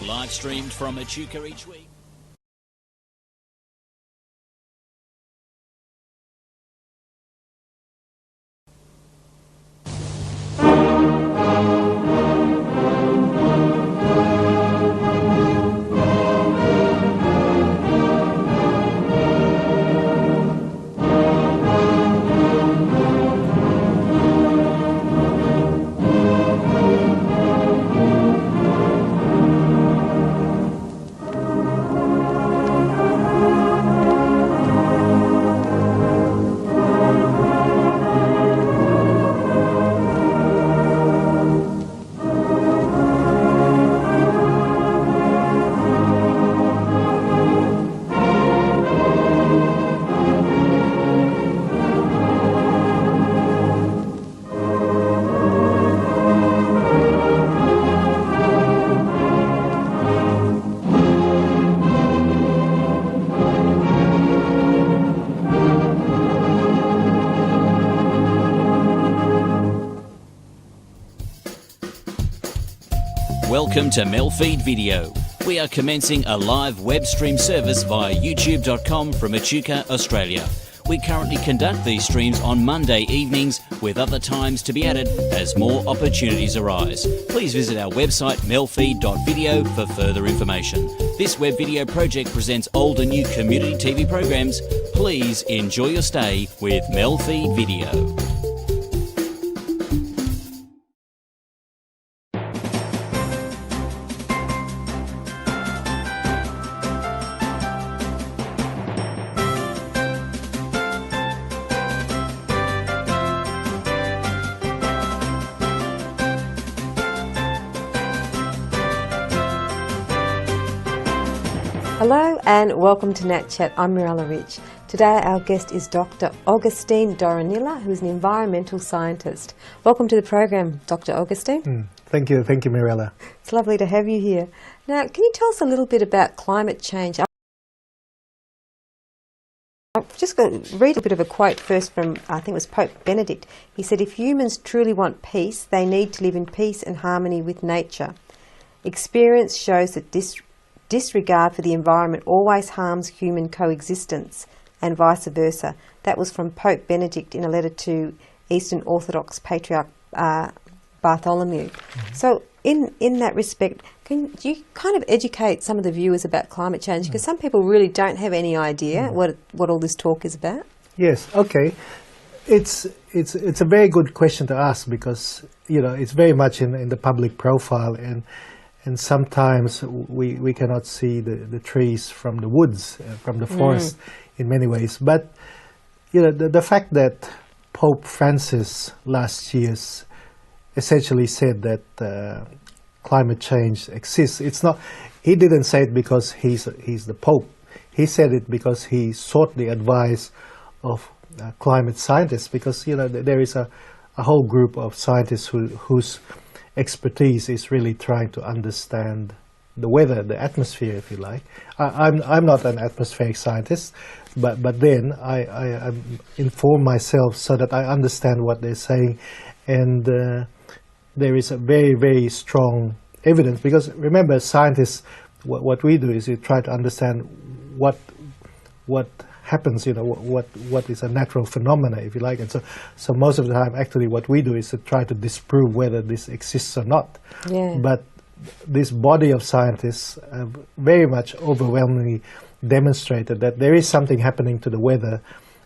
Live streamed from Echuca each week. Welcome to MELfeed.video. We are commencing a live web stream service via youtube.com from Echuca, Australia. We currently conduct these streams on Monday evenings, with other times to be added as more opportunities arise. Please visit our website MELfeed.video for further information. This web video project presents old and new community TV programs. Please enjoy your stay with MELfeed.video. Hello and welcome to NAT Chat. I'm Mirella Rich. Today our guest is Dr. Augustine Doronilla, who's an environmental scientist. Welcome to the program, Dr. Augustine. Thank you, Mirella. It's lovely to have you here. Now, can you tell us a little bit about climate change? I've just got to read a bit of a quote first from, I think it was Pope Benedict. He said, "If humans truly want peace, they need to live in peace and harmony with nature. Experience shows that disregard for the environment always harms human coexistence, and vice versa." That was from Pope Benedict in a letter to Eastern Orthodox Patriarch Bartholomew. So in that respect, can you kind of educate some of the viewers about climate change? Because some people really don't have any idea what all this talk is about. Yes, okay. It's a very good question to ask, because it's very much in the public profile, and sometimes we cannot see the trees from the woods, from the forest in many ways. But the fact that Pope Francis last year essentially said that climate change exists, it's not. He didn't say it because he's the Pope. He said it because he sought the advice of climate scientists, because there is a whole group of scientists whose expertise is really trying to understand the weather, the atmosphere, if you like. I'm not an atmospheric scientist, but then I inform myself so that I understand what they're saying, and there is a very, very strong evidence. Because remember, scientists, what we do is we try to understand what happens, what is a natural phenomena, if you like. And so most of the time, actually, what we do is to try to disprove whether this exists or not. Yeah. But this body of scientists have very much overwhelmingly demonstrated that there is something happening to the weather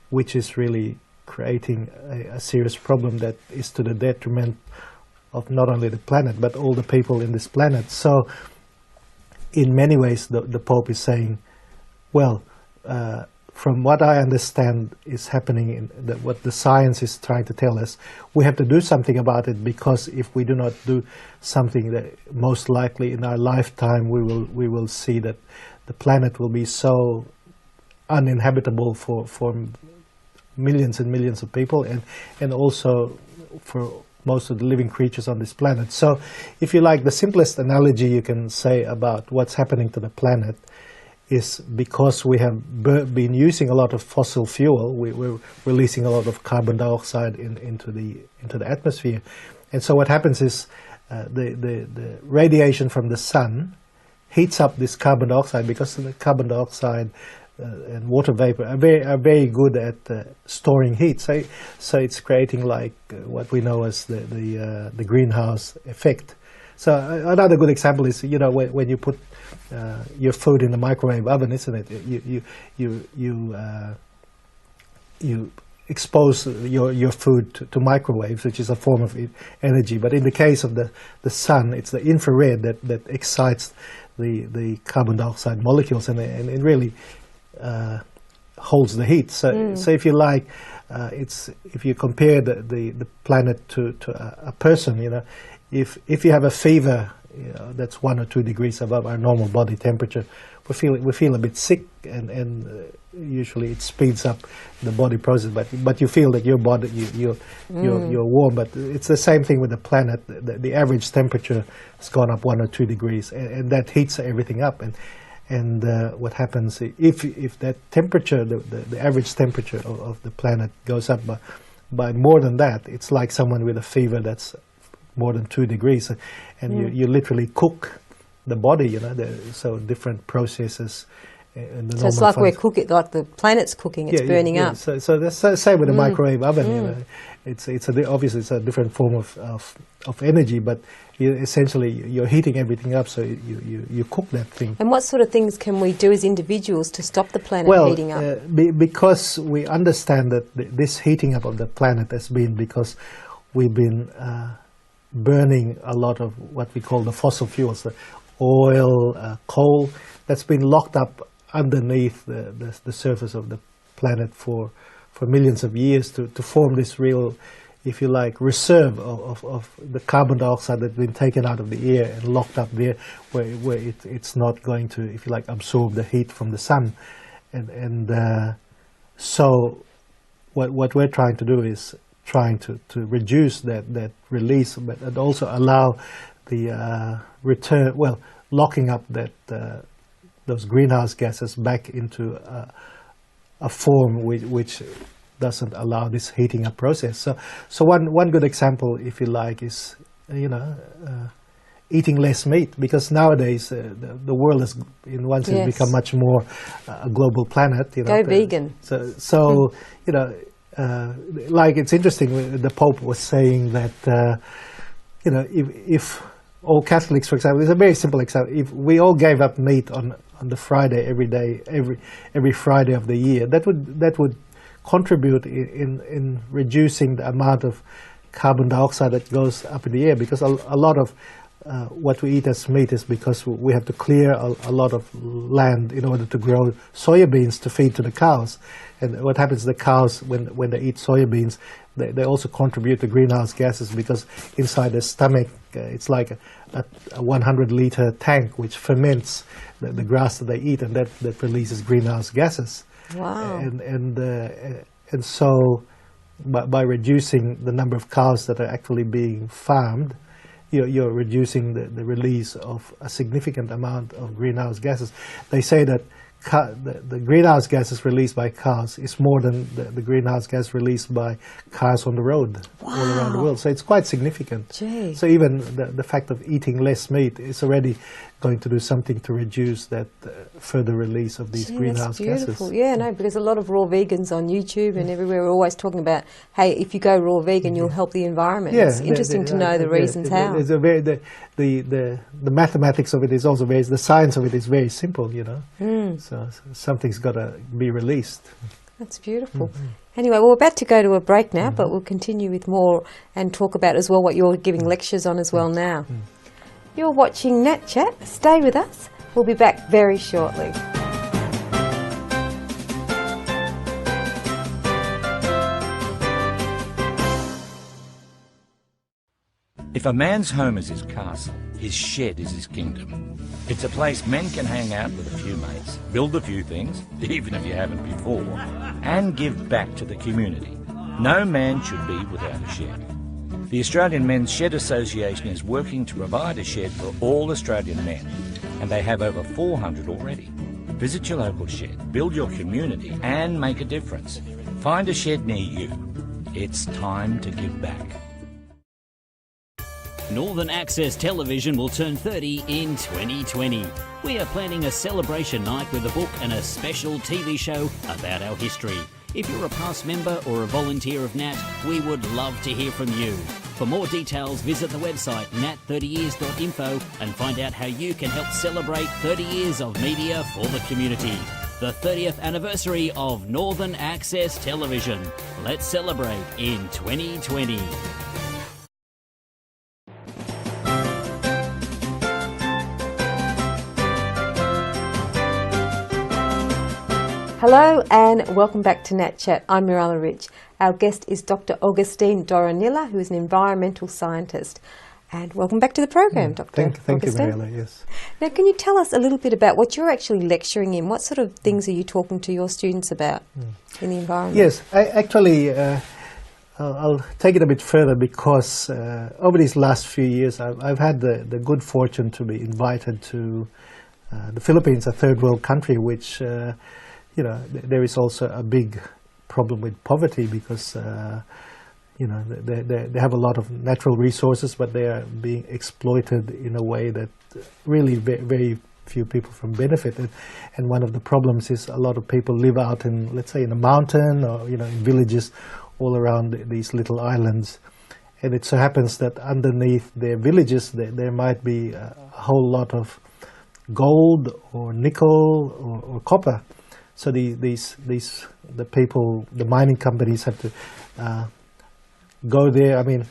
which is really creating a serious problem that is to the detriment of not only the planet, but all the people in this planet. So in many ways, the Pope is saying, well, from what I understand is happening, what the science is trying to tell us, we have to do something about it, because if we do not do something, that most likely in our lifetime we will see that the planet will be so uninhabitable for millions and millions of people, and also for most of the living creatures on this planet. So if you like, the simplest analogy you can say about what's happening to the planet is, because we have been using a lot of fossil fuel, we're releasing a lot of carbon dioxide into the atmosphere. And so what happens is the radiation from the sun heats up this carbon dioxide, because the carbon dioxide and water vapor are very good at storing heat. So it's creating like what we know as the greenhouse effect. So another good example is, you know, when you put your food in the microwave oven, isn't it? You expose your food to microwaves, which is a form of energy. But in the case of the sun, it's the infrared that excites the carbon dioxide molecules, and it really holds the heat. So if you like, if you compare the planet to a person, you know, if you have a fever, you know, that's 1 or 2 degrees above our normal body temperature, we feel a bit sick, and usually it speeds up the body process. But you feel that your body you're warm. But it's the same thing with the planet. The average temperature has gone up 1 or 2 degrees, and that heats everything up. And what happens if that temperature, the average temperature of the planet goes up by more than that, it's like someone with a fever that's more than 2 degrees, and you literally cook the body, you know. So different processes. So it's like we're cooking, like the planet's cooking, it's burning up. So that's the same with the microwave oven. You know, obviously it's a different form of energy, but essentially you're heating everything up, so you cook that thing. And what sort of things can we do as individuals to stop the planet heating up? Because we understand that this heating up of the planet has been because we've been burning a lot of what we call the fossil fuels, the oil, coal, that's been locked up underneath the surface of the planet for millions of years to form this real, if you like, reserve of the carbon dioxide that's been taken out of the air and locked up there, where it's not going to, if you like, absorb the heat from the sun. So what we're trying to do is trying to reduce that release, but and also allow the locking up those greenhouse gases back into a form which doesn't allow this heating up process. So one good example, if you like, is eating less meat, because nowadays the world has, in one sense, become much more a global planet. You know, Go vegan. So you know, like it's interesting. The Pope was saying that you know, if all Catholics, for example, it's a very simple example. If we all gave up meat on the Friday every Friday of the year, that would contribute in reducing the amount of carbon dioxide that goes up in the air, because a lot of what we eat as meat is because we have to clear a lot of land in order to grow soybeans to feed to the cows. And what happens to the cows when they eat soybeans, they also contribute to greenhouse gases, because inside their stomach it's like a 100-liter tank which ferments the grass that they eat, and that releases greenhouse gases. Wow. And so by reducing the number of cows that are actually being farmed, you're reducing the release of a significant amount of greenhouse gases. They say that the greenhouse gases released by cows is more than the greenhouse gas released by cars on the road all around the world. So it's quite significant. Gee. So even the fact of eating less meat is already going to do something to reduce that further release of these greenhouse gases. Yeah, no, because a lot of raw vegans on YouTube and everywhere are always talking about, hey, if you go raw vegan, you'll help the environment. Yeah, it's interesting to know the reasons how. It's a very, the mathematics of it is also very, the science of it is very simple, you know. So something's got to be released. That's beautiful. Anyway, we're about to go to a break now, but we'll continue with more and talk about as well what you're giving lectures on as well now. You're watching NAT Chat. Stay with us. We'll be back very shortly. If a man's home is his castle, his shed is his kingdom. It's a place men can hang out with a few mates, build a few things, even if you haven't before, and give back to the community. No man should be without a shed. The Australian Men's Shed Association is working to provide a shed for all Australian men, and they have over 400 already. Visit your local shed, build your community, and make a difference. Find a shed near you. It's time to give back. Northern Access Television will turn 30 in 2020. We are planning a celebration night with a book and a special TV show about our history. If you're a past member or a volunteer of NAT, we would love to hear from you. For more details, visit the website nat30years.info and find out how you can help celebrate 30 years of media for the community. The 30th anniversary of Northern Access Television. Let's celebrate in 2020. Hello and welcome back to NAT Chat. I'm Mirella Rich. Our guest is Dr. Augustine Doronilla, who is an environmental scientist. And welcome back to the program, Dr. Thank you, Mirella, yes. Now, can you tell us a little bit about what you're actually lecturing in? What sort of things are you talking to your students about in the environment? Yes, I'll take it a bit further because over these last few years I've had the good fortune to be invited to the Philippines, a third world country, which there is also a big problem with poverty because they have a lot of natural resources, but they are being exploited in a way that really very few people from benefit. And one of the problems is a lot of people live out in, let's say, in a mountain or in villages all around these little islands. And it so happens that underneath their villages there might be a whole lot of gold or nickel or copper. So the mining companies have to go there. I mean,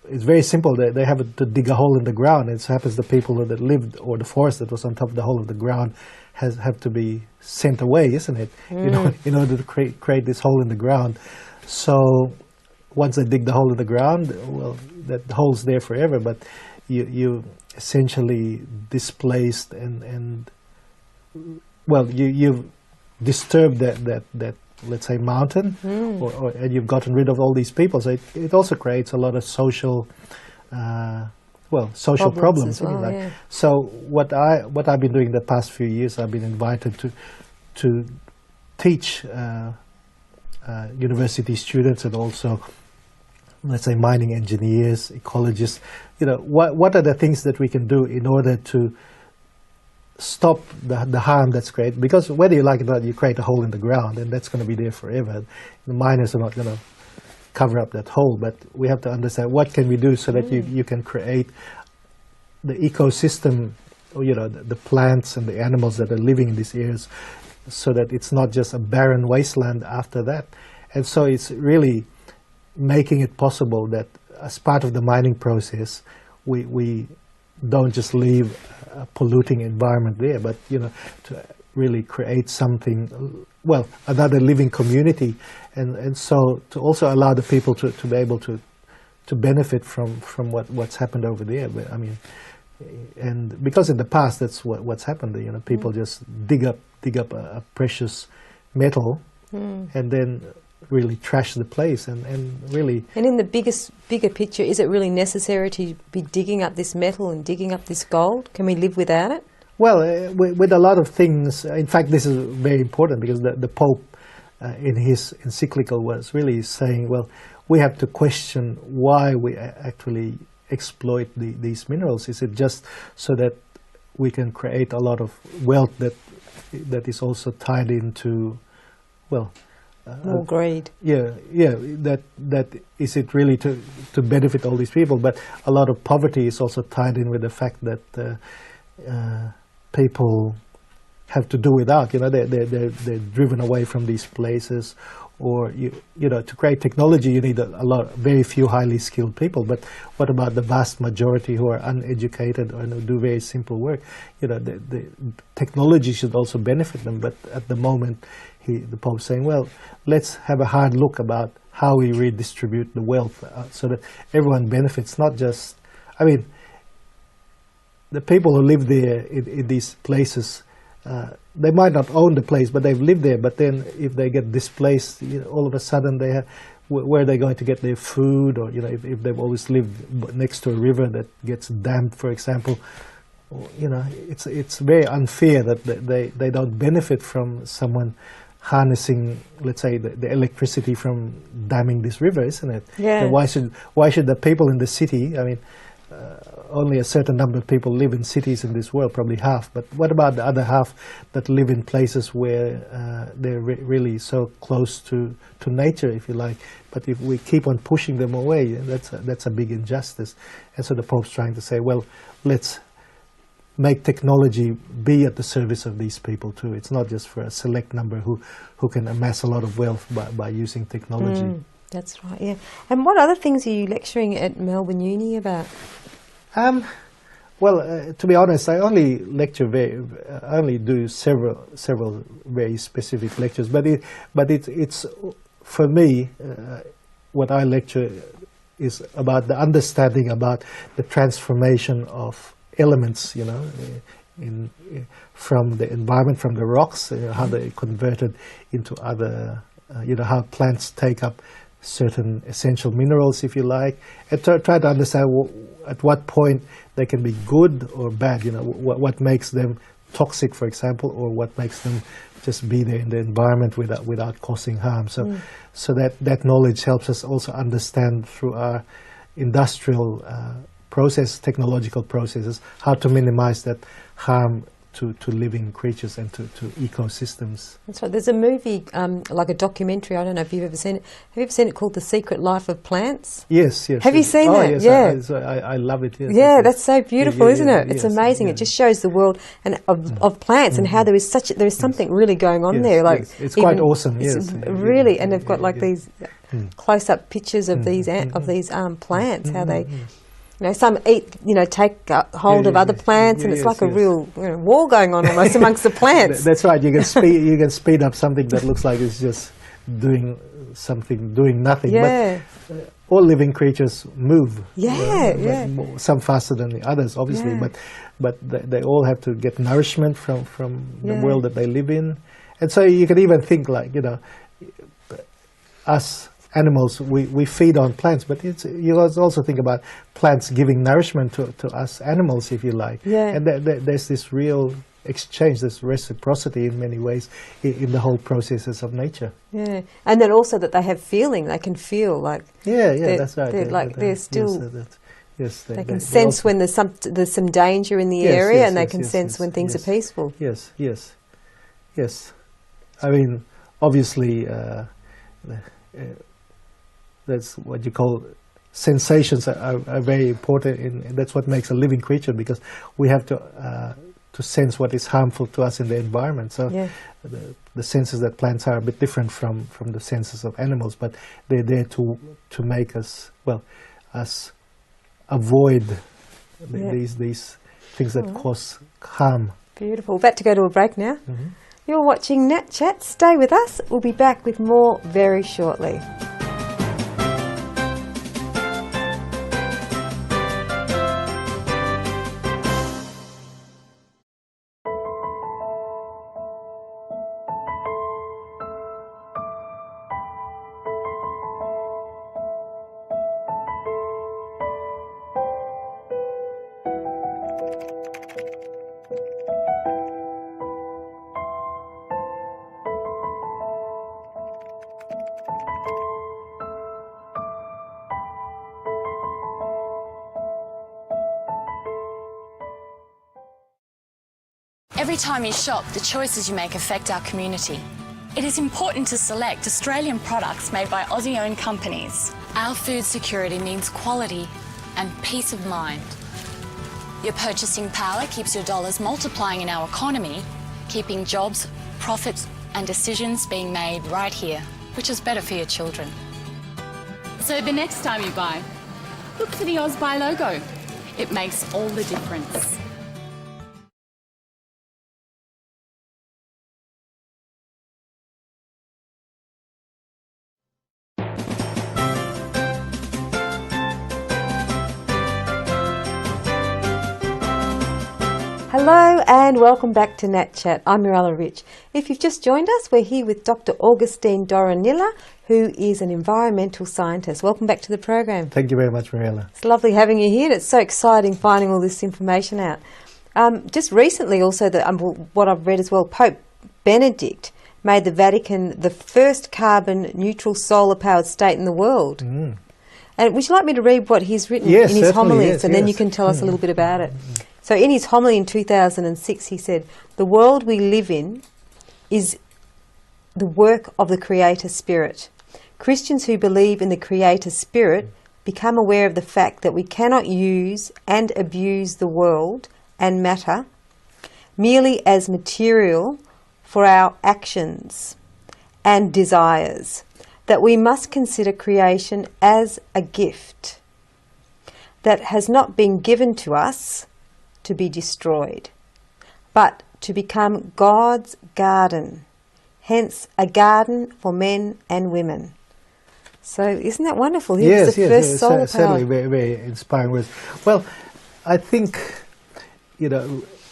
it's very simple. They have to dig a hole in the ground. It happens the people that lived, or the forest that was on top of the hole of the ground, have to be sent away, isn't it? In order to create this hole in the ground. So once they dig the hole in the ground, well, that hole's there forever. But you essentially displaced and you've disturbed that let's say mountain, and you've gotten rid of all these people. So it also creates a lot of social problems. Well, yeah. So what I've been doing the past few years, I've been invited to teach university students and also, let's say, mining engineers, ecologists. What are the things that we can do in order to stop the harm that's created? Because whether you like it or not, you create a hole in the ground, and that's going to be there forever. The miners are not going to cover up that hole, but we have to understand what can we do so that you can create the ecosystem, the plants and the animals that are living in these areas, so that it's not just a barren wasteland after that. And so it's really making it possible that as part of the mining process, we don't just leave a polluting environment there, but to really create something, another living community, and so to also allow the people to be able to benefit from what's happened over there. But I mean, and because in the past that's what's happened. People just dig up a precious metal and then really trash the place and really. And in the bigger picture, is it really necessary to be digging up this metal and digging up this gold? Can we live without it? Well, with a lot of things, in fact, this is very important because the Pope in his encyclical was really saying, well, we have to question why we actually exploit these minerals. Is it just so that we can create a lot of wealth that is also tied into, more greed. Yeah. That is it really to benefit all these people, but a lot of poverty is also tied in with the fact that people have to do without. They're driven away from these places, or to create technology you need very few highly skilled people. But what about the vast majority who are uneducated and who do very simple work? The technology should also benefit them. But at the moment, the Pope's saying, well, let's have a hard look about how we redistribute the wealth so that everyone benefits, not just, the people who live there in these places, they might not own the place, but they've lived there. But then if they get displaced, all of a sudden where are they going to get their food? Or if they've always lived next to a river that gets dammed, for example, it's very unfair that they don't benefit from someone harnessing, let's say, the electricity from damming this river, isn't it? Yeah. And why should the people in the city, only a certain number of people live in cities in this world, probably half. But what about the other half that live in places where they're really so close to nature, if you like? But if we keep on pushing them away, that's a big injustice. And so the Pope's trying to say, well, let's make technology be at the service of these people too. It's not just for a select number who can amass a lot of wealth by using technology. That's right, yeah. And what other things are you lecturing at Melbourne Uni about? Well, to be honest, I only lecture I only do several very specific lectures. But it's for me, what I lecture is about the understanding about the transformation of elements, you know, from the environment, from the rocks, how they're converted into other, how plants take up certain essential minerals, if you like, and try to understand at what point they can be good or bad, what makes them toxic, for example, or what makes them just be there in the environment without causing harm. So that knowledge helps us also understand through our industrial technological processes, how to minimize that harm to living creatures and to ecosystems. That's right. There's a movie, like a documentary, I don't know if you've ever seen it. Have you ever seen it called The Secret Life of Plants? Yes. Have you seen it? Yes, I love it. Yes, yeah, that's so beautiful, isn't it? It's amazing. Yeah. It just shows the world and of plants and how there is something really going on there. Like it's quite awesome. It's really, and they've got like these close-up pictures of these plants, how they. Some eat, take hold of other plants, and it's like a real war going on almost amongst the plants. That's right. You can speed up something that looks like it's just doing nothing. Yeah. But all living creatures move. Yeah. Some faster than the others, obviously. Yeah. But they all have to get nourishment from the world that they live in, and so you can even think like us. Animals, we feed on plants, but you also think about plants giving nourishment to us animals, if you like. Yeah. And there's this real exchange, this reciprocity in many ways in the whole processes of nature. Yeah, and then also that they have feeling, they can feel like. Yeah, that's right. They're still. Yes, they can sense when there's some danger in the area, and they can sense when things are peaceful. Yes. I mean, obviously. That's what you call sensations are very important, and that's what makes a living creature, because we have to sense what is harmful to us in the environment. So the senses that plants are a bit different from the senses of animals, but they're there to make us avoid these things that cause harm. Beautiful. About to go to a break now. Mm-hmm. You're watching NAT Chat. Stay with us. We'll be back with more very shortly. Every time you shop, the choices you make affect our community. It is important to select Australian products made by Aussie-owned companies. Our food security means quality and peace of mind. Your purchasing power keeps your dollars multiplying in our economy, keeping jobs, profits and decisions being made right here, which is better for your children. So the next time you buy, look for the AusBuy logo. It makes all the difference. Hello and welcome back to NAT Chat. I'm Mirella Rich. If you've just joined us, we're here with Dr. Augustine Doronilla, who is an environmental scientist. Welcome back to the program. Thank you very much, Mirella. It's lovely having you here, and it's so exciting finding all this information out. Just recently also, what I've read as well, Pope Benedict made the Vatican the first carbon neutral solar powered state in the world. And would you like me to read what he's written Yes, in his certainly, homilies, yes, and then you yes. can tell us a little bit about it? So in his homily in 2006, he said, "The world we live in is the work of the Creator Spirit. Christians who believe in the Creator Spirit become aware of the fact that we cannot use and abuse the world and matter merely as material for our actions and desires, that we must consider creation as a gift that has not been given to us to be destroyed, but to become God's garden, hence a garden for men and women." So isn't that wonderful? He was the first solar certainly power. very, very inspiring words. Well, I think,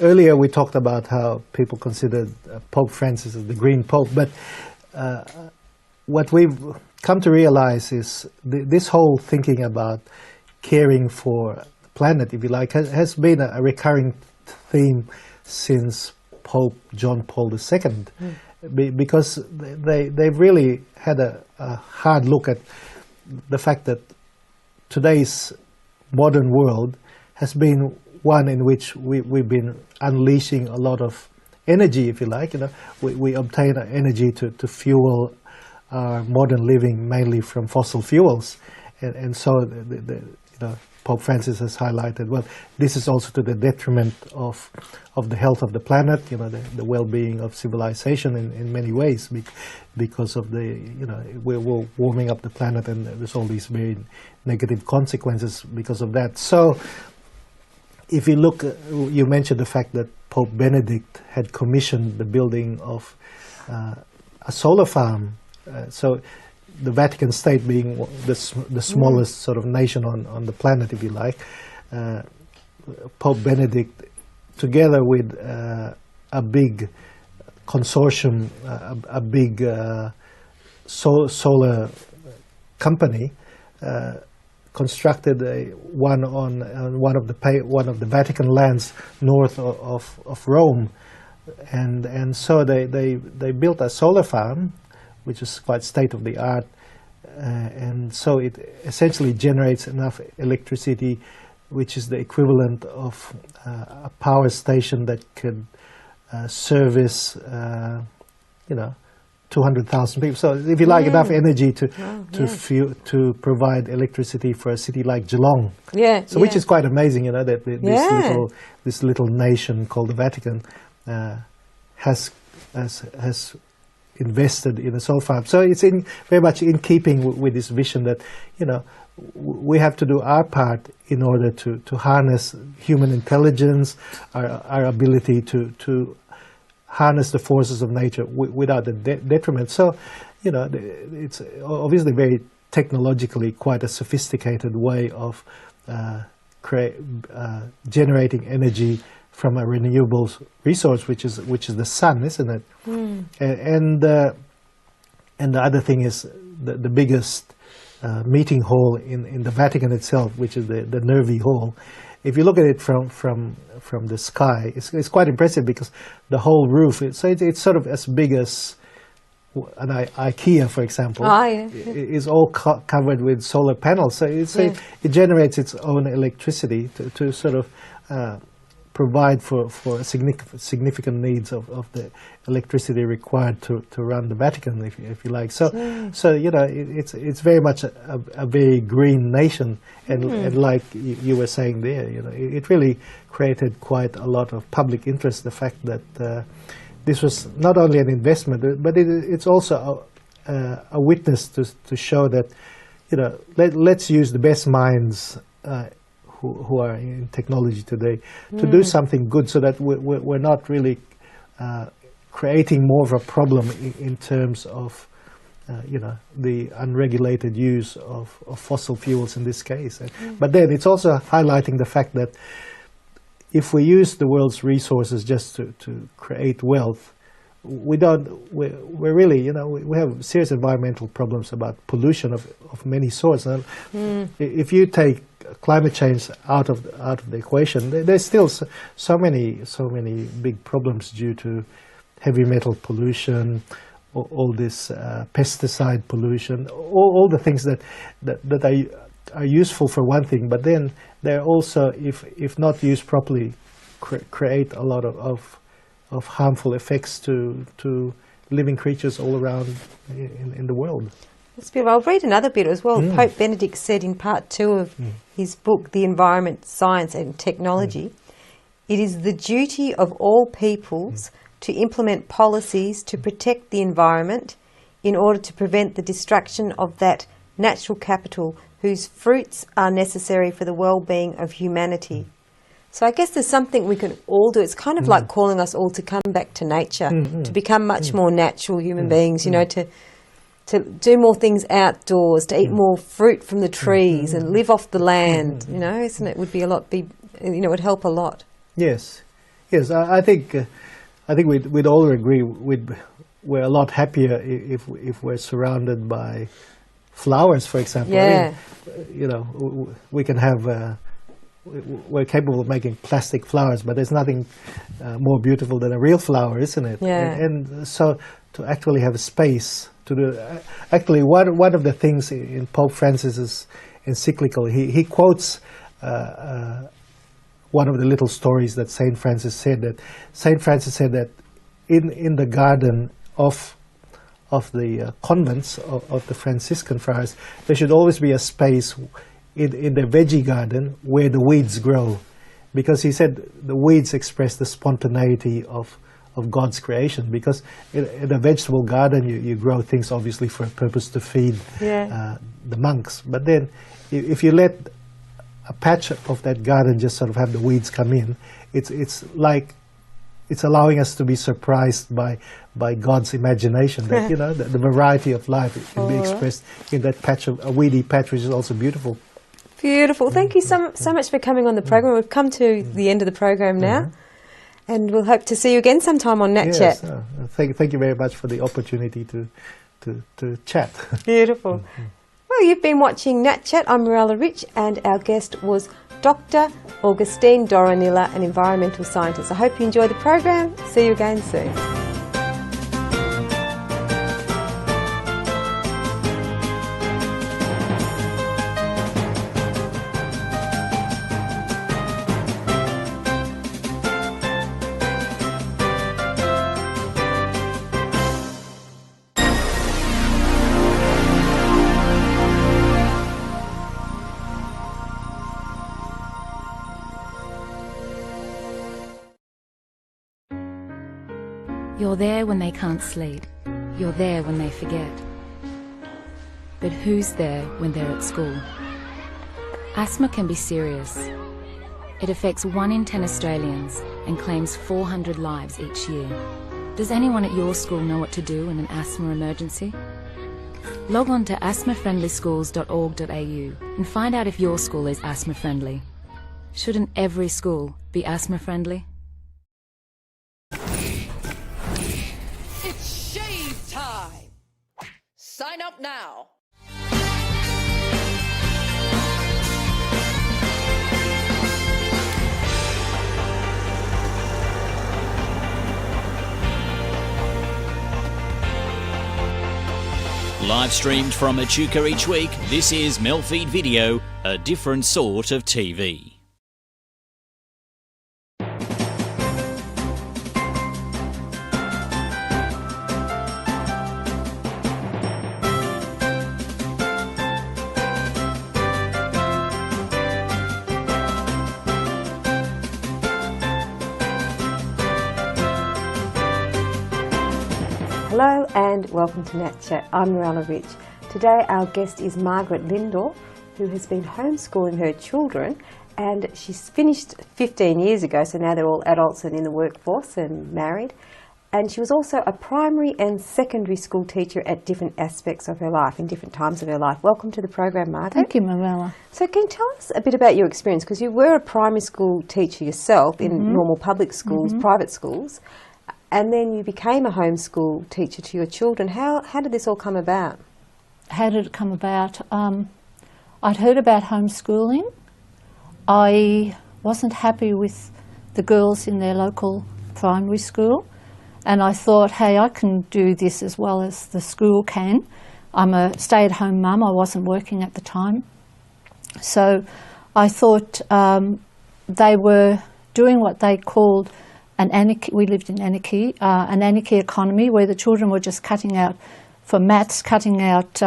earlier we talked about how people considered Pope Francis as the Green Pope, but what we've come to realize is this whole thinking about caring for the planet, if you like, has been a recurring theme since Pope John Paul II, because they've really had a hard look at the fact that today's modern world has been one in which we've been unleashing a lot of energy, if you like. We obtain energy to fuel our modern living mainly from fossil fuels, and so Pope Francis has highlighted, well, this is also to the detriment of the health of the planet, the well-being of civilization in many ways, because of we're warming up the planet, and there's all these very negative consequences because of that. So if you look, you mentioned the fact that Pope Benedict had commissioned the building of a solar farm. So the Vatican State being the smallest sort of nation on the planet, if you like, Pope Benedict, together with a big consortium, a big solar company, constructed one on one of the Vatican lands north of Rome, and so they built a solar farm, which is quite state-of-the-art, and so it essentially generates enough electricity, which is the equivalent of a power station that could service, 200,000 people. So, if you like, enough energy to provide electricity for a city like Geelong. Which is quite amazing, that this little nation called the Vatican has invested in a solar farm. So it's very much in keeping with this vision that, we have to do our part in order to harness human intelligence, our ability to harness the forces of nature without the detriment. So, it's obviously very technologically quite a sophisticated way of generating energy from a renewable resource, which is the sun, isn't it? And the other thing is the biggest meeting hall in the Vatican itself, which is the Nervi Hall. If you look at it from the sky, it's quite impressive, because the whole roof, it's sort of as big as an IKEA, for example, is all covered with solar panels. So it generates its own electricity to sort of provide for significant needs of the electricity required to run the Vatican, if you like. So it's very much a very green nation, and like you were saying there, it really created quite a lot of public interest. The fact that this was not only an investment, but it's also a witness to show that, let's use the best minds who are in technology today to do something good, so that we're not really creating more of a problem in terms of the unregulated use of fossil fuels in this case. But then it's also highlighting the fact that if we use the world's resources just to create wealth, we're really, we have serious environmental problems about pollution of many sorts. If you take climate change out of the equation, there's still so many big problems due to heavy metal pollution, all this pesticide pollution, all the things that are are useful for one thing, but then they're also, if not used properly, create a lot of harmful effects to living creatures all around in the world. That's beautiful. I'll read another bit as well. Pope Benedict said in part 2 of his book, The Environment, Science and Technology, it is the duty of all peoples to implement policies to protect the environment in order to prevent the destruction of that natural capital whose fruits are necessary for the well-being of humanity. So I guess there's something we can all do. It's kind of like calling us all to come back to nature, to become much more natural human beings, you know, to do more things outdoors, to eat more fruit from the trees and live off the land, you know, isn't it? Would be a lot, you know, would help a lot. Yes, yes. I think we'd all agree we're a lot happier if we're surrounded by flowers, for example. Yeah. I mean, you know, we can have. We're capable of making plastic flowers, but there's nothing more beautiful than a real flower, isn't it? Yeah. And so to actually have a space to do. Actually, one of the things in Pope Francis's encyclical, he quotes one of the little stories that Saint Francis said. That Saint Francis said that in the garden of the convents of the Franciscan friars, there should always be a space in the veggie garden where the weeds grow, because he said the weeds express the spontaneity of God's creation. Because in a vegetable garden you grow things obviously for a purpose to feed the monks, but then if you let a patch of that garden just sort of have the weeds come in, it's like it's allowing us to be surprised by God's imagination, that you know the variety of life can be expressed in that patch of a weedy patch, which is also beautiful. Beautiful. Thank you so much for coming on the program. We've come to the end of the program now, and we'll hope to see you again sometime on NAT Chat. Thank you very much for the opportunity to chat. Beautiful. Well, you've been watching NAT Chat. I'm Mirella Rich, and our guest was Dr. Augustine Doronilla, an environmental scientist. I hope you enjoyed the program. See you again soon. You're there when they can't sleep. You're there when they forget. But who's there when they're at school? Asthma can be serious. It affects 1 in 10 Australians and claims 400 lives each year. Does anyone at your school know what to do in an asthma emergency? Log on to asthmafriendlyschools.org.au and find out if your school is asthma friendly. Shouldn't every school be asthma friendly? Sign up now. Live streamed from Echuca each week, this is MELfeed Video, a different sort of TV. Hello and welcome to NAT Chat. I'm Mirella Rich. Today our guest is Margaret Lindor, who has been homeschooling her children, and she's finished 15 years ago, so now they're all adults and in the workforce and married. And she was also a primary and secondary school teacher at different aspects of her life, in different times of her life. Welcome to the program, Margaret. Thank you, Mirella. So can you tell us a bit about your experience, because you were a primary school teacher yourself in normal public schools, private schools, and then you became a homeschool teacher to your children. How did this all come about? How did it come about? I'd heard about homeschooling. I wasn't happy with the girls in their local primary school, and I thought, hey, I can do this as well as the school can. I'm a stay-at-home mum. I wasn't working at the time. So I thought they were doing what they called an anarchy. We lived in anarchy, an anarchy economy, where the children were just cutting out, for maths, cutting out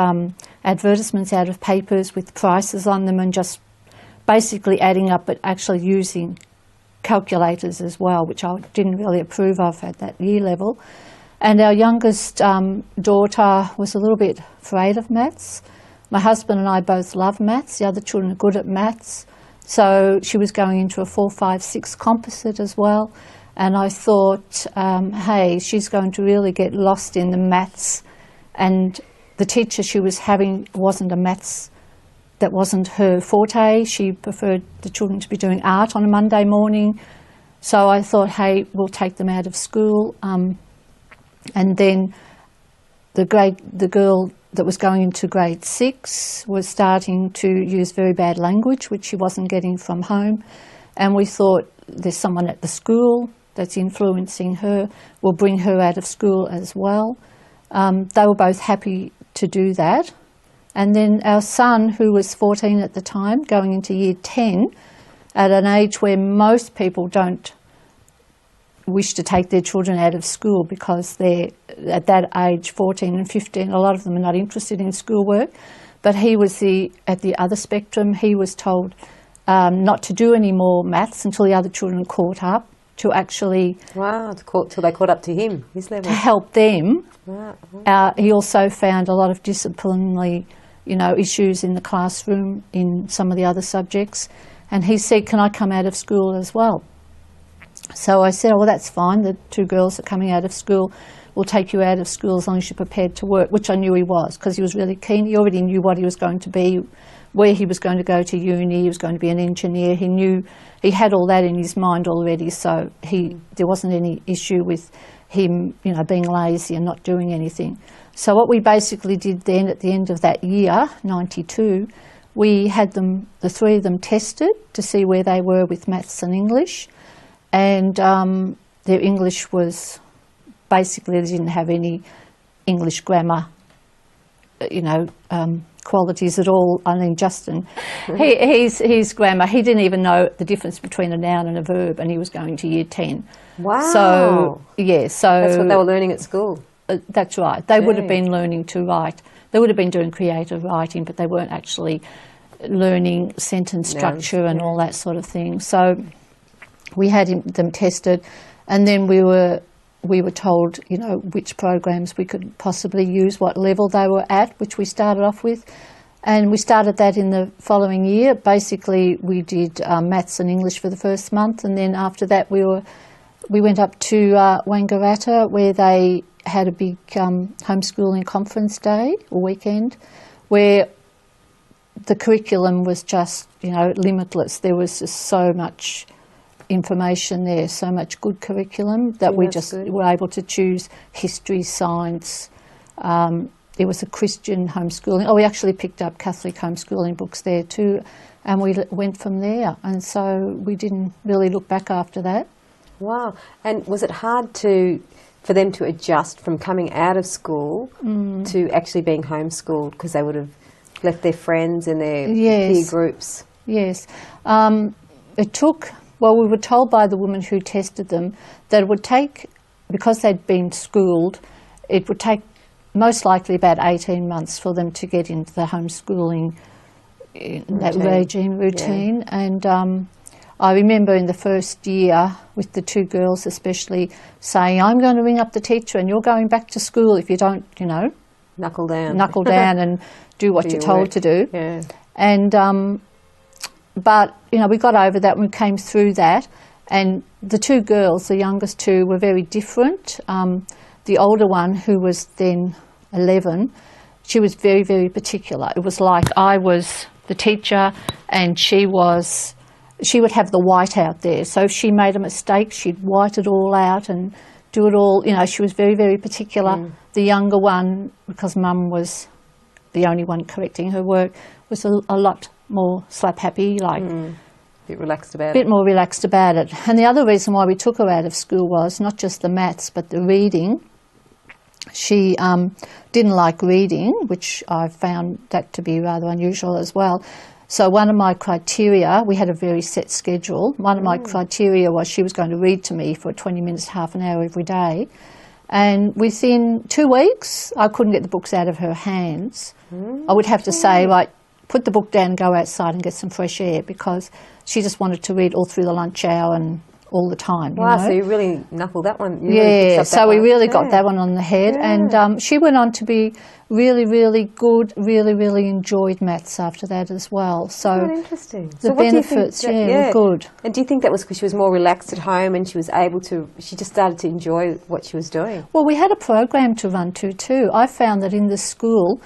advertisements out of papers with prices on them and just basically adding up, but actually using calculators as well, which I didn't really approve of at that year level. And our youngest daughter was a little bit afraid of maths. My husband and I both love maths. The other children are good at maths. So she was going into a 4, 5, 6 composite as well. And I thought, hey, she's going to really get lost in the maths. And the teacher she was having wasn't a maths, that wasn't her forte. She preferred the children to be doing art on a Monday morning. So I thought, hey, we'll take them out of school. And then the girl that was going into grade 6 was starting to use very bad language, which she wasn't getting from home. And we thought, there's someone at the school that's influencing her. We'll bring her out of school as well. They were both happy to do that. And then our son, who was 14 at the time, going into year 10, at an age where most people don't wish to take their children out of school because they're at that age, 14 and 15, a lot of them are not interested in schoolwork. But he was at the other spectrum. He was told not to do any more maths until the other children caught up, to actually... Wow, till they caught up to him, his level. To help them. Wow. He also found a lot of disciplinary, issues in the classroom in some of the other subjects. And he said, can I come out of school as well? So I said, well, that's fine. The 2 girls are coming out of school. We'll take you out of school as long as you're prepared to work, which I knew he was, because he was really keen. He already knew what he was going to be, where he was going to go to uni. He was going to be an engineer. He had all that in his mind already, so there wasn't any issue with him, being lazy and not doing anything. So what we basically did then at the end of that year, 92, we had the 3 of them tested to see where they were with maths and English. And their English was basically, they didn't have any English grammar, qualities at all. I mean, Justin, his grammar, he didn't even know the difference between a noun and a verb, and he was going to year 10. Wow. So, yeah, so... That's what they were learning at school. That's right. They would have been learning to write. They would have been doing creative writing, but they weren't actually learning sentence structure and all that sort of thing. So we had them tested, and then we were told, which programs we could possibly use, what level they were at, which we started off with. And we started that in the following year. Basically, we did maths and English for the first month, and then after that we went up to Wangaratta, where they had a big homeschooling conference day or weekend, where the curriculum was just, limitless. There was just so much information there, so much good curriculum that we just were able to choose history, science. It was a Christian homeschooling. Oh, we actually picked up Catholic homeschooling books there too, and we went from there. And so we didn't really look back after that. Wow. And was it hard for them to adjust from coming out of school to actually being homeschooled, because they would have left their friends and their peer groups? Yes. It took... Well, we were told by the woman who tested them that it would take, because they'd been schooled, it would take most likely about 18 months for them to get into the homeschooling routine. Yeah. And I remember in the first year with the 2 girls especially saying, I'm going to ring up the teacher and you're going back to school if you don't, knuckle down and do what you're told to do. Yeah. And but, we got over that and we came through that. And the 2 girls, the youngest 2, were very different. The older one, who was then 11, she was very, very particular. It was like I was the teacher and she would have the white out there. So if she made a mistake, she'd white it all out and do it all. She was very, very particular. The younger one, because Mum was the only one correcting her work, was a lot more slap happy, like a bit relaxed about it. A bit more relaxed about it. And the other reason why we took her out of school was not just the maths but the reading. She didn't like reading, which I found that to be rather unusual as well. So one of my criteria, we had a very set schedule, one of my criteria was she was going to read to me for 20 minutes, half an hour every day. And within 2 weeks, I couldn't get the books out of her hands. I would have to say, right, put the book down and go outside and get some fresh air, because she just wanted to read all through the lunch hour and all the time. Wow, you know? so you really knuckled that one. You Yeah, really fixed up so that we one. really got that one on the head. Yeah. And she went on to be really, really good, really enjoyed maths after that as well. So Oh, interesting. the So what do you think benefits, that- were good. And do you think that was because she was more relaxed at home and she was able to, she just started to enjoy what she was doing? Well, we had a program to run to too. I found that in the school,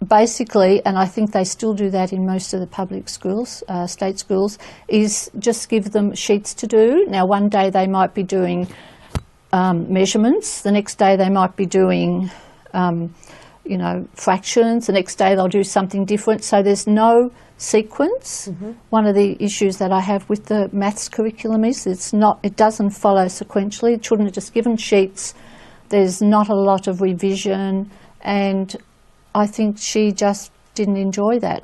basically, and I think they still do that in most of the public schools, state schools, is just give them sheets to do. Now, one day they might be doing measurements, the next day they might be doing, you know, fractions, the next day they'll do something different. So there's no sequence. One of the issues that I have with the maths curriculum is it doesn't follow sequentially. Children are just given sheets. There's not a lot of revision, and I think she just didn't enjoy that.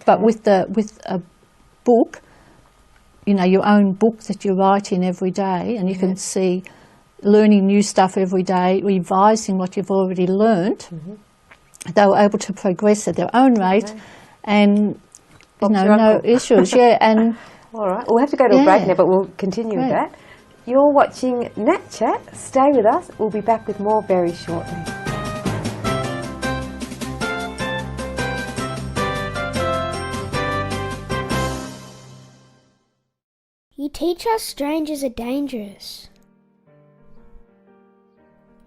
But with a book, you know, your own book that you write in every day, and you can see learning new stuff every day, revising what you've already learnt, they were able to progress at their own rate, and you know, no issues. Yeah, and all right, we'll have to go to a break now, but we'll continue with that. You're watching NAT Chat. Stay with us. We'll be back with more very shortly. You teach us strangers are dangerous,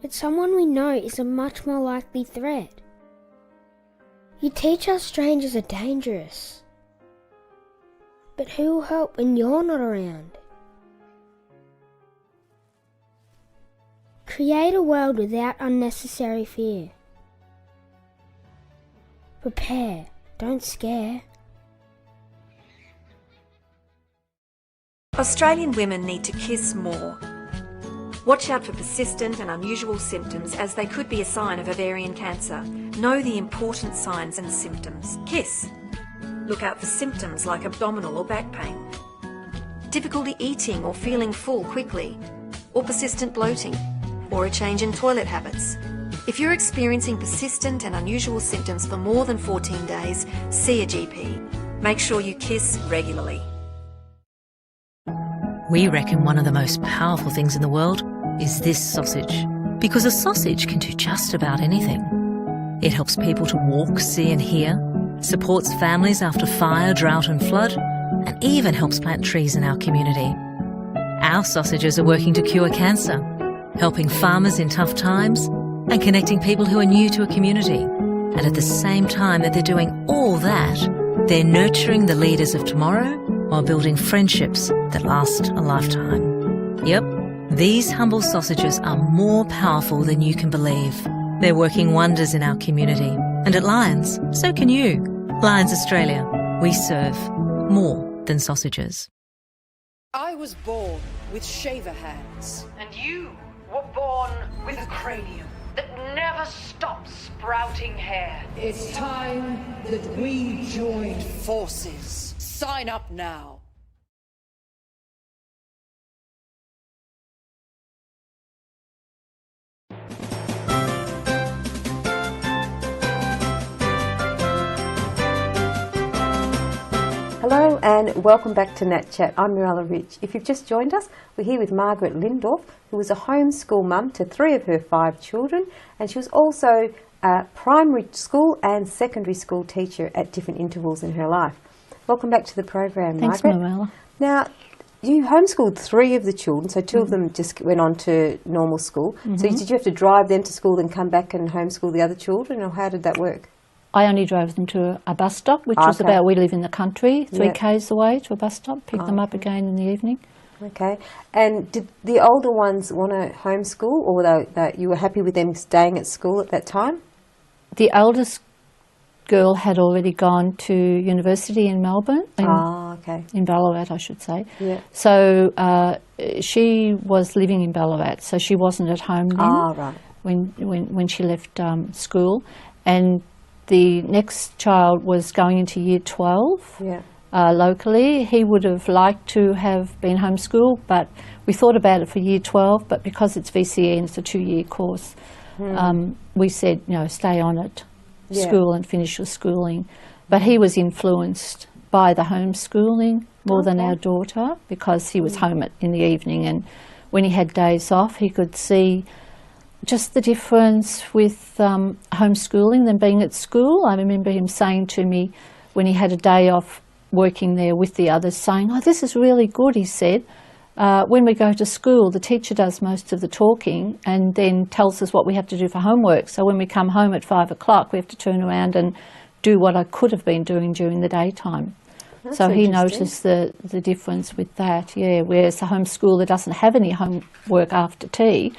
but someone we know is a much more likely threat. You teach us strangers are dangerous, but who will help when you're not around? Create a world without unnecessary fear. Prepare, don't scare. Australian women need to kiss more. Watch out for persistent and unusual symptoms, as they could be a sign of ovarian cancer. Know the important signs and symptoms. Kiss. Look out for symptoms like abdominal or back pain, difficulty eating or feeling full quickly, or persistent bloating, or a change in toilet habits. If you're experiencing persistent and unusual symptoms for more than 14 days, see a GP. Make sure you kiss regularly. We reckon one of the most powerful things in the world is this sausage, because a sausage can do just about anything. It helps people to walk, see and hear, supports families after fire, drought and flood, and even helps plant trees in our community. Our sausages are working to cure cancer, helping farmers in tough times, and connecting people who are new to a community. And at the same time that they're doing all that, they're nurturing the leaders of tomorrow while building friendships that last a lifetime. Yep, these humble sausages are more powerful than you can believe. They're working wonders in our community. And at Lions, so can you. Lions Australia, we serve more than sausages. I was born with shaver hands, and you were born with a cranium that never stops sprouting hair. It's time that we joined forces. Sign up now. Hello and welcome back to Nat Chat. I'm Mirella Rich. If you've just joined us, we're here with Margaret Lindorf, who was a homeschool mum to 3 of her 5 children, and she was also a primary school and secondary school teacher at different intervals in her life. Welcome back to the program, Thanks, Margaret. Mirella. Now, you homeschooled 3 of the children, so 2 of them just went on to normal school. So did you have to drive them to school and come back and homeschool the other children, or how did that work? I only drove them to a bus stop, which was about, we live in the country, 3 k's away to a bus stop, pick them up again in the evening. Okay. And did the older ones want to homeschool, or you were happy with them staying at school at that time? The eldest girl had already gone to university in Melbourne, in Ballarat, I should say. Yeah. So she was living in Ballarat, so she wasn't at home then right. when she left school. And the next child was going into year 12 locally. He would have liked to have been homeschooled, but we thought about it for year 12, but because it's VCE and it's a 2-year course, we said, stay on at school and finish your schooling. But he was influenced by the homeschooling more than our daughter, because he was home in the evening, and when he had days off he could see just the difference with homeschooling than being at school. I remember him saying to me when he had a day off working there with the others, saying, "Oh, this is really good," he said. When we go to school, the teacher does most of the talking and then tells us what we have to do for homework. So when we come home at 5 o'clock, we have to turn around and do what I could have been doing during the daytime. That's so he noticed the difference with that, whereas the homeschooler doesn't have any homework after tea.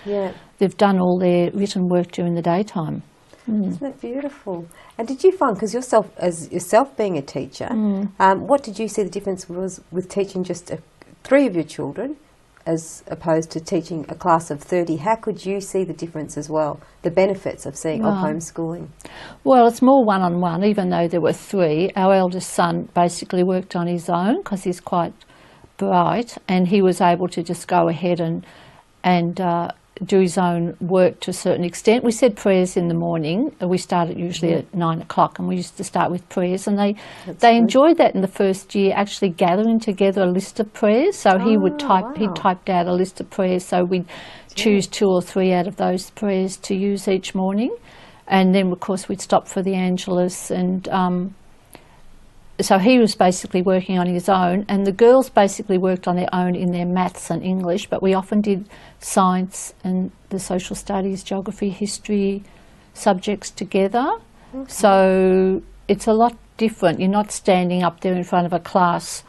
They've done all their written work during the daytime. Isn't that beautiful? And did you find, because yourself being a teacher, what did you see the difference was with teaching just 3 of your children as opposed to teaching a class of 30? How could you see the difference as well, the benefits of homeschooling? Well, it's more one-on-one, even though there were 3. Our eldest son basically worked on his own because he's quite bright, and he was able to just go ahead and do his own work to a certain extent. We said prayers in the morning. We started usually at 9 o'clock, and we used to start with prayers, and they enjoyed that in the first year, actually gathering together a list of prayers. So he typed out a list of prayers, so we'd choose 2 or 3 out of those prayers to use each morning, and then of course we'd stop for the Angelus, and so he was basically working on his own, and the girls basically worked on their own in their maths and English, but we often did science and the social studies, geography, history subjects together. So it's a lot different. You're not standing up there in front of a class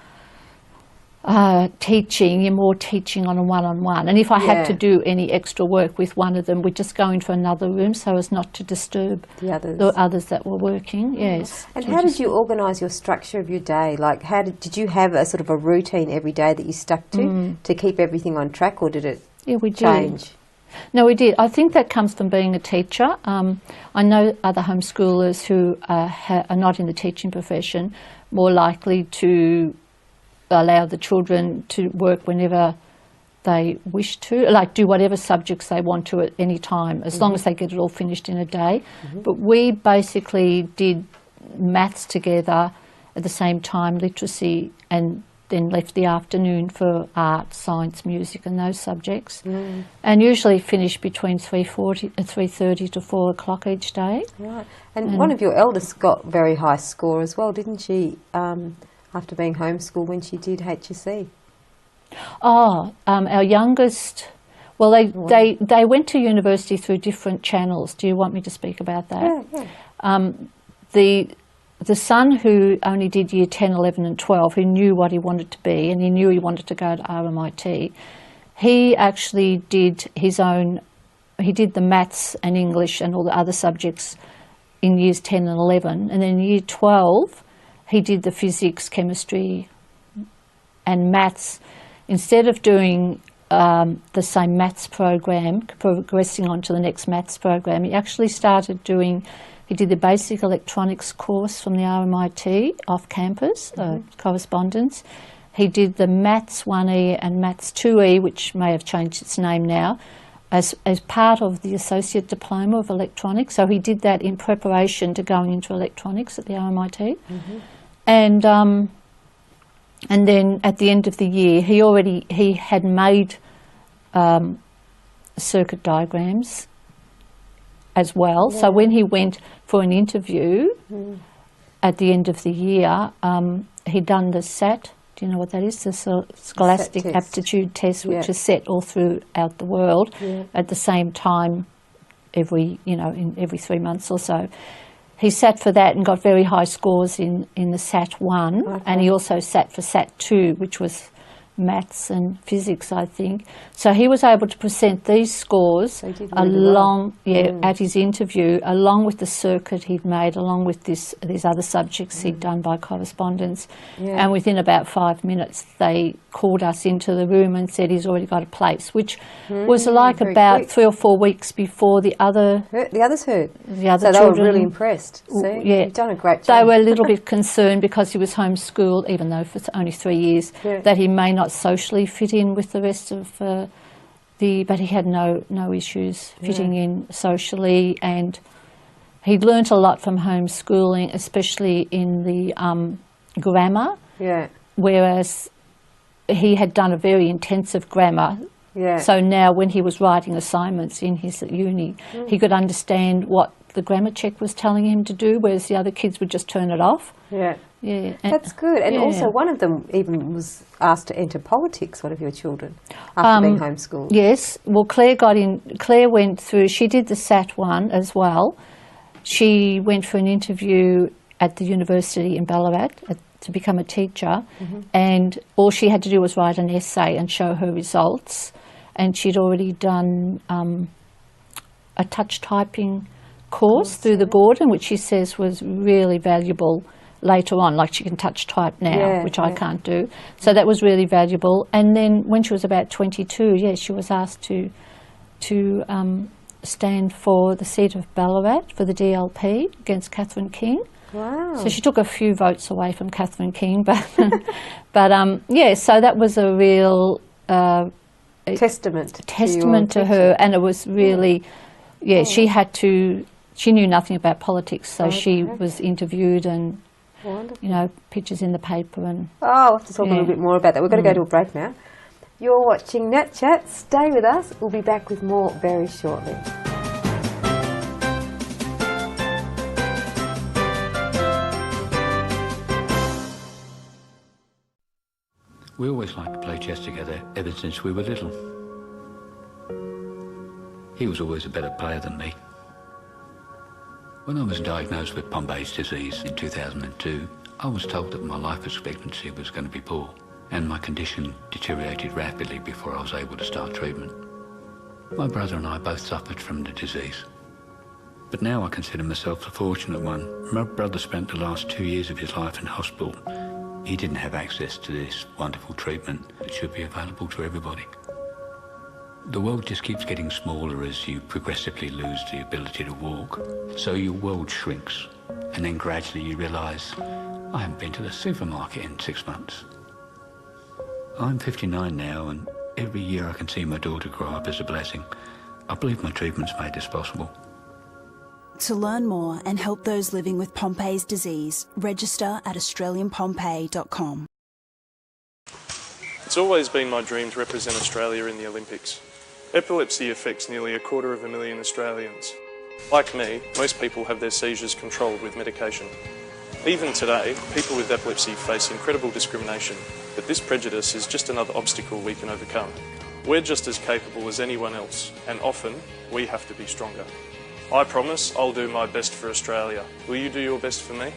teaching, you're more teaching on a one-on-one. And if I had to do any extra work with one of them, we'd just go into another room so as not to disturb the others that were working. Yes. And how did you organise your structure of your day? Like, did you have a sort of a routine every day that you stuck to keep everything on track, or did it change? No, we did. I think that comes from being a teacher. I know other homeschoolers who are not in the teaching profession more likely to allow the children to work whenever they wish to, like do whatever subjects they want to at any time, as long as they get it all finished in a day. But we basically did maths together at the same time, literacy, and then left the afternoon for art, science, music and those subjects. And usually finished between 3:30 to 4 o'clock each day. Right. And one of your eldest got very high score as well, didn't she, after being homeschooled when she did HSC? Our youngest, well, they went to university through different channels. Do you want me to speak about that? Yeah. The son who only did year 10, 11 and 12, who knew what he wanted to be, and he knew he wanted to go to RMIT, he actually did his own, he did the maths and English and all the other subjects in years 10 and 11, and then in year 12 he did the physics, chemistry and maths. Instead of doing the same maths program, progressing on to the next maths program, he actually started doing, he did the basic electronics course from the RMIT off campus, correspondence. He did the maths 1E and maths 2E, which may have changed its name now, as part of the associate diploma of electronics. So he did that in preparation to going into electronics at the RMIT. And then at the end of the year, he had made circuit diagrams as well. Yeah. So when he went for an interview at the end of the year, he'd done the SAT. Do you know what that is? The Scholastic Aptitude Test, which is set all throughout the world at the same time every 3 months or so. He sat for that and got very high scores in the SAT 1, and he also sat for SAT 2, which was maths and physics, I think. So he was able to present these scores at his interview, along with the circuit he'd made, along with these other subjects he'd done by correspondence. Yeah. And within about 5 minutes, they called us into the room and said he's already got a place, which was like about quick. 3 or 4 weeks before the others heard. The other so children, they were really impressed. See? Yeah. You've done a great job. They were a little bit concerned because he was homeschooled, even though for only 3 years, that he may not socially fit in with the rest of but he had no issues fitting in socially, and he'd learnt a lot from homeschooling, especially in the grammar. Yeah. Whereas he had done a very intensive grammar. Yeah. So now when he was writing assignments in his uni, he could understand what the grammar check was telling him to do, whereas the other kids would just turn it off. Yeah. Yeah. That's good. And also one of them even was asked to enter politics, one of your children, after being homeschooled. Yes. Well, Claire went through, she did the SAT one as well. She went for an interview at the university in Ballarat to become a teacher, and all she had to do was write an essay and show her results. And she'd already done a touch typing course through the Gordon, which she says was really valuable later on. Like, she can touch type now, which I can't do. So that was really valuable. And then when she was about 22, she was asked to stand for the seat of Ballarat for the DLP against Catherine King. Wow. So she took a few votes away from Catherine King, but so that was a real testament to her, and it was really, she knew nothing about politics, so she was interviewed and, pictures in the paper. And we'll have to talk a little bit more about that. We're going to go to a break now. You're watching NAT Chat. Stay with us. We'll be back with more very shortly. We always liked to play chess together ever since we were little. He was always a better player than me. When I was diagnosed with Pompei's disease in 2002, I was told that my life expectancy was going to be poor, and my condition deteriorated rapidly before I was able to start treatment. My brother and I both suffered from the disease. But now I consider myself the fortunate one. My brother spent the last 2 years of his life in hospital. He didn't have access to this wonderful treatment that should be available to everybody. The world just keeps getting smaller as you progressively lose the ability to walk. So your world shrinks, and then gradually you realise, I haven't been to the supermarket in 6 months. I'm 59 now, and every year I can see my daughter grow up is a blessing. I believe my treatment's made this possible. To learn more and help those living with Pompei's disease, register at australianpompeii.com. It's always been my dream to represent Australia in the Olympics. Epilepsy affects nearly 250,000 Australians. Like me, most people have their seizures controlled with medication. Even today, people with epilepsy face incredible discrimination, but this prejudice is just another obstacle we can overcome. We're just as capable as anyone else, and often we have to be stronger. I promise I'll do my best for Australia. Will you do your best for me?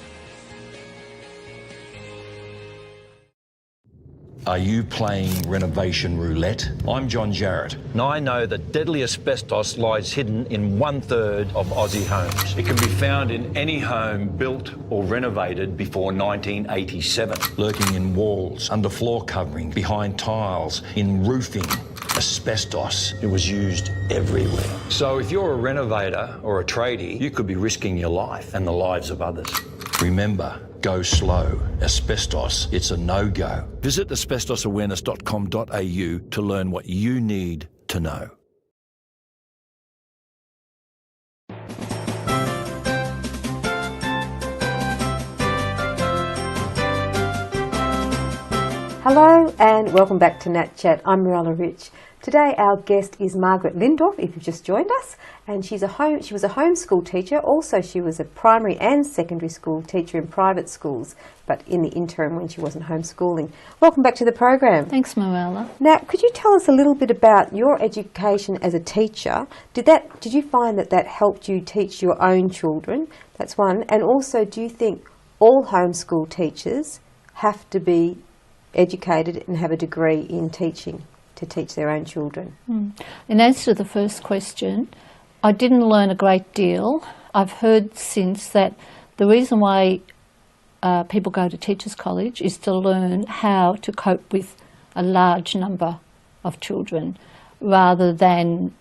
Are you playing renovation roulette? I'm John Jarrett, and I know that deadly asbestos lies hidden in 1/3 of Aussie homes. It can be found in any home built or renovated before 1987. Lurking in walls, under floor covering, behind tiles, in roofing. Asbestos, it was used everywhere. So if you're a renovator or a tradie, you could be risking your life and the lives of others. Remember, go slow. Asbestos, it's a no-go. Visit asbestosawareness.com.au to learn what you need to know. Hello and welcome back to NAT Chat. I'm Mirella Rich. Today our guest is Margaret Lindorf, if you've just joined us, and she was a homeschool teacher. Also, she was a primary and secondary school teacher in private schools, but in the interim when she wasn't homeschooling. Welcome back to the program. Thanks, Mirella. Now, could you tell us a little bit about your education as a teacher? Did you find that helped you teach your own children? That's one. And also, do you think all homeschool teachers have to be educated and have a degree in teaching to teach their own children? In answer to the first question, I didn't learn a great deal. I've heard since that the reason why people go to Teachers College is to learn how to cope with a large number of children rather than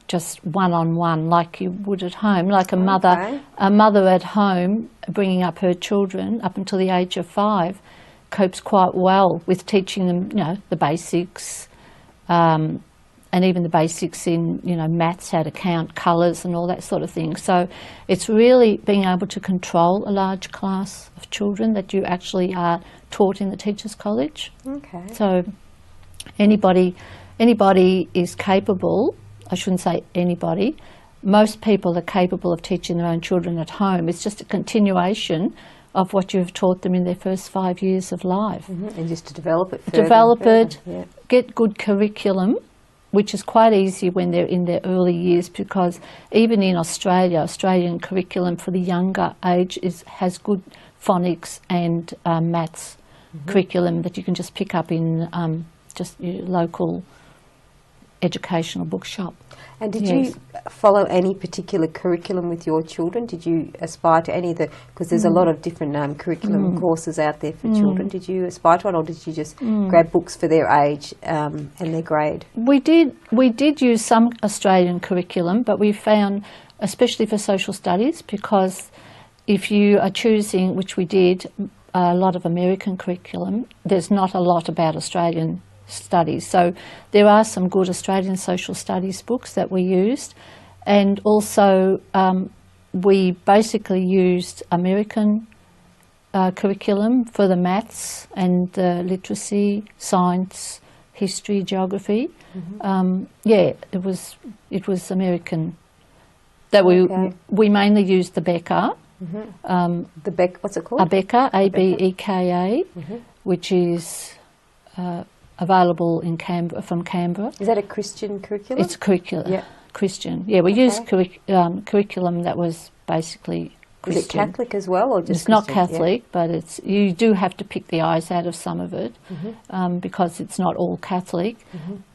just one-on-one like you would at home. Like a mother at home bringing up her children up until the age of 5 copes quite well with teaching them, you know, the basics, and even the basics in, you know, maths, how to count, colours and all that sort of thing. So it's really being able to control a large class of children that you actually are taught in the Teachers College. Okay. So anybody is capable. I shouldn't say anybody. Most people are capable of teaching their own children at home. It's just a continuation of what you've taught them in their first 5 years of life. And just to develop it further. Develop it, Yeah. get good curriculum, which is quite easy when they're in their early years, because even in Australia, Australian curriculum for the younger age has good phonics and maths curriculum that you can just pick up in just your local educational bookshop. And did you follow any particular curriculum with your children? Did you aspire to any of the, because there's a lot of different curriculum courses out there for children. Did you aspire to one, or did you just grab books for their age and their grade? We did use some Australian curriculum, but we found, especially for social studies, because if you are choosing, which we did, a lot of American curriculum, there's not a lot about Australian studies. So there are some good Australian social studies books that we used, and also we basically used American curriculum for the maths and the literacy, science, history, geography. It was American that we mainly used the Becker. What's it called? Abeka, A-B-E-K-A, which is available in Canberra, from Canberra. Is that a Christian curriculum? It's a curriculum. Yeah. Christian. Yeah, we used curriculum that was basically Christian. Is it Catholic as well, or just It's Christian? not Catholic, but you do have to pick the eyes out of some of it because it's not all Catholic.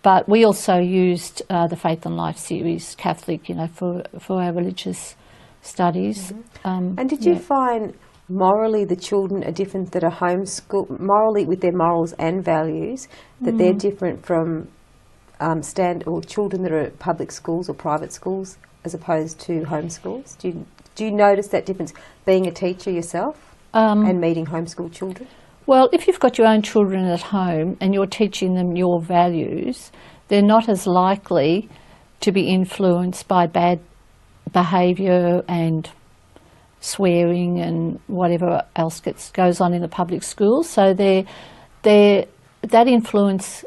But we also used the Faith and Life series, Catholic, you know, for our religious studies. And did you find morally the children are different that are homeschooled, morally with their morals and values, that they're different from children that are at public schools or private schools as opposed to homeschools? Do you notice that difference being a teacher yourself and meeting homeschool children? Well, if you've got your own children at home and you're teaching them your values, they're not as likely to be influenced by bad behaviour and swearing and whatever else goes on in the public schools. So that influence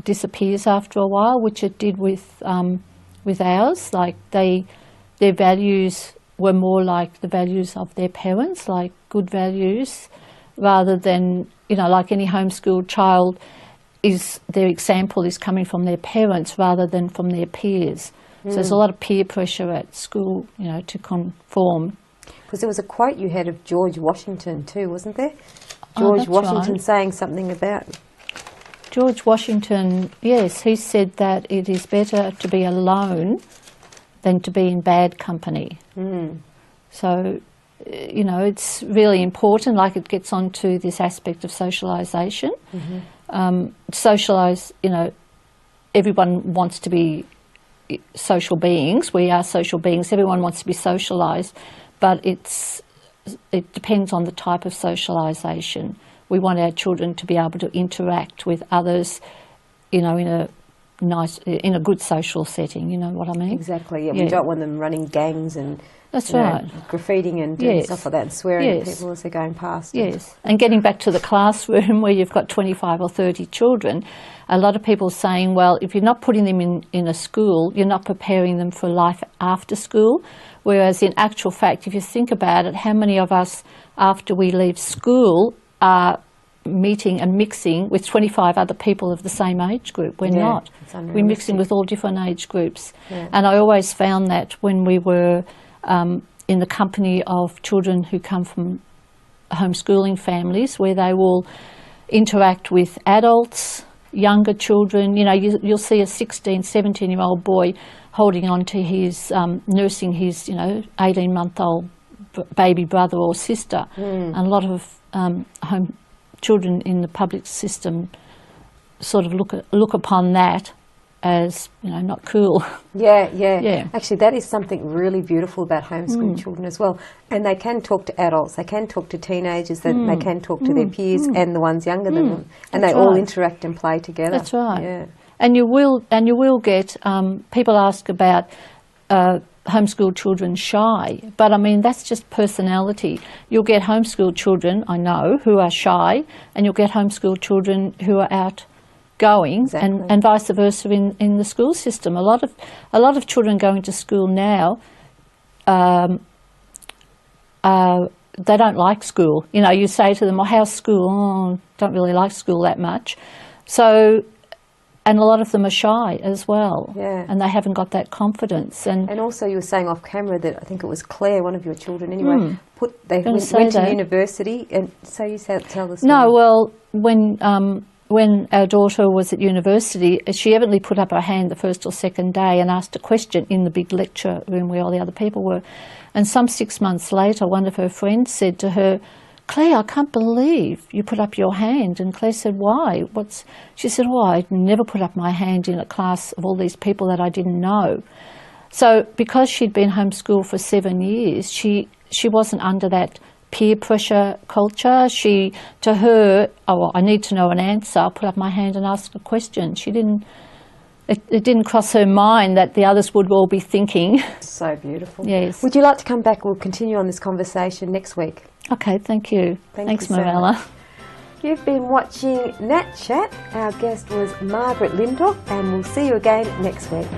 disappears after a while, which it did with ours. Like their values were more like the values of their parents, like good values, rather than, you know, like any homeschooled child, their example is coming from their parents rather than from their peers. So there's a lot of peer pressure at school, you know, to conform. Because there was a quote you had of George Washington too, wasn't there? George Washington saying something about... George Washington, yes, he said that it is better to be alone than to be in bad company. So, you know, it's really important, like it gets onto this aspect of socialisation. Socialise, you know, everyone wants to be social beings. We are social beings. Everyone wants to be socialised, but it depends on the type of socialisation. We want our children to be able to interact with others, you know, in a good social setting. You know what I mean? Exactly. Yeah. We don't want them running gangs and graffitiing and doing stuff like that and swearing at people as they're going past. Yes. And getting back to the classroom where you've got 25 or 30 children, a lot of people are saying, well, if you're not putting them in a school, you're not preparing them for life after school. Whereas in actual fact, if you think about it, how many of us after we leave school are meeting and mixing with 25 other people of the same age group? We're not. We're mixing with all different age groups. And I always found that when we were in the company of children who come from homeschooling families, where they will, interact with adults, younger children. You know, you'll see a 16, 17-year-old boy holding on to his, nursing his, 18-month-old baby brother or sister. And a lot of home children in the public system sort of look upon that as, not cool. Yeah. Actually, that is something really beautiful about homeschooled children as well. And they can talk to adults, they can talk to teenagers, they can talk to their peers and the ones younger than them. And they all interact and play together. That's right. Yeah. And you will get people ask about homeschooled children shy, but I mean that's just personality. You'll get homeschooled children, I know, who are shy, and you'll get homeschooled children who are outgoing, and vice versa in the school system. A lot of children going to school now, they don't like school. You say to them, "Well, how's school?" "Oh, don't really like school that much." So. And a lot of them are shy as well, and they haven't got that confidence. And also, you were saying off camera that I think it was Claire, one of your children, anyway. They went to university, and so you tell the story. No, well, when our daughter was at university, she evidently put up her hand the first or second day and asked a question in the big lecture room where all the other people were. And some 6 months later, one of her friends said to her, "Claire, I can't believe you put up your hand." And Claire said, "Why?" She said, "Oh, I'd never put up my hand in a class of all these people that I didn't know." So because she'd been homeschooled for 7 years, she wasn't under that peer pressure culture. To her, "Oh, well, I need to know an answer. I'll put up my hand and ask a question." It didn't cross her mind that the others would all be thinking. So beautiful. Yes. Would you like to come back? We'll continue on this conversation next week. Okay, thank you. Thanks, you so Marella. much. You've been watching NAT Chat. Our guest was Margaret Lindorf, and we'll see you again next week.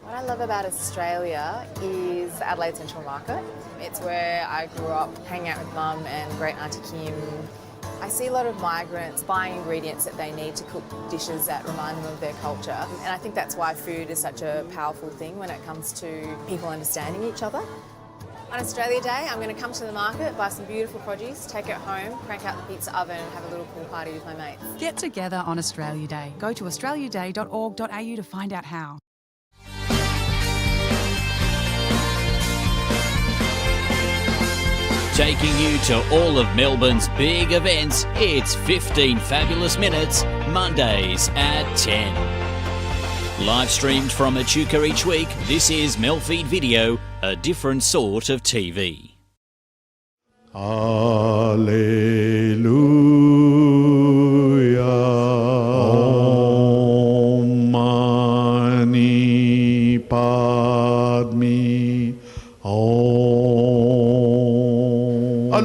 What I love about Australia is Adelaide Central Market. It's where I grew up, hanging out with Mum and great Auntie Kim. I see a lot of migrants buying ingredients that they need to cook dishes that remind them of their culture. And I think that's why food is such a powerful thing when it comes to people understanding each other. On Australia Day, I'm going to come to the market, buy some beautiful produce, take it home, crank out the pizza oven and have a little pool party with my mates. Get together on Australia Day. Go to australiaday.org.au to find out how. Taking you to all of Melbourne's big events, it's 15 Fabulous Minutes, Mondays at 10. Live streamed from Echuca each week, this is MELfeed Video, a different sort of TV. Alleluia. Om Mani Padme. Om Allah.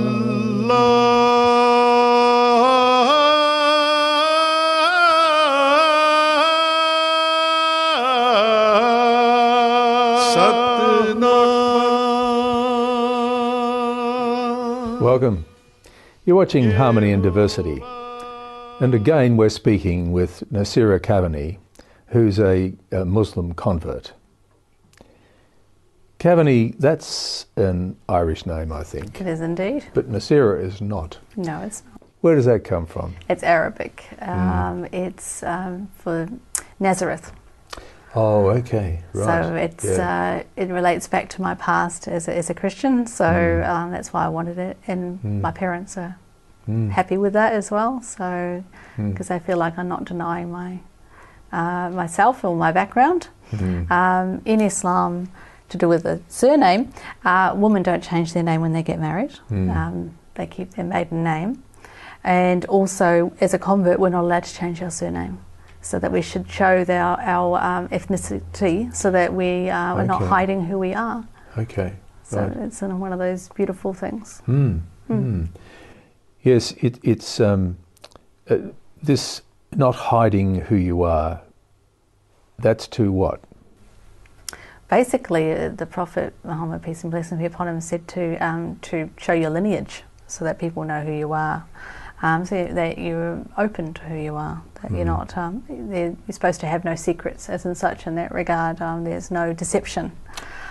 Welcome. You're watching Harmony and Diversity. And again, we're speaking with Nasira Kavanagh, who's a Muslim convert. Kavanagh, that's an Irish name, I think. It is indeed. But Nasira is not. No, it's not. Where does that come from? It's Arabic. It's for Nazareth. Oh, okay, right. So it's it relates back to my past as a Christian. So that's why I wanted it, and my parents are happy with that as well. So because I feel like I'm not denying my myself or my background. In Islam, to do with the surname, women don't change their name when they get married. They keep their maiden name. And also, as a convert, we're not allowed to change our surname. So that we should show our ethnicity, so that we're not hiding who we are. Okay. So right. it's one of those beautiful things. Yes, it's this not hiding who you are. That's to what? Basically, the Prophet Muhammad, peace and blessings be upon him, said to show your lineage, so that people know who you are. So that you're open to who you are, that you're not, you're supposed to have no secrets as in such in that regard. There's no deception.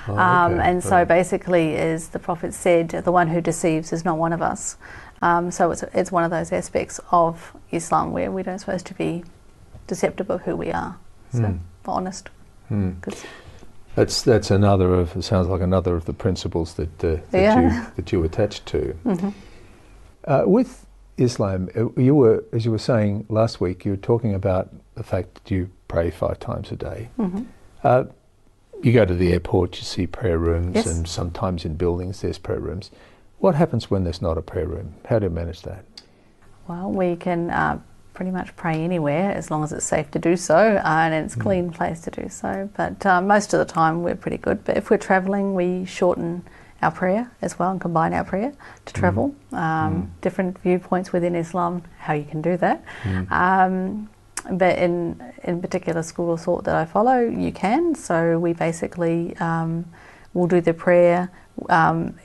And so basically, as the Prophet said, the one who deceives is not one of us. So it's one of those aspects of Islam where we don't supposed to be deceptive of who we are, so honest. That's another of, it sounds like another of the principles that you attach to. With Islam, you were, as you were saying last week, you were talking about the fact that you pray 5 times a day. You go to the airport, you see prayer rooms, and sometimes in buildings there's prayer rooms. What happens when there's not a prayer room? How do you manage that? Well, we can pretty much pray anywhere as long as it's safe to do so, and it's a clean place to do so. But most of the time we're pretty good. But if we're travelling, we shorten our prayer as well and combine our prayer to travel. Different viewpoints within Islam, how you can do that. But in particular school of thought that I follow, you can. So we basically will do the prayer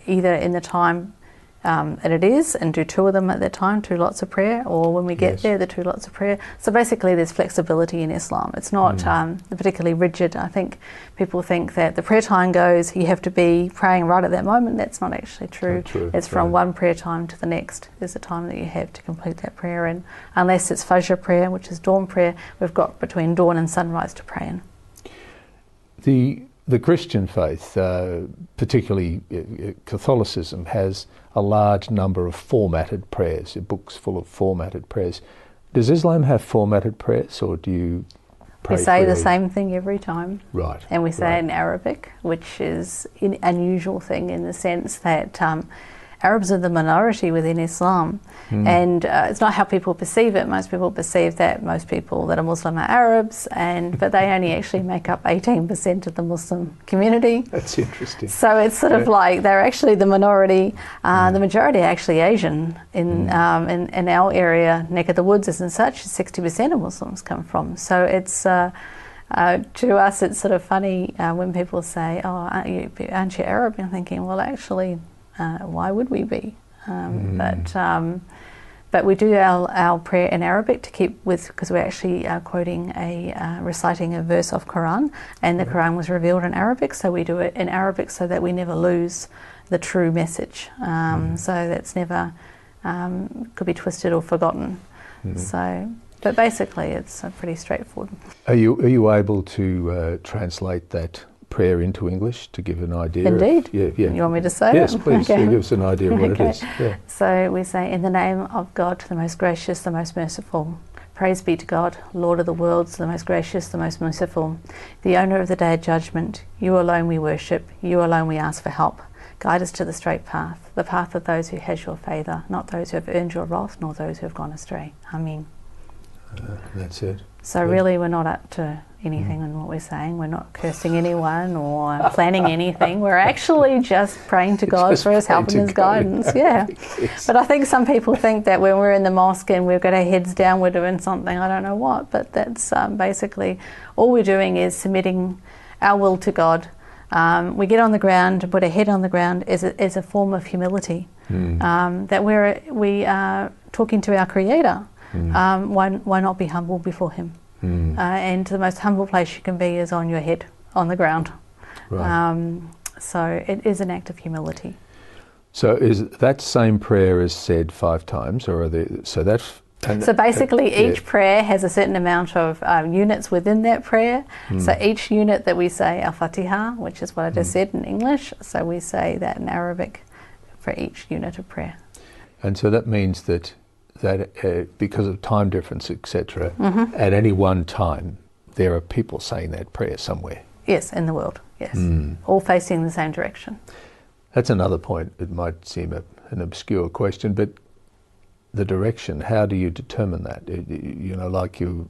either in the time that it is, and do 2 of them at that time, 2 lots of prayer, or when we get there, the 2 lots of prayer. So basically there's flexibility in Islam. It's not particularly rigid. I think people think that the prayer time goes, you have to be praying right at that moment. That's not actually true. It's from one prayer time to the next. There's a time that you have to complete that prayer, and unless it's Fajr prayer, which is dawn prayer, we've got between dawn and sunrise to pray in. The Christian faith, particularly Catholicism, has a large number of formatted prayers, books full of formatted prayers. Does Islam have formatted prayers, or do you pray We say freely? the same thing every time. Right. And we say it in Arabic, which is an unusual thing in the sense that Arabs are the minority within Islam, and it's not how people perceive it. Most people perceive that most people that are Muslim are Arabs, but they only actually make up 18% of the Muslim community. That's interesting. So it's sort of like they're actually the minority. The majority are actually Asian in our area, neck of the woods as and such. 60% of Muslims come from. So it's to us it's sort of funny when people say, "Oh, aren't you Arab?" And I'm thinking, well, actually. Why would we be? But we do our prayer in Arabic to keep with, because we're actually quoting reciting a verse of Quran, and the Quran was revealed in Arabic, so we do it in Arabic so that we never lose the true message. So that's never could be twisted or forgotten. So, but basically, it's pretty straightforward. Are you able to translate that prayer into English to give an idea? Indeed. Yeah. You want me to say yes, it? Yes, please. Okay. Give us an idea of what it is. Yeah. So we say, in the name of God, the most gracious, the most merciful. Praise be to God, Lord of the worlds, the most gracious, the most merciful, the owner of the day of judgment. You alone we worship, you alone we ask for help. Guide us to the straight path, the path of those who has your favour, not those who have earned your wrath, nor those who have gone astray. Amen. That's it. So really we're not up to anything in what we're saying. We're not cursing anyone or planning anything. We're actually just praying to God for His help and His guidance. Yeah. Yes. But I think some people think that when we're in the mosque and we've got our heads down, we're doing something, I don't know what, but that's basically all we're doing is submitting our will to God. We get on the ground, put our head on the ground as a form of humility, that we are talking to our Creator. why not be humble before him? And the most humble place you can be is on your head, on the ground. Right. So it is an act of humility. So is that same prayer is said 5 times, or are there, so that's... So basically each prayer has a certain amount of units within that prayer. So each unit that we say Al-Fatiha, which is what I just said in English, so we say that in Arabic for each unit of prayer. And so that means that because of time difference, etc., at any one time there are people saying that prayer somewhere. Yes, in the world, yes. All facing the same direction. That's another point. It might seem an obscure question, but the direction, how do you determine that? You know, like you're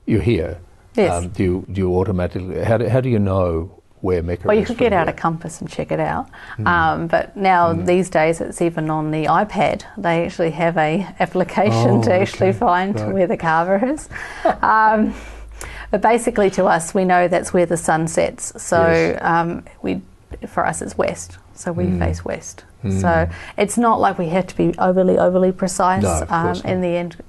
here. Yes. Do you automatically, how do you know where Mecca is? Well, you could get out a compass and check it out. But now these days it's even on the iPad. They actually have a application to actually find where the Kaaba is. But basically to us, we know that's where the sun sets. So for us it's west. So we face west. So it's not like we have to be overly precise. No, of course not. In the end,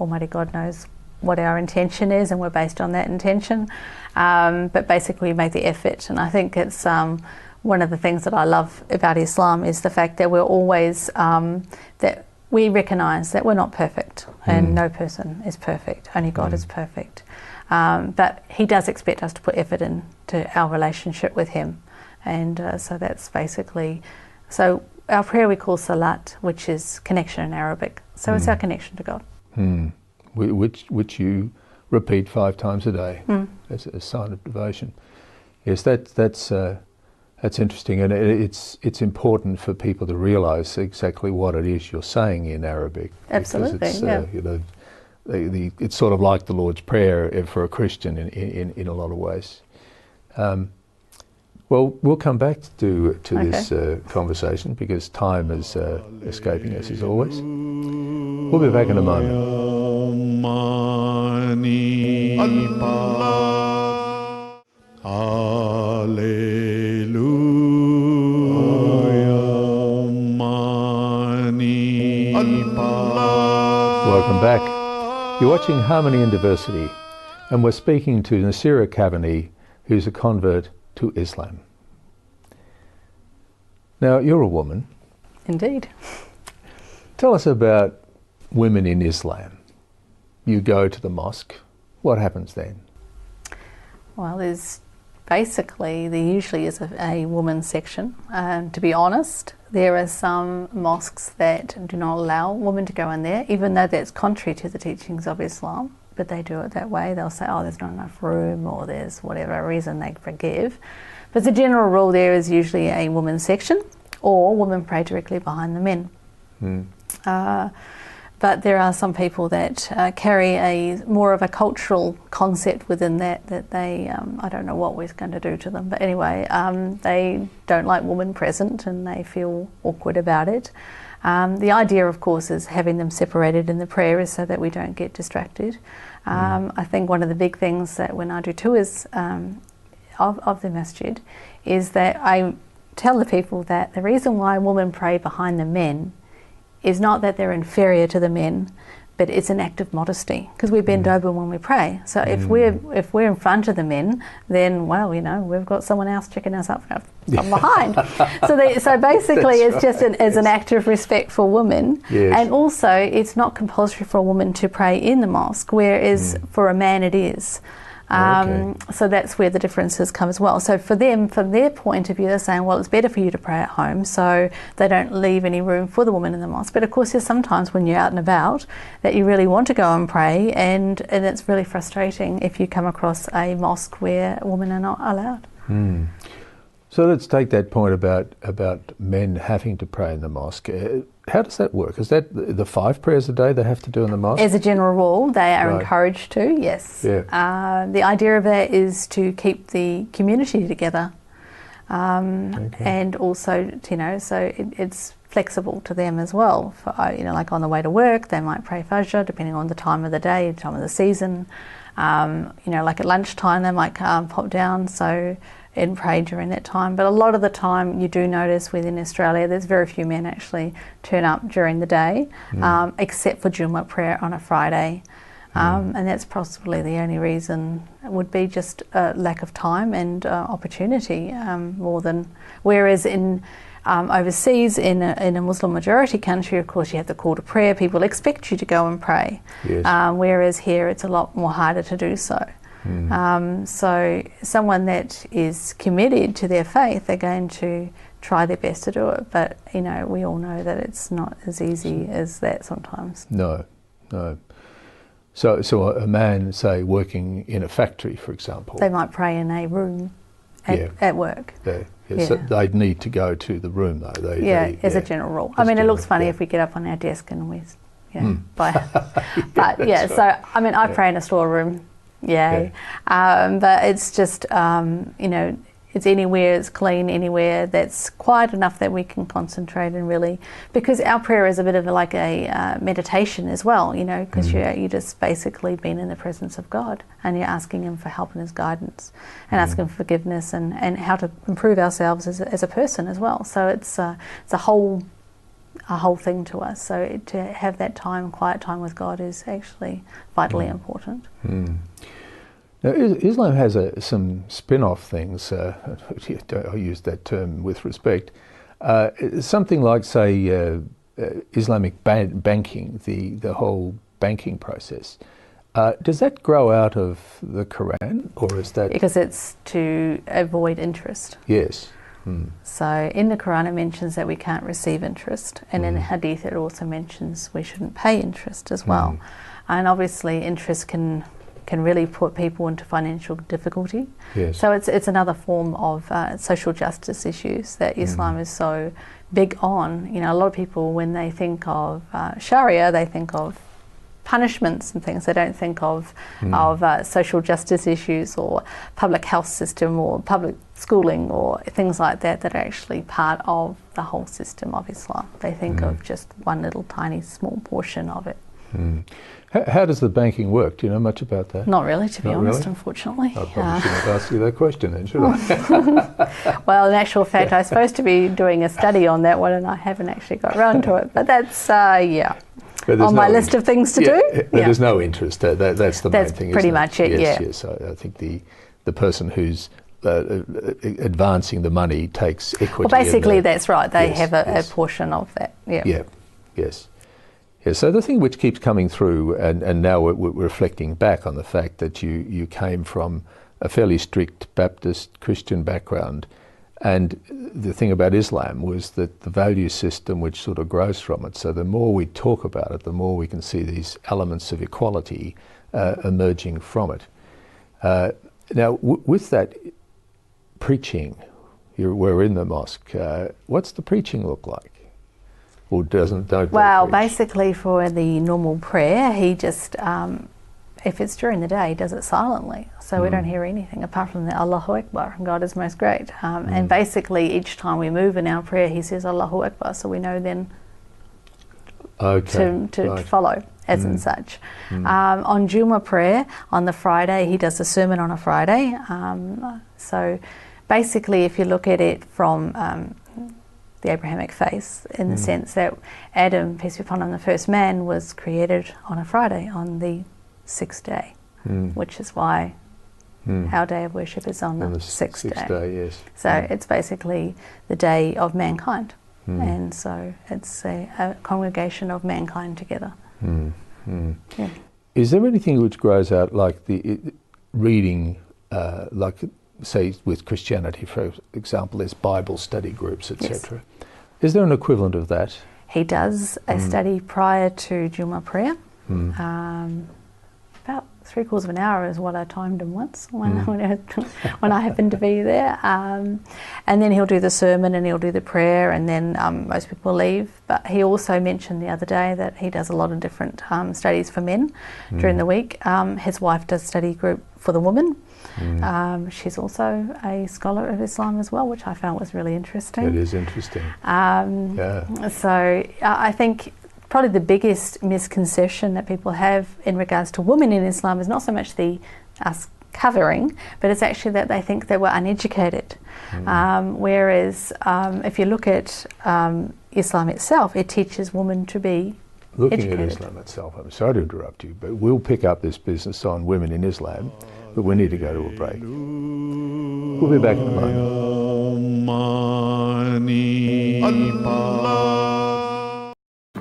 Almighty God knows what our intention is, and we're based on that intention. But basically we make the effort, and I think it's one of the things that I love about Islam is the fact that we're always, that we recognise that we're not perfect, and no person is perfect, only God is perfect. But He does expect us to put effort into our relationship with Him. And so that's basically, so our prayer we call salat, which is connection in Arabic. So it's our connection to God. Which you repeat 5 times a day as a sign of devotion. Yes, that's interesting, and it's important for people to realise exactly what it is you're saying in Arabic. Absolutely, it's, yeah. You know, it's sort of like the Lord's Prayer for a Christian in a lot of ways. Well, we'll come back to this conversation because time is escaping us as always. We'll be back in a moment. Welcome back. You're watching Harmony and Diversity, and we're speaking to Nasira Kavanagh, who's a convert to Islam. Now, you're a woman. Indeed. Tell us about women in Islam. You go to the mosque. What happens then? Well, there usually is a women's section. To be honest, there are some mosques that do not allow women to go in there, even though that's contrary to the teachings of Islam. But they do it that way. They'll say, oh, there's not enough room, or there's whatever reason they forgive. But the general rule there is usually a women's section, or women pray directly behind the men. But there are some people that carry a more of a cultural concept within that they, I don't know what we're going to do to them, but anyway, they don't like women present and they feel awkward about it. The idea, of course, is having them separated in the prayer is so that we don't get distracted. I think one of the big things that when I do tours of the masjid is that I tell the people that the reason why women pray behind the men is not that they're inferior to the men, but it's an act of modesty, because we bend over when we pray. So if we're in front of the men, then, well, you know, we've got someone else checking us up from behind. So basically it's just as an act of respect for women. Yes. And also it's not compulsory for a woman to pray in the mosque, whereas for a man it is. So that's where the differences come as well. So for them, from their point of view, they're saying, well, it's better for you to pray at home, so they don't leave any room for the woman in the mosque. But of course, there's sometimes when you're out and about that you really want to go and pray, and it's really frustrating if you come across a mosque where women are not allowed. So let's take that point about men having to pray in the mosque. How does that work? Is that the 5 prayers a day they have to do in the mosque? As a general rule, they are encouraged to, yes. Yeah. The idea of that is to keep the community together. And also, you know, so it's flexible to them as well. For, you know, like on the way to work, they might pray Fajr, depending on the time of the day, time of the season. You know, like at lunchtime, they might pop down. So and pray during that time. But a lot of the time you do notice within Australia there's very few men actually turn up during the day, except for Jumu'ah prayer on a Friday. And that's possibly the only reason. It would be just a lack of time and opportunity more than, whereas in overseas in a Muslim majority country, of course, you have the call to prayer. People expect you to go and pray. Yes. Whereas here it's a lot more harder to do so. So someone that is committed to their faith, they're going to try their best to do it. But, you know, we all know that it's not as easy as that sometimes. No, no. So a man, say, working in a factory, for example. They might pray in a room at work. So they'd need to go to the room, though. As a general rule. I mean, it looks funny if we get up on our desk and we, but right. so, I mean, I pray in a storeroom, but it's just, you know, it's anywhere, it's clean, anywhere that's quiet enough that we can concentrate and really, because our prayer is a bit of like a meditation as well, you know, because you're just basically being in the presence of God and you're asking Him for help and His guidance and asking for forgiveness and how to improve ourselves as a person as well. So it's a whole thing to us. So to have that time, quiet time with God is actually vitally important. Now, Islam has some spin-off things, I use that term with respect, something like, say, Islamic banking, the whole banking process. Does that grow out of the Quran, or is that... Because it's to avoid interest. Yes. So in the Quran it mentions that we can't receive interest, and in the Hadith it also mentions we shouldn't pay interest as well. And obviously interest can really put people into financial difficulty. Yes. So it's another form of social justice issues that Islam is so big on. You know, a lot of people, when they think of Sharia, they think of punishments and things. They don't think of social justice issues or public health system or public schooling or things like that that are actually part of the whole system of Islam. They think of just one little tiny small portion of it. How does the banking work? Do you know much about that? Not really, to be honest, unfortunately. I probably shouldn't have asked you that question then, should I? Well, in actual fact, I was supposed to be doing a study on that one and I haven't actually got around to it. But that's, on my list of things to do. But there's no interest. That's the main thing, pretty much it, Yes. I think the person who's advancing the money takes equity. Well, basically, that's right. They have a portion of that. Yes. So the thing which keeps coming through, and now we're reflecting back on the fact that you came from a fairly strict Baptist Christian background, and the thing about Islam was that the value system which sort of grows from it. So the more we talk about it, the more we can see these elements of equality emerging from it. Now, with that preaching, we're in the mosque. What's the preaching look like? Or don't well, basically for the normal prayer, he just, if it's during the day, he does it silently. So we don't hear anything apart from the Allahu Akbar, God is most great. And basically each time we move in our prayer, he says Allahu Akbar, so we know then to follow as and such. On Jumu'ah prayer, on the Friday, he does a sermon on a Friday. So basically if you look at it from the Abrahamic faith, in the sense that Adam, peace be upon him, the first man, was created on a Friday, on the sixth day, which is why our day of worship is on the sixth day. Yes. So it's basically the day of mankind, and so it's a congregation of mankind together. Yeah. Is there anything which grows out like the reading, like say with Christianity, for example, there's Bible study groups, etc. Is there an equivalent of that? He does a study prior to Jumu'ah prayer. About 3/4 of an hour is what I timed him once when I happened to be there. And then he'll do the sermon and he'll do the prayer, and then most people leave. But he also mentioned the other day that he does a lot of different studies for men during the week. His wife does study group for the woman. She's also a scholar of Islam as well, which I found was really interesting. It is interesting. So I think probably the biggest misconception that people have in regards to women in Islam is not so much us covering, but it's actually that they think they were uneducated. Whereas if you look at Islam itself, it teaches women to be Looking educated. at Islam itself, I'm sorry to interrupt you, but we'll pick up this business on women in Islam, but we need to go to a break. We'll be back in a moment.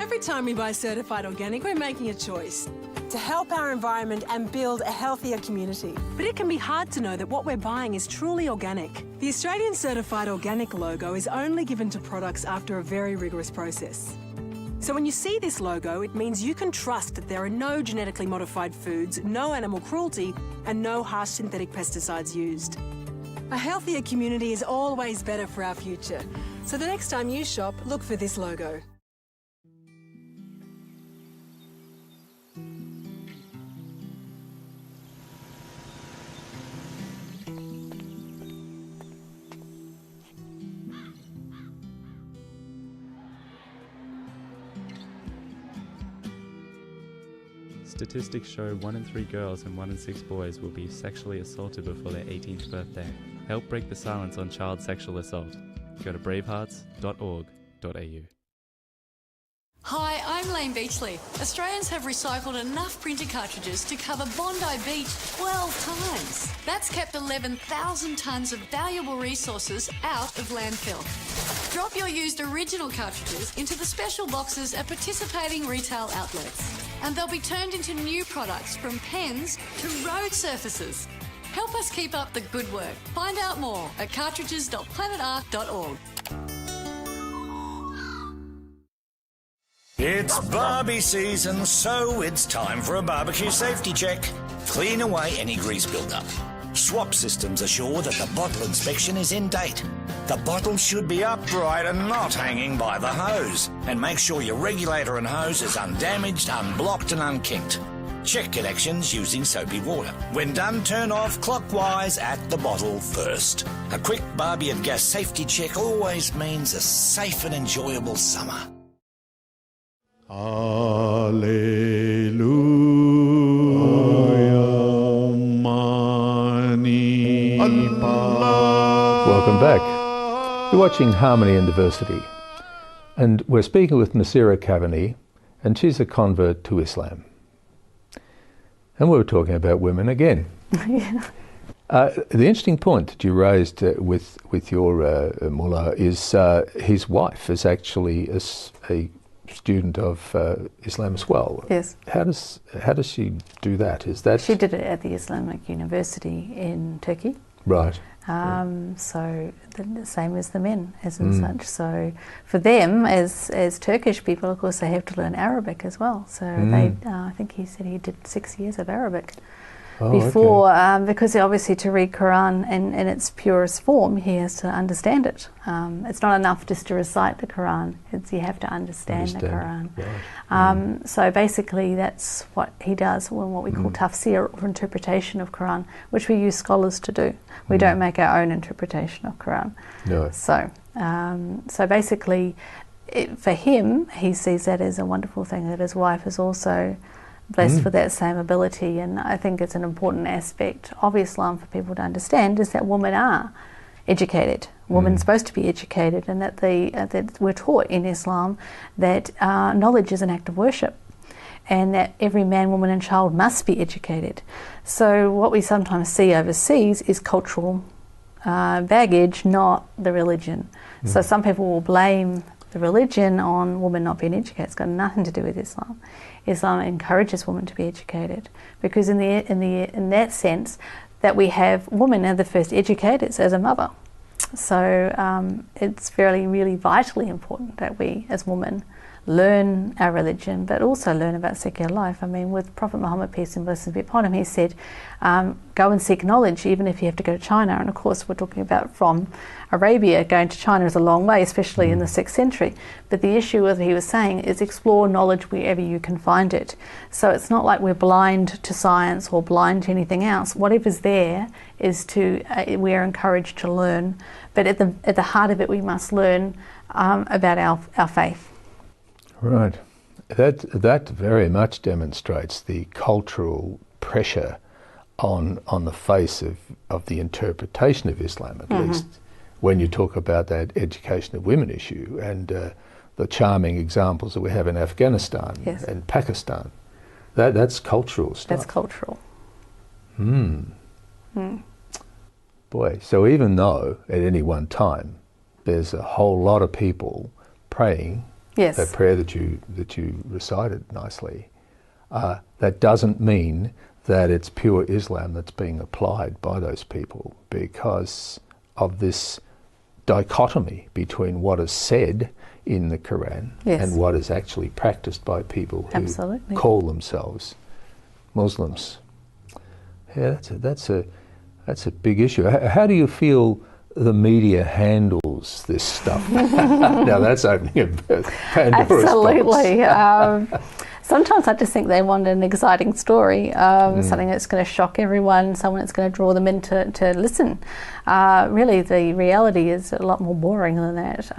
Every time we buy certified organic, we're making a choice to help our environment and build a healthier community. But it can be hard to know that what we're buying is truly organic. The Australian Certified Organic logo is only given to products after a very rigorous process. So when you see this logo, it means you can trust that there are no genetically modified foods, no animal cruelty, and no harsh synthetic pesticides used. A healthier community is always better for our future. So the next time you shop, look for this logo. Statistics show 1 in 3 girls and 1 in 6 boys will be sexually assaulted before their 18th birthday. Help break the silence on child sexual assault. Go to bravehearts.org.au. Hi, I'm Lane Beachley. Australians have recycled enough printer cartridges to cover Bondi Beach 12 times. That's kept 11,000 tonnes of valuable resources out of landfill. Drop your used original cartridges into the special boxes at participating retail outlets, and they'll be turned into new products from pens to road surfaces. Help us keep up the good work. Find out more at cartridges.planetearth.org. It's barbie season, so it's time for a barbecue safety check. Clean away any grease buildup. Swap systems assure that the bottle inspection is in date. The bottle should be upright and not hanging by the hose. And make sure your regulator and hose is undamaged, unblocked and unkinked. Check connections using soapy water. When done, turn off clockwise at the bottle first. A quick barbie and gas safety check always means a safe and enjoyable summer. Welcome back. You're watching Harmony and Diversity, and we're speaking with Nasira Kavanagh, and she's a convert to Islam. And we were talking about women again. Yeah. The interesting point that you raised with your mullah is his wife is actually a student of Islam as well. Yes. How does she do that? Is that She did it at the Islamic University in Turkey. right? So the same as the men, as in such. So for them, as Turkish people, of course, they have to learn Arabic as well. So they, I think he said he did 6 years of Arabic before, because obviously to read Quran in its purest form, he has to understand it. It's not enough just to recite the Quran; you have to understand the Quran. Right. So basically, that's what he does when what we call tafsir, or interpretation of Quran, which we use scholars to do. We don't make our own interpretation of Quran. No. So basically, for him, he sees that as a wonderful thing that his wife is also blessed with that same ability. And I think it's an important aspect of Islam for people to understand, is that women are educated. Women are supposed to be educated, and that that we're taught in Islam that knowledge is an act of worship, and that every man, woman and child must be educated. So what we sometimes see overseas is cultural baggage, not the religion. So some people will blame the religion on women not being educated. It's got nothing to do with Islam. Islam encourages women to be educated, because in that sense that we have women are the first educators as a mother. So it's really vitally important that we as women learn our religion, but also learn about secular life. I mean, with Prophet Muhammad, peace and blessings be upon him, he said, go and seek knowledge, even if you have to go to China. And of course, we're talking about from Arabia. Going to China is a long way, especially in the 6th century. But the issue, as he was saying, is explore knowledge wherever you can find it. So it's not like we're blind to science or blind to anything else. Whatever's there is we are encouraged to learn. But at the heart of it, we must learn about our faith. Right. That very much demonstrates the cultural pressure on the face of the interpretation of Islam, at least, when you talk about that education of women issue and the charming examples that we have in Afghanistan and Pakistan. That's cultural stuff. That's cultural. Boy, so even though at any one time there's a whole lot of people praying that prayer that you recited nicely, that doesn't mean that it's pure Islam that's being applied by those people, because of this dichotomy between what is said in the Quran and what is actually practiced by people who call themselves Muslims. Yeah, that's a big issue. How do you feel the media handles this stuff? Now that's opening a Pandora's Absolutely. box. Sometimes I just think they want an exciting story, something that's going to shock everyone, someone that's going to draw them in to listen. Really, the reality is a lot more boring than that,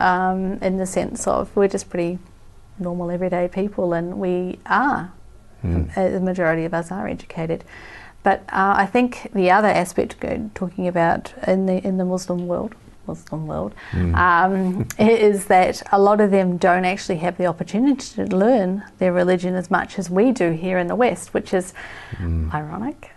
in the sense of we're just pretty normal, everyday people, and we are, the majority of us are educated. But I think the other aspect, talking about in the Muslim world, is that a lot of them don't actually have the opportunity to learn their religion as much as we do here in the West, which is ironic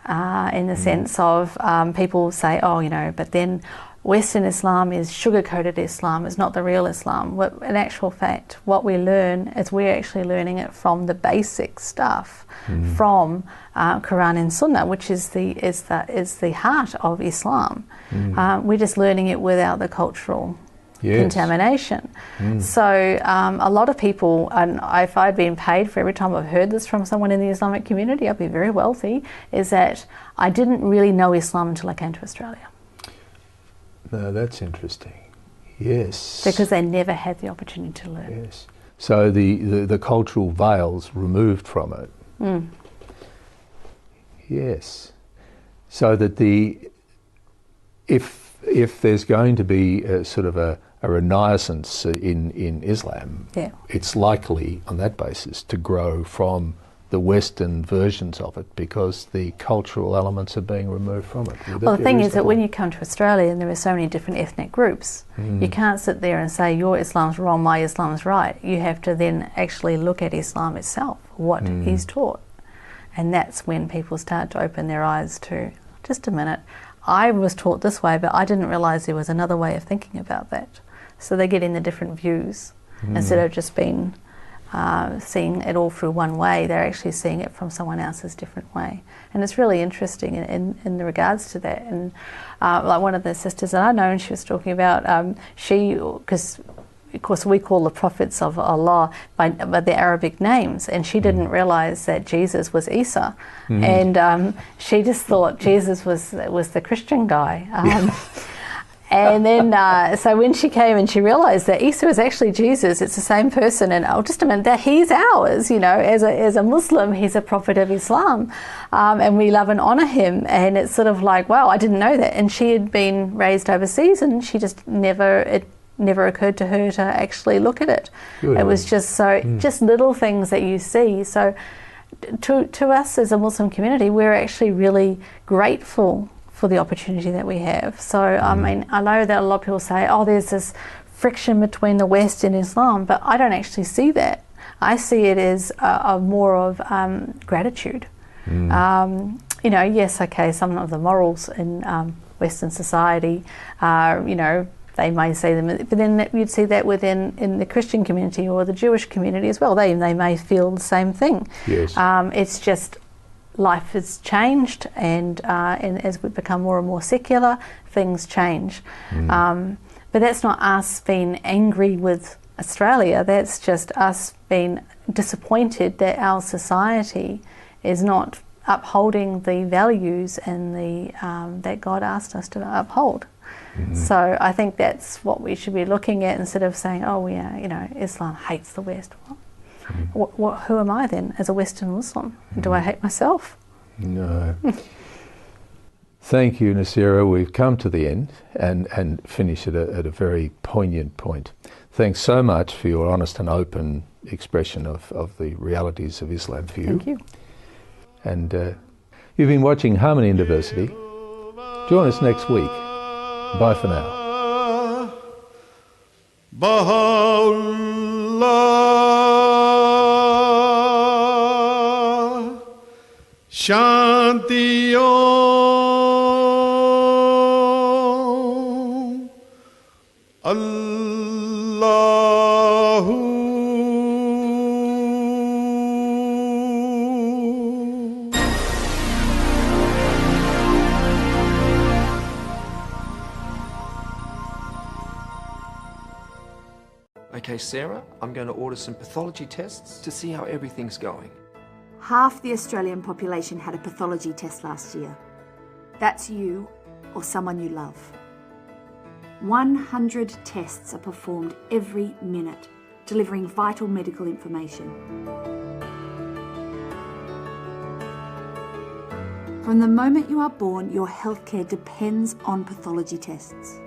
in the sense of people say, oh, but then Western Islam is sugar-coated Islam, it's not the real Islam. In actual fact, what we learn is we're actually learning it from the basic stuff, from Quran and Sunnah, which is the heart of Islam. We're just learning it without the cultural contamination. So a lot of people, and if I'd been paid for every time I've heard this from someone in the Islamic community, I'd be very wealthy, is that I didn't really know Islam until I came to Australia. No, that's interesting. Yes. Because they never had the opportunity to learn. Yes. So the cultural veil's removed from it. Yes. So that if there's going to be a sort of a renaissance in Islam, it's likely on that basis to grow from the Western versions of it, because the cultural elements are being removed from it. Well, the thing is that when you come to Australia and there are so many different ethnic groups, you can't sit there and say your Islam's wrong, my Islam's right. You have to then actually look at Islam itself, what is taught. And that's when people start to open their eyes to, just a minute, I was taught this way, but I didn't realise there was another way of thinking about that. So they get in the different views instead of just being seeing it all through one way. They're actually seeing it from someone else's different way, and it's really interesting in regards to that. And like one of the sisters that I know, and she was talking about because of course we call the prophets of Allah by their Arabic names, and she didn't realise that Jesus was Isa, and she just thought Jesus was the Christian guy. And then, so when she came and she realised that Isa is actually Jesus, it's the same person, and oh, just a minute, that he's ours, as a Muslim, he's a prophet of Islam, and we love and honour him. And it's sort of like, wow, I didn't know that. And she had been raised overseas, and she just it never occurred to her to actually look at it. Good. It was just just little things that you see. So to us as a Muslim community, we're actually really grateful for the opportunity that we have. So I mean, I know that a lot of people say, oh, there's this friction between the West and Islam, but I don't actually see that. I see it as more of gratitude. Yes, okay, some of the morals in Western society, they may say them, but then you'd see that in the Christian community or the Jewish community as well. They may feel the same thing. Yes. It's just life has changed, and as we become more and more secular, things change. But that's not us being angry with Australia, that's just us being disappointed that our society is not upholding the values and that God asked us to uphold. So I think that's what we should be looking at, instead of saying, oh yeah, Islam hates the West. Who am I then as a Western Muslim? Do I hate myself? No. Thank you, Nasira. We've come to the end and finish at a very poignant point. Thanks so much for your honest and open expression of the realities of Islam for you. Thank you. And You've been watching Harmony and Diversity. Join us next week. Bye for now. Baha'u'llah, Shanti Om, Allahu Okay, Sarah, I'm going to order some pathology tests to see how everything's going. Half the Australian population had a pathology test last year. That's you or someone you love. 100 tests are performed every minute, delivering vital medical information. From the moment you are born, your healthcare depends on pathology tests.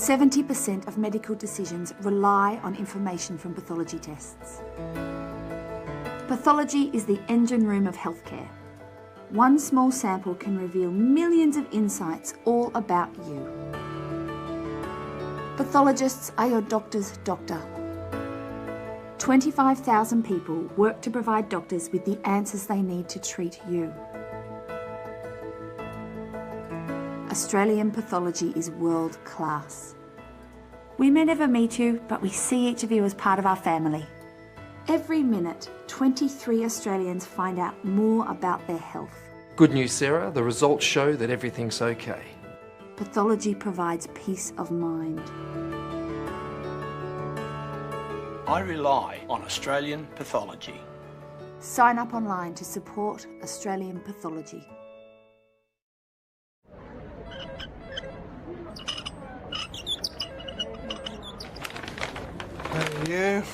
70% of medical decisions rely on information from pathology tests. Pathology is the engine room of healthcare. One small sample can reveal millions of insights all about you. Pathologists are your doctor's doctor. 25,000 people work to provide doctors with the answers they need to treat you. Australian pathology is world class. We may never meet you, but we see each of you as part of our family. Every minute, 23 Australians find out more about their health. Good news, Sarah. The results show that everything's okay. Pathology provides peace of mind. I rely on Australian pathology. Sign up online to support Australian pathology. Yeah.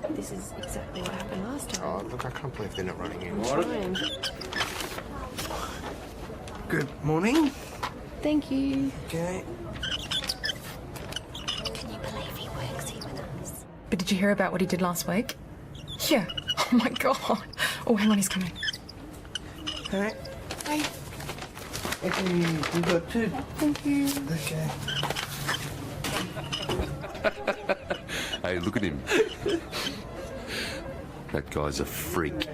This is exactly what happened last time. Oh, look, I can't believe they're not running in. Trying. Good morning. Thank you. Okay. Can you believe he works here with us? But did you hear about what he did last week? Yeah. Oh my god. Oh, hang on, he's coming. Hey. Hey. Okay, you got two. Thank you. Okay. Hey, look at him. That guy's a freak.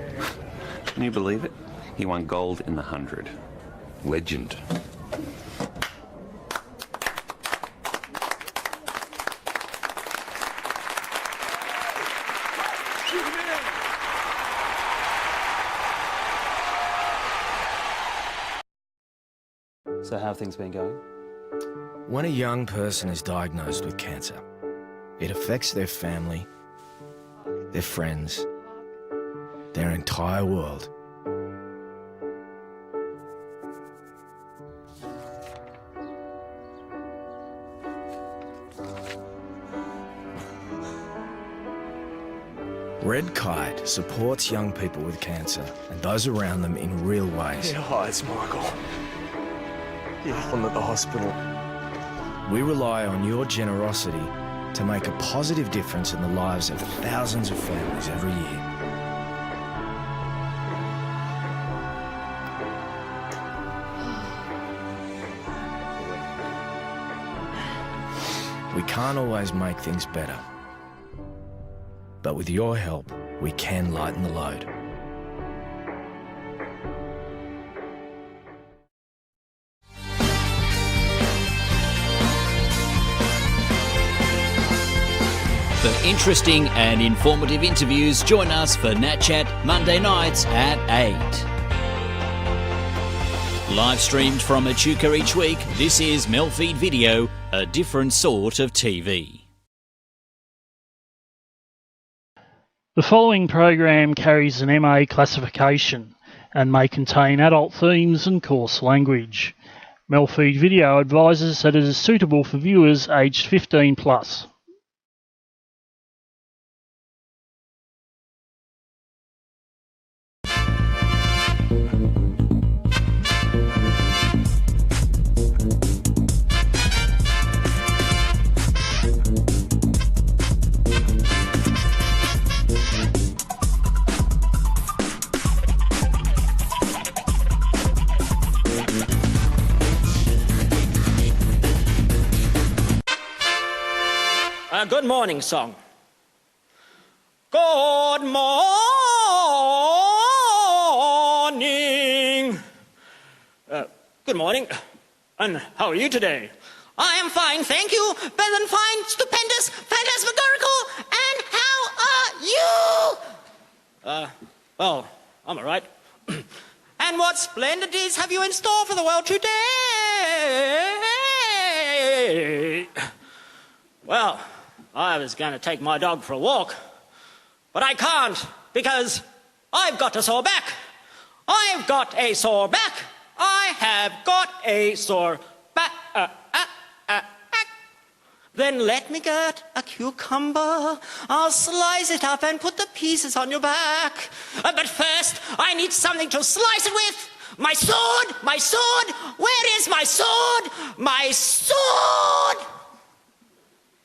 Can you believe it? He won gold in the 100. Legend. So how have things been going? When a young person is diagnosed with cancer, it affects their family, their friends, their entire world. Red Kite supports young people with cancer and those around them in real ways. Yeah, hi, it's Michael. Yeah, I'm at the hospital. We rely on your generosity to make a positive difference in the lives of thousands of families every year. We can't always make things better, but with your help, we can lighten the load. For interesting and informative interviews, join us for NAT Chat Monday nights at 8. Live streamed from Echuca each week, this is MELfeed.video, a different sort of TV. The following program carries an MA classification and may contain adult themes and coarse language. MELfeed.video advises that it is suitable for viewers aged 15 plus. good morning song. Good morning. Good morning. And how are you today? I am fine, thank you. Better than fine, stupendous, phantasmagorical. And how are you? Well, I'm all right. And what splendidities have you in store for the world today? Well, I was going to take my dog for a walk, but I can't because I've got a sore back. I've got a sore back. I have got a sore back. Then let me get a cucumber. I'll slice it up and put the pieces on your back. But first, I need something to slice it with. My sword! My sword! Where is my sword? My sword!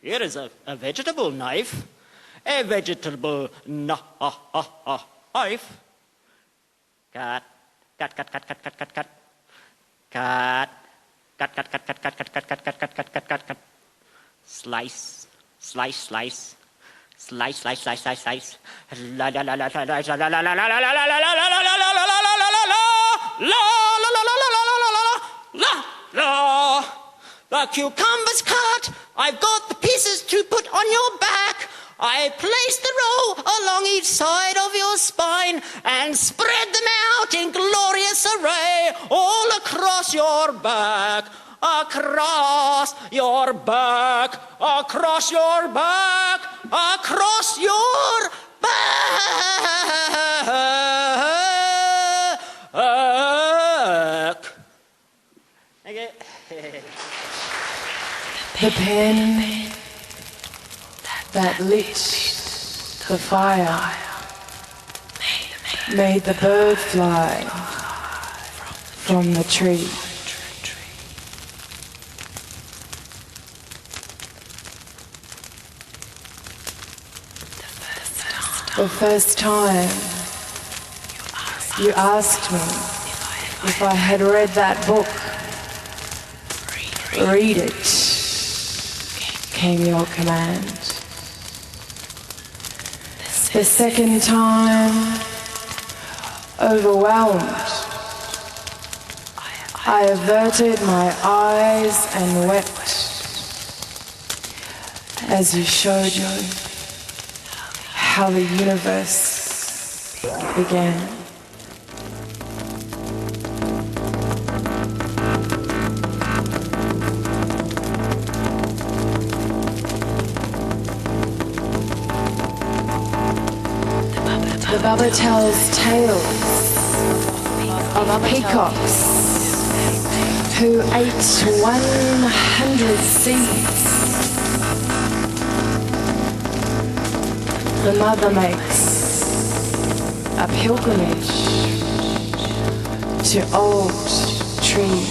Here is a vegetable knife. A vegetable knife. Cut. Cut, cut, cut, cut, cut, cut, cut. Cut. Cut, cut, cut, cut, cut, cut, cut, cut, cut, cut, cut, cut, cut, cut. Slice, slice, slice. Slice, slice, slice, slice, slice. La la la la la la la la la la la la la la la. The cucumber's cut. I've got the pieces to put on your back. I place the row along each side of your spine and spread them out in glorious array all across your back. Across your back, across your back, across your back. Okay. The pen that lit the fire made the bird fly from the tree. The first time you asked me if I had read that book, read it, came your command. The second time, overwhelmed, I averted my eyes and wept as you showed me how the universe began. The bubble tells tales of peacocks who ate 100 seeds. The mother makes a pilgrimage to old trees,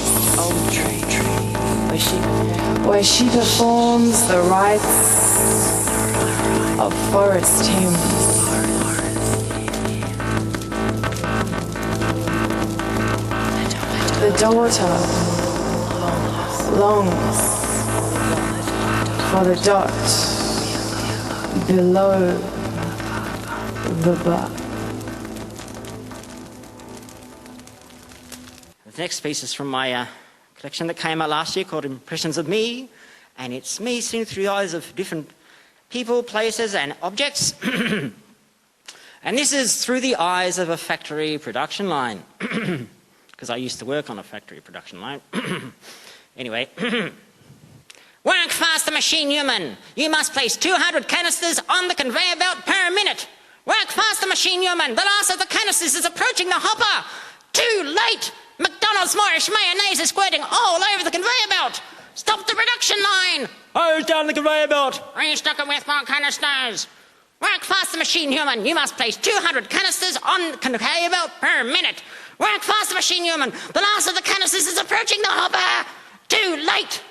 where she performs the rites of forest hymns. The daughter longs for the dot below the butt. The next piece is from my collection that came out last year called Impressions of Me, and it's me seeing through the eyes of different people, places and objects. And this is through the eyes of a factory production line, because I used to work on a factory production line. Anyway. Work faster, machine human. You must place 200 canisters on the conveyor belt per minute. Work faster, machine human. The last of the canisters is approaching the hopper. Too late. McDonald's Moorish mayonnaise is squirting all over the conveyor belt. Stop the production line. Hose down the conveyor belt. Restock it with more canisters. Work faster, machine human. You must place 200 canisters on the conveyor belt per minute. Work faster, machine human. The last of the canisters is approaching the hopper. Too late.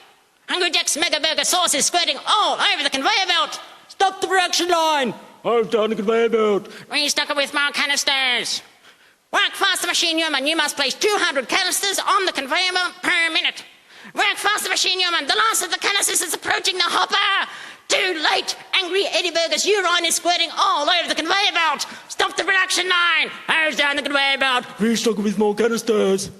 Hungry Jack's Mega Burger sauce is squirting all over the conveyor belt. Stop the production line. Hose down the conveyor belt. Restock it with more canisters. Work faster, machine human. You must place 200 canisters on the conveyor belt per minute. Work faster, machine human. The last of the canisters is approaching the hopper. Too late! Angry Eddie Burger's urine is squirting all over the conveyor belt! Stop the production line! Hose down the conveyor belt! Restock with more canisters!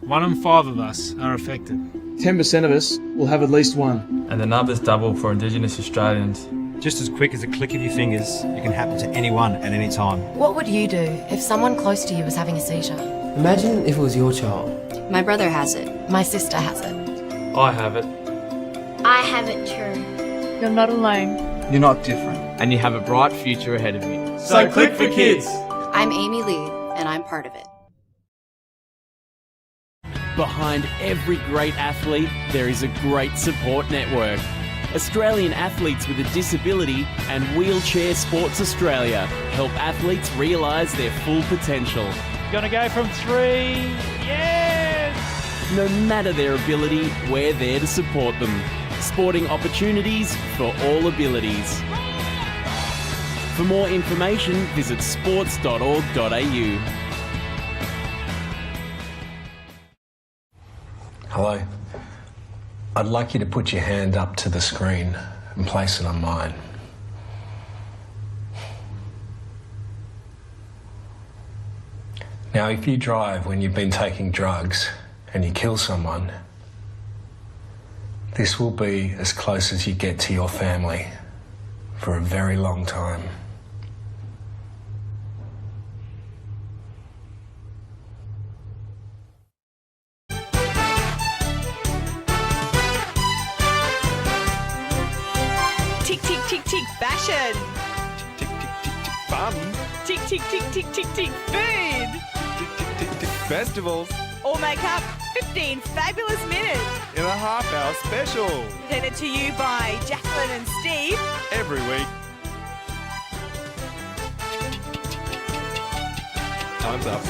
One in 5 of us are affected. 10% of us will have at least one. And the numbers double for Indigenous Australians. Just as quick as a click of your fingers, it can happen to anyone at any time. What would you do if someone close to you was having a seizure? Imagine if it was your child. My brother has it. My sister has it. I have it. I have it too. You're not alone. You're not different. And you have a bright future ahead of you. So click for kids! I'm Amy Lee, and I'm part of it. Behind every great athlete, there is a great support network. Australian Athletes with a Disability and Wheelchair Sports Australia help athletes realise their full potential. Gonna go from 3. Yes! No matter their ability, we're there to support them. Sporting opportunities for all abilities. For more information, visit sports.org.au. Hello. I'd like you to put your hand up to the screen and place it on mine. Now, if you drive when you've been taking drugs and you kill someone, this will be as close as you get to your family for a very long time. Tick, tick, tick, tick, fashion. Tick, tick, tick, tick, fun. Tick, tick, tick, tick, tick, tick, food. Tick, tick, tick, tick, festivals. All make up 15 fabulous minutes. In a half-hour special. Presented to you by Jacqueline and Steve. Every week. Time's up.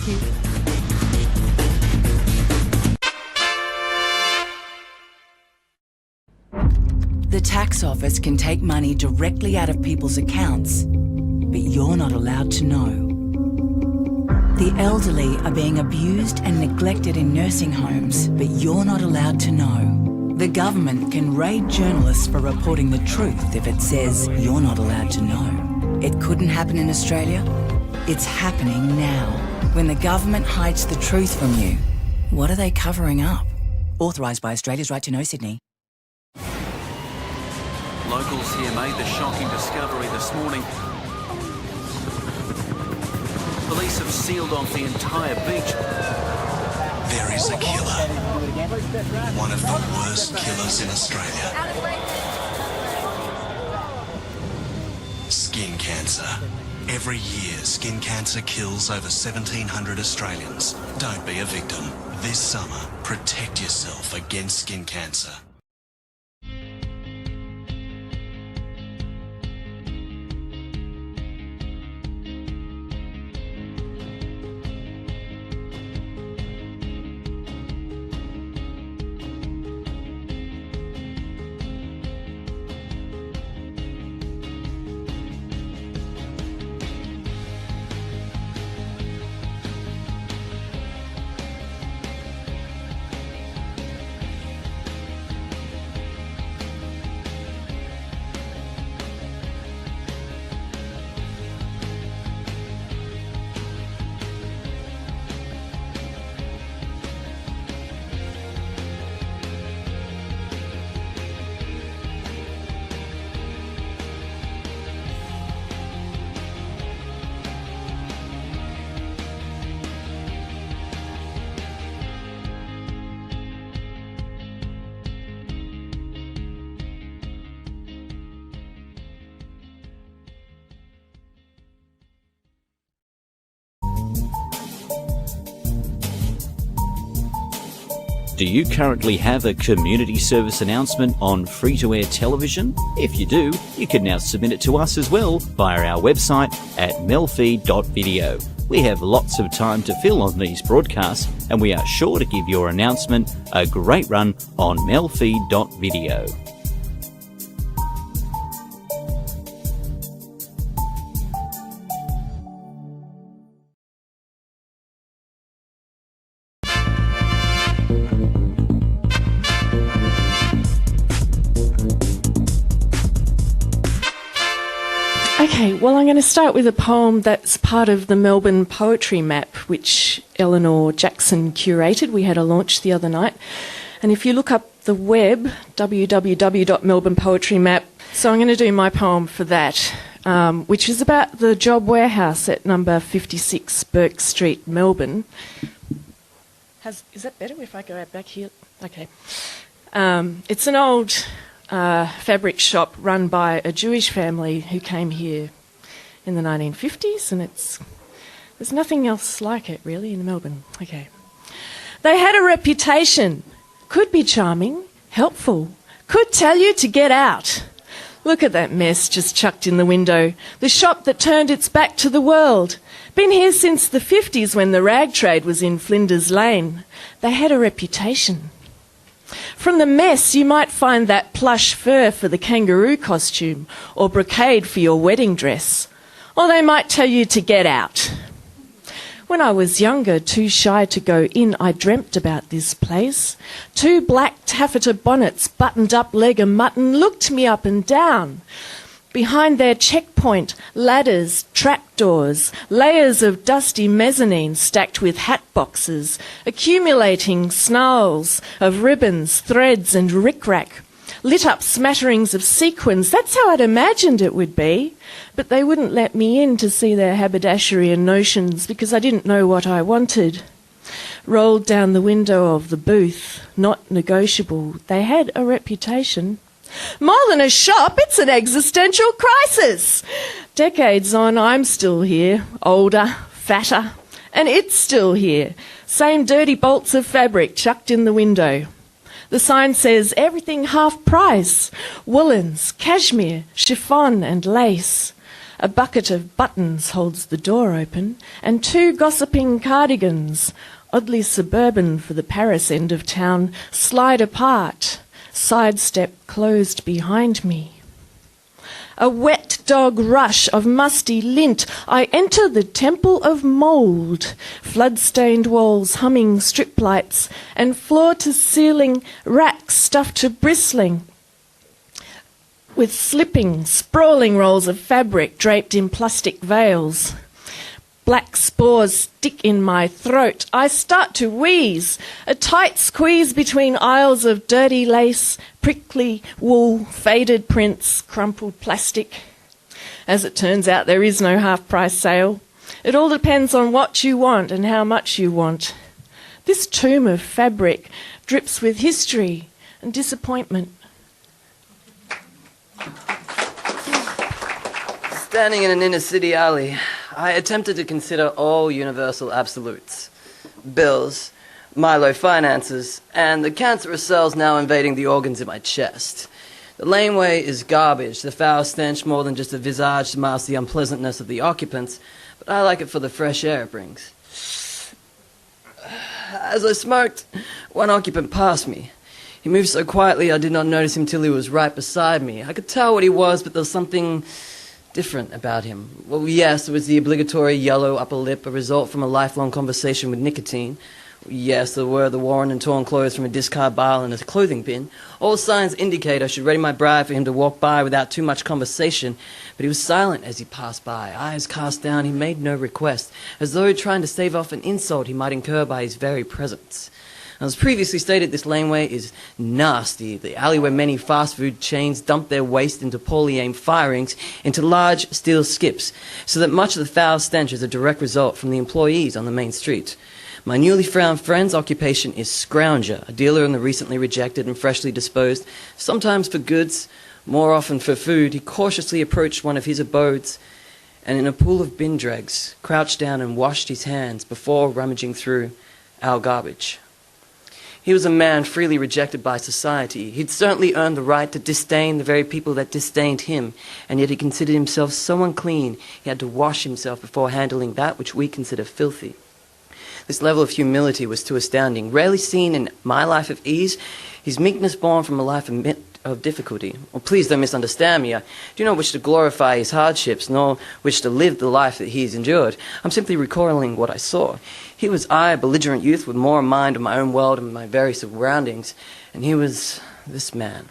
Thank you. The tax office can take money directly out of people's accounts, but you're not allowed to know. The elderly are being abused and neglected in nursing homes, but you're not allowed to know. The government can raid journalists for reporting the truth if it says you're not allowed to know. It couldn't happen in Australia. It's happening now. When the government hides the truth from you, what are they covering up? Authorised by Australia's Right to Know, Sydney. Locals here made the shocking discovery this morning. Police have sealed off the entire beach. There is a killer. One of the worst killers in Australia. Skin cancer. Every year, skin cancer kills over 1,700 Australians. Don't be a victim. This summer, protect yourself against skin cancer. Do you currently have a community service announcement on free-to-air television? If you do, you can now submit it to us as well via our website at MELfeed.video. We have lots of time to fill on these broadcasts, and we are sure to give your announcement a great run on MELfeed.video. Okay, well, I'm going to start with a poem that's part of the Melbourne Poetry Map, which Eleanor Jackson curated. We had a launch the other night. And if you look up the web, www.melbournepoetrymap, so I'm going to do my poem for that, which is about the job warehouse at number 56 Burke Street, Melbourne. Is that better if I go out back here? Okay. It's an old fabric shop run by a Jewish family who came here in the 1950s, and there's nothing else like it really in Melbourne. Okay. They had a reputation. Could be charming, helpful, could tell you to get out. Look at that mess just chucked in the window. The shop that turned its back to the world. Been here since the 50s when the rag trade was in Flinders Lane. They had a reputation. From the mess, you might find that plush fur for the kangaroo costume or brocade for your wedding dress. Or they might tell you to get out. When I was younger, too shy to go in, I dreamt about this place. 2 black taffeta bonnets, buttoned up leg of mutton, looked me up and down. Behind their checkpoint, ladders, trapdoors, layers of dusty mezzanine stacked with hat boxes, accumulating snarls of ribbons, threads and rickrack, lit up smatterings of sequins. That's how I'd imagined it would be. But they wouldn't let me in to see their haberdashery and notions because I didn't know what I wanted. Rolled down the window of the booth, not negotiable. They had a reputation. More than a shop, it's an existential crisis. Decades on, I'm still here, older, fatter, and it's still here. Same dirty bolts of fabric chucked in the window. The sign says everything half price, woolens, cashmere, chiffon and lace. A bucket of buttons holds the door open, and 2 gossiping cardigans, oddly suburban for the Paris end of town, slide apart, sidestep closed behind me. A wet dog rush of musty lint. I enter the temple of mould, flood-stained walls humming strip lights, and floor-to-ceiling racks stuffed to bristling, with slipping, sprawling rolls of fabric draped in plastic veils. Black spores stick in my throat. I start to wheeze, a tight squeeze between aisles of dirty lace, prickly wool, faded prints, crumpled plastic. As it turns out, there is no half-price sale. It all depends on what you want and how much you want. This tomb of fabric drips with history and disappointment. Standing in an inner-city alley, I attempted to consider all universal absolutes. Bills, Milo finances, and the cancerous cells now invading the organs in my chest. The laneway is garbage, the foul stench more than just a visage to mask the unpleasantness of the occupants, but I like it for the fresh air it brings. As I smoked, one occupant passed me. He moved so quietly I did not notice him till he was right beside me. I could tell what he was, but there was something different about him. Well, yes, it was the obligatory yellow upper lip, a result from a lifelong conversation with nicotine. Yes, there were the worn and torn clothes from a discard pile and a clothing bin. All signs indicate I should ready my bride for him to walk by without too much conversation, but he was silent as he passed by. Eyes cast down, he made no request, as though trying to stave off an insult he might incur by his very presence. As previously stated, this laneway is nasty, the alley where many fast food chains dump their waste into poorly aimed firings into large steel skips, so that much of the foul stench is a direct result from the employees on the main street. My newly found friend's occupation is scrounger, a dealer in the recently rejected and freshly disposed, sometimes for goods, more often for food. He cautiously approached one of his abodes, and in a pool of bin dregs, crouched down and washed his hands before rummaging through our garbage. He was a man freely rejected by society. He'd certainly earned the right to disdain the very people that disdained him, and yet he considered himself so unclean he had to wash himself before handling that which we consider filthy. This level of humility was too astounding. Rarely seen in my life of ease, his meekness born from a life of difficulty. Well, please don't misunderstand me. I do not wish to glorify his hardships, nor wish to live the life that he has endured. I'm simply recalling what I saw. He was I, a belligerent youth with more in mind of my own world and my very surroundings, and he was this man.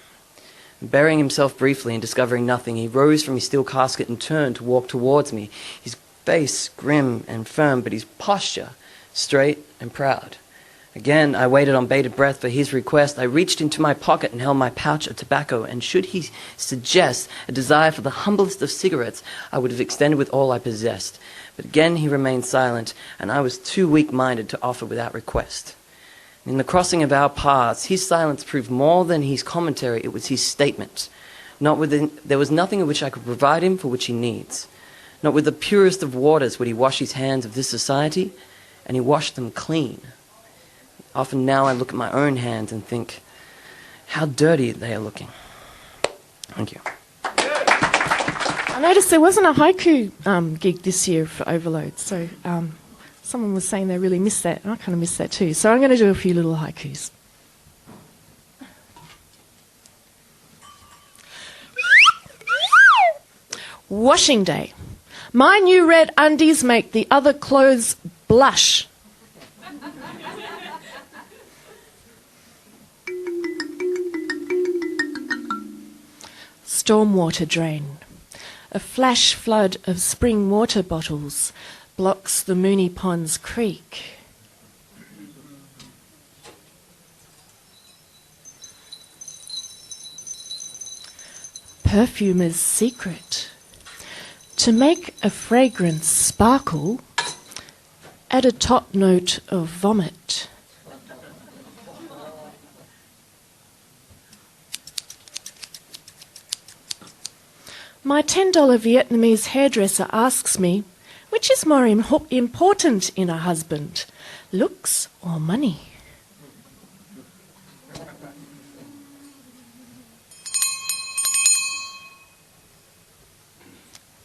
Burying himself briefly and discovering nothing, he rose from his steel casket and turned to walk towards me, his face grim and firm, but his posture straight and proud. Again, I waited on bated breath for his request. I reached into my pocket and held my pouch of tobacco, and should he suggest a desire for the humblest of cigarettes, I would have extended with all I possessed. But again he remained silent, and I was too weak-minded to offer without request. In the crossing of our paths, his silence proved more than his commentary, it was his statement. There was nothing in which I could provide him for which he needs. Not with the purest of waters would he wash his hands of this society, and he washed them clean. Often now I look at my own hands and think, how dirty they are looking. Thank you. I noticed there wasn't a haiku gig this year for Overload, so someone was saying they really missed that, and I kind of missed that too. So I'm going to do a few little haikus. Washing day. My new red undies make the other clothes blush. Stormwater drain. A flash flood of spring water bottles blocks the Moonee Ponds Creek. Perfumer's secret. To make a fragrance sparkle, add a top note of vomit. My $10 Vietnamese hairdresser asks me, which is more important in a husband, looks or money?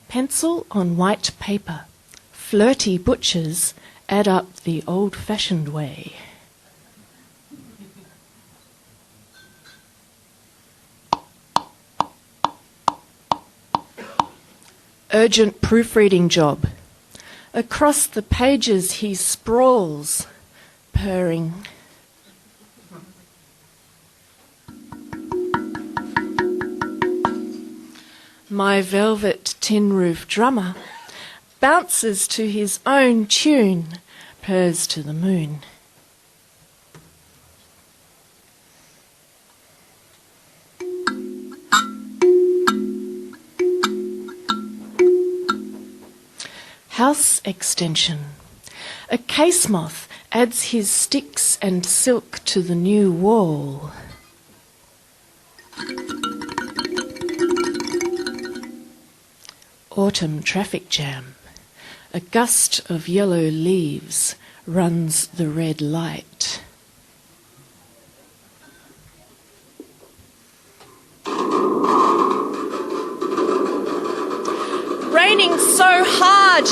Pencil on white paper. Flirty butchers add up the old-fashioned way. Urgent proofreading job. Across the pages he sprawls, purring. My velvet tin roof drummer bounces to his own tune, purrs to the moon. House extension. A case moth adds his sticks and silk to the new wall. Autumn traffic jam. A gust of yellow leaves runs the red light. Raining so hard,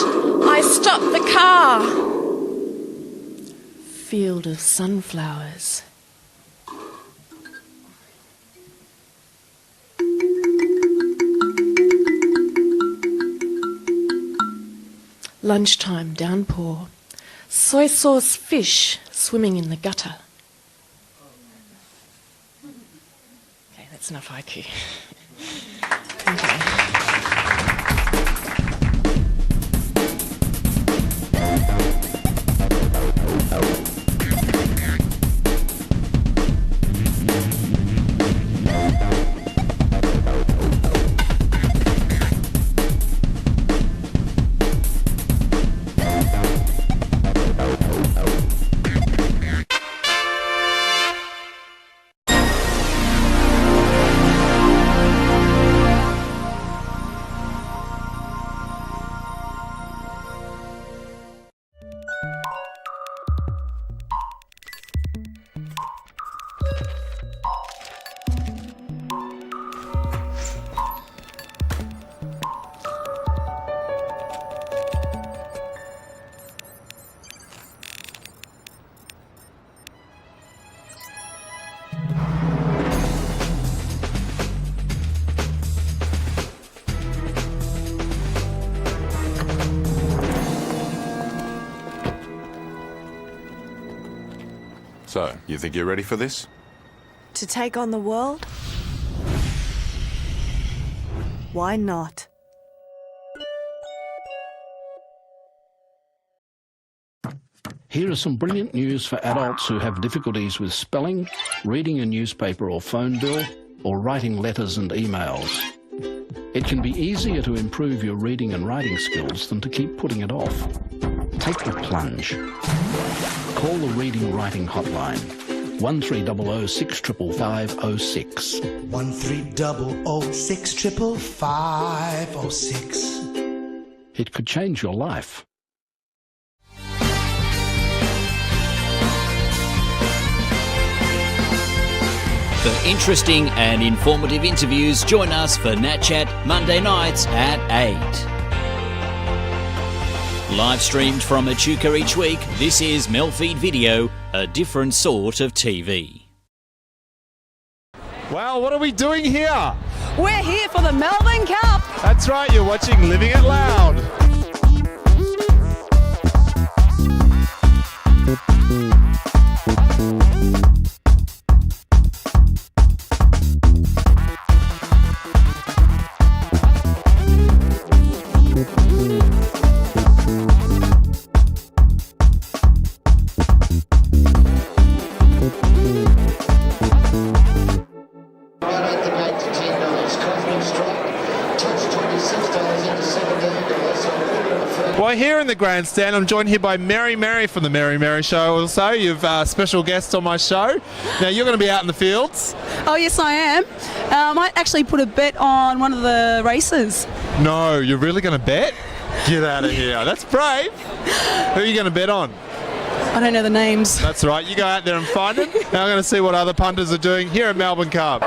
I stop the car. Field of sunflowers. Lunchtime downpour. Soy sauce fish swimming in the gutter. Okay, that's enough IQ. Okay. So, you think you're ready for this? To take on the world? Why not? Here is some brilliant news for adults who have difficulties with spelling, reading a newspaper or phone bill, or writing letters and emails. It can be easier to improve your reading and writing skills than to keep putting it off. Take the plunge. Call the Reading Writing Hotline, 1300 655 06. 1300 655 06. It could change your life. For interesting and informative interviews, join us for NAT Chat Monday nights at 8. Live streamed from Echuca each week, this is MELfeed.video, a different sort of TV. Well, what are we doing here? We're here for the Melbourne Cup. That's right, you're watching Living It Loud. Well, here in the grandstand, I'm joined here by Mary from the Mary Show. Also, you've special guests on my show. Now, you're going to be out in the fields. Oh, yes, I am. I might actually put a bet on one of the races. No, you're really going to bet? Get out of here. That's brave. Who are you going to bet on? I don't know the names. That's right. You go out there and find them. Now I'm going to see what other punters are doing here at Melbourne Cup.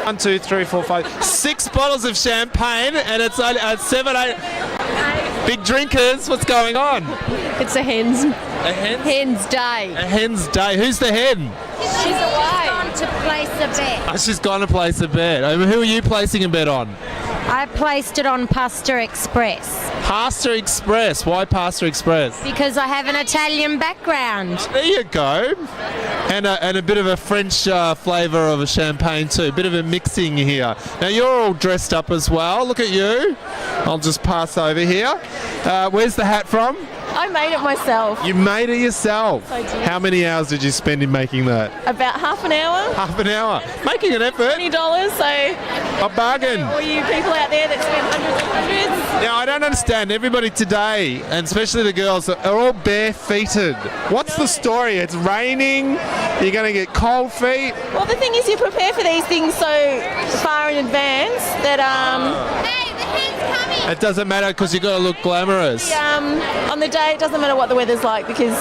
1, 2, 3, 4, 5, 6 bottles of champagne, and it's 7, 8. Big drinkers. What's going on? It's a hen's. A hen? Hen's day. A hen's day. Who's the hen? She's away. Gone to place a bet. Oh, she's gone to place a bet. Who are you placing a bet on? I placed it on Pasta Express Pasta Express. Why Pasta Express? because I have an Italian background. There you go. And a bit of a French flavour of a champagne too. Bit of a mixing here. Now you're all dressed up as well. Look at you. I'll just pass over here. Where's the hat from? I made it myself. You made it yourself. I did. How many hours did you spend in making that? About half an hour. Half an hour. Making an effort. $20, so A bargain. all you people out there that spend hundreds and hundreds. Now, I don't understand. Everybody today, and especially the girls, are all bare-feeted. What's the story? It's raining. You're going to get cold feet. Well, the thing is, you prepare for these things so far in advance that Hey, the hen's coming. It doesn't matter because you've got to look glamorous. on the day it doesn't matter what the weather's like because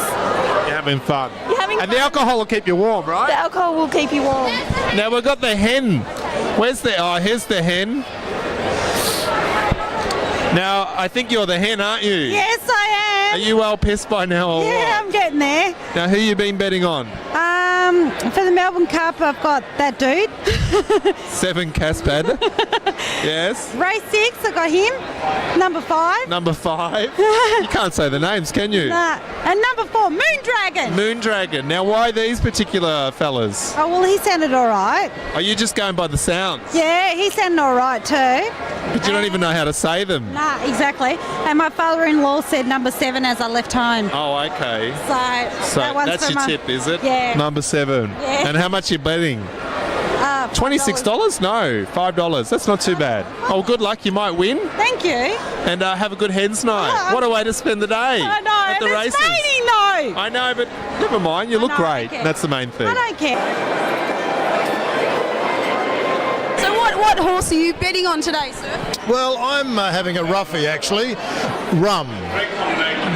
You're having fun. you're having And the alcohol will keep you warm, right? the alcohol will keep you warm. Now, we've got the hen. Where's the... Oh, here's the hen. Now, I think you're the hen, aren't you? Yes, I Are you well pissed by now or Yeah, what? I'm getting there. Now, who you been betting on? For the Melbourne Cup, I've got that dude. 7 Caspad. Yes. Race 6, I got him. Number 5. Number 5. You can't say the names, can you? Nah. And number 4, Moondragon. Moondragon. Now, why these particular fellas? Oh, well, he sounded all right. Are you just going by the sounds? Yeah, he sounded all right too. But you don't even know how to say them. Nah, exactly. And my father-in-law said number 7 as I left home. Oh, okay. So that one's that's for your my- tip, is it? Yeah. Number 7. Yeah. And how much are you betting? $26? No, $5. That's not too bad. Oh, good luck. You might win. Thank you. And have a good hen's night. What a way to spend the day. I know. At the and races. it's raining though. I know, but never mind. You look know, I great. don't care. That's the main thing. I don't care. So what horse are you betting on today, sir? Well, I'm having a roughie actually. Rum.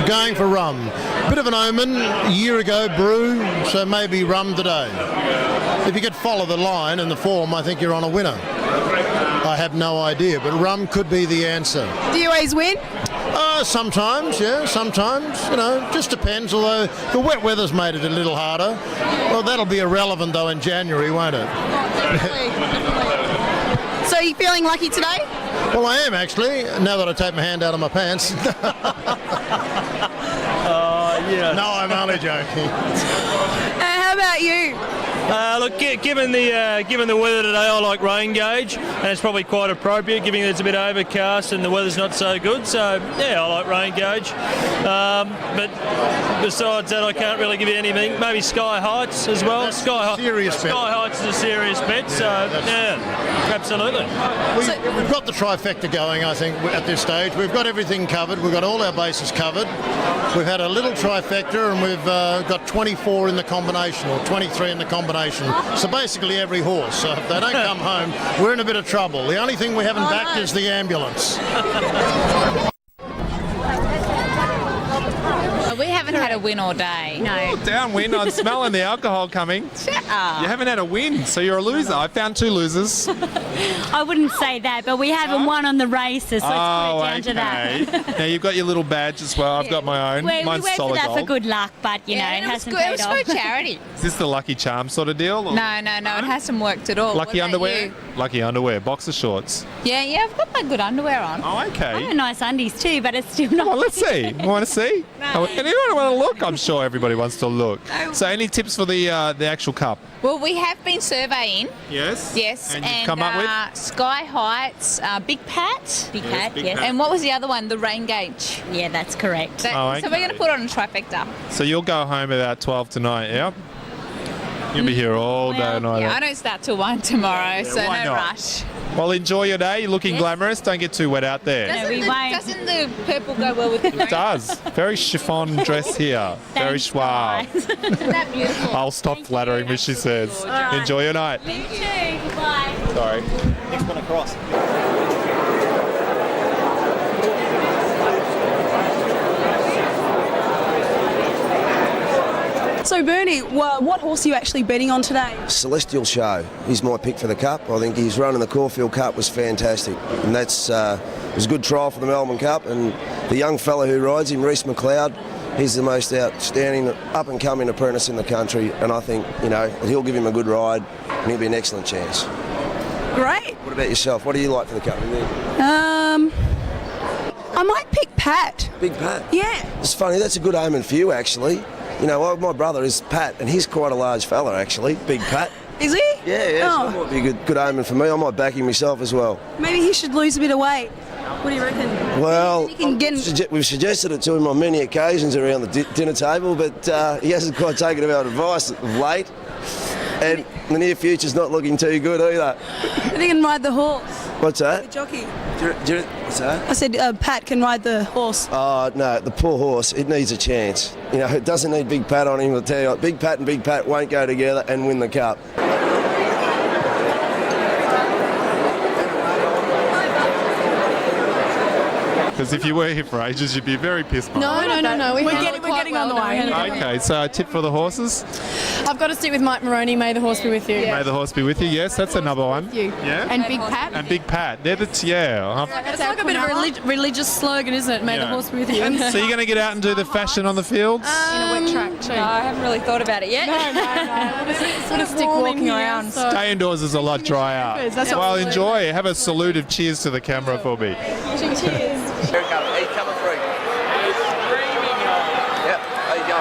Going for rum. Bit of an omen. A year ago, brew, so maybe rum today. If you could follow the line and the form, I think you're on a winner. I have no idea, but rum could be the answer. Do you always win? Sometimes, yeah, sometimes. You know, just depends, although the wet weather's made it a little harder. Well, that'll be irrelevant, though, in January, won't it? So are you feeling lucky today? Well, I am, actually, now that I take my hand out of my pants. Yeah. No, I'm only joking. How about you? Look, given the weather today, I like rain gauge, and it's probably quite appropriate, given that it's a bit overcast and the weather's not so good. So, yeah, I like rain gauge. But besides that, I can't really give you anything. Maybe Sky Heights as well. Sky Heights is a serious bet. So, yeah, absolutely. We've got the trifecta going, I think, at this stage. We've got everything covered. We've got all our bases covered. We've had a little trifecta, and we've got 24 in the combination, or 23 in the combination. So basically every horse. So if they don't come home, we're in a bit of trouble. The only thing we haven't backed is the ambulance. We haven't had a win all day. No. Downwind. I'm smelling the alcohol coming. Shut up. You haven't had a win, so you're a loser. I found 2 losers. I wouldn't say that, but we haven't won on the races. So let's put it down to that. Now you've got your little badge as well. I've got my own. We Mine's went for solid that gold. for good luck, but you know, it hasn't paid off. It was for charity. Is this the Lucky Charm sort of deal? Or? No, it hasn't worked at all. Lucky What about underwear? you? Lucky underwear. Boxer shorts. Yeah, I've got my good underwear on. Oh, okay. I have nice undies too, but it's still not. Come on, let's see. You want to see? No. Anyone want to look? I'm sure everybody wants to look. So any tips for the actual cup? Well, we have been surveying. Yes? Yes. And you've come up with? Sky Heights, Big Pat. Big Pat, Big yes. Pat. And what was the other one? The rain gauge. Yeah, that's correct. So we're going to put on a trifecta. So you'll go home about 12 tonight, yeah? You'll be here all day and night. Yeah, I don't start till 1 tomorrow, so why no not? rush. Well, enjoy your day. You're looking glamorous. Don't get too wet out there. Doesn't the purple go well with the green? It does. Very chiffon dress here. Very suave. Isn't that beautiful? I'll stop flattering me, she says. right. Enjoy your night. You too. Goodbye. Sorry. Next one across. So Bernie, what horse are you actually betting on today? Celestial Show. He's my pick for the Cup. I think his run in the Caulfield Cup was fantastic, and that's it was a good trial for the Melbourne Cup. And the young fella who rides him, Reece McLeod, he's the most outstanding up-and-coming apprentice in the country, and I think he'll give him a good ride, and he'll be an excellent chance. Great. What about yourself? What do you like for the Cup? I might pick Pat. Big Pat. Yeah. It's funny. That's a good omen for you, actually. My brother is Pat, and he's quite a large fella, actually. Big Pat. Is he? Yeah. Oh. So it might be a good omen for me. I might back him myself as well. Maybe he should lose a bit of weight. What do you reckon? Well, He can get we've suggested it to him on many occasions around the dinner table, but he hasn't quite taken our advice of late. And the near future's not looking too good either. He can ride the horse. What's that? The jockey. What's that? I said Pat can ride the horse. Oh, no, the poor horse, it needs a chance. It doesn't need Big Pat on him, I'll tell you. Big Pat and Big Pat won't go together and win the Cup. Because if you were here for ages, you'd be very pissed by No. We're getting on the way. Okay, so a tip for the horses? I've got to stick with Mike Maroney. May the horse be with you. May the horse be with you. Yes, that's another one. You. Yeah. And Big Pat. And Big Pat. They're the It's like a bit of a religious slogan, isn't it? May the horse be with you. So you're going to get out and do the fashion on the fields? In a wet track too. No, I haven't really thought about it yet. No. Sort of stick walking around. So. Stay indoors is a lot drier. That's Well, absolutely. enjoy. Have a salute of cheers to the camera for me. Cheers. Here it comes. He's coming through. Yep, there you go.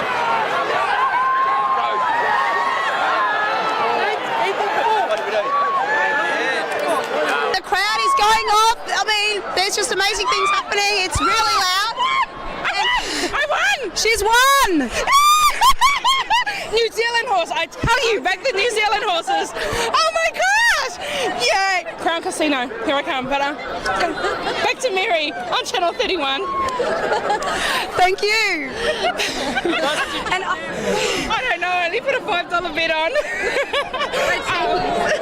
What do we do? The crowd is going off. I mean, there's just amazing things happening. It's really loud. I won! She's won! New Zealand horse, I tell you, back the New Zealand horses. Oh my gosh! Yeah, Crown Casino, here I come. But back to Mary on Channel 31. Thank you. And I don't know, I only put a $5 bet on.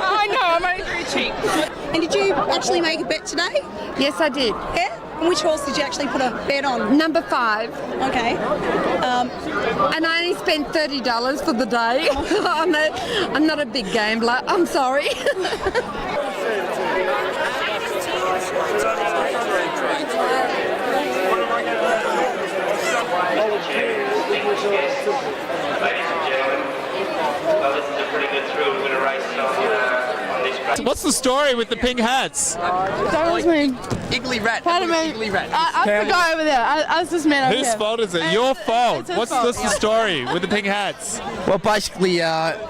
I know, I'm only very cheap. And did you actually make a bet today? Yes, I did. Yeah? And which horse did you actually put a bet on? Number 5. Okay. And I only spent $30 for the day. I'm not a big gambler. I'm sorry. What's the story with the pink hats? That was me. Iggly rat. Pardon me. Iggly rat. I forgot over there. I was just mad. Whose fault is it? Your fault. What's the story with the pink hats? Well, basically, crowd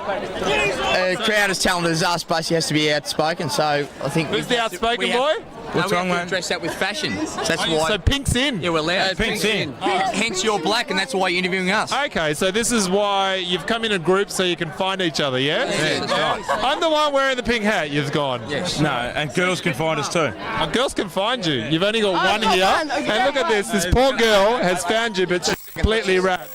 is telling us basically has to be outspoken, so I think... Who's the outspoken boy? What's wrong, man? Dress that with fashion. That's why. So pink's in. Yeah, we're allowed. Pink's in. Hence you're black, and that's why you're interviewing us. Okay, so this is why you've come in a group so you can find each other, yeah? Right. I'm the one wearing the pink hat. You've gone. Yes. No, and girls can find us too. Oh, girls can find you. You've only got one here. And look at this. This poor girl has found you, but she's completely wrapped.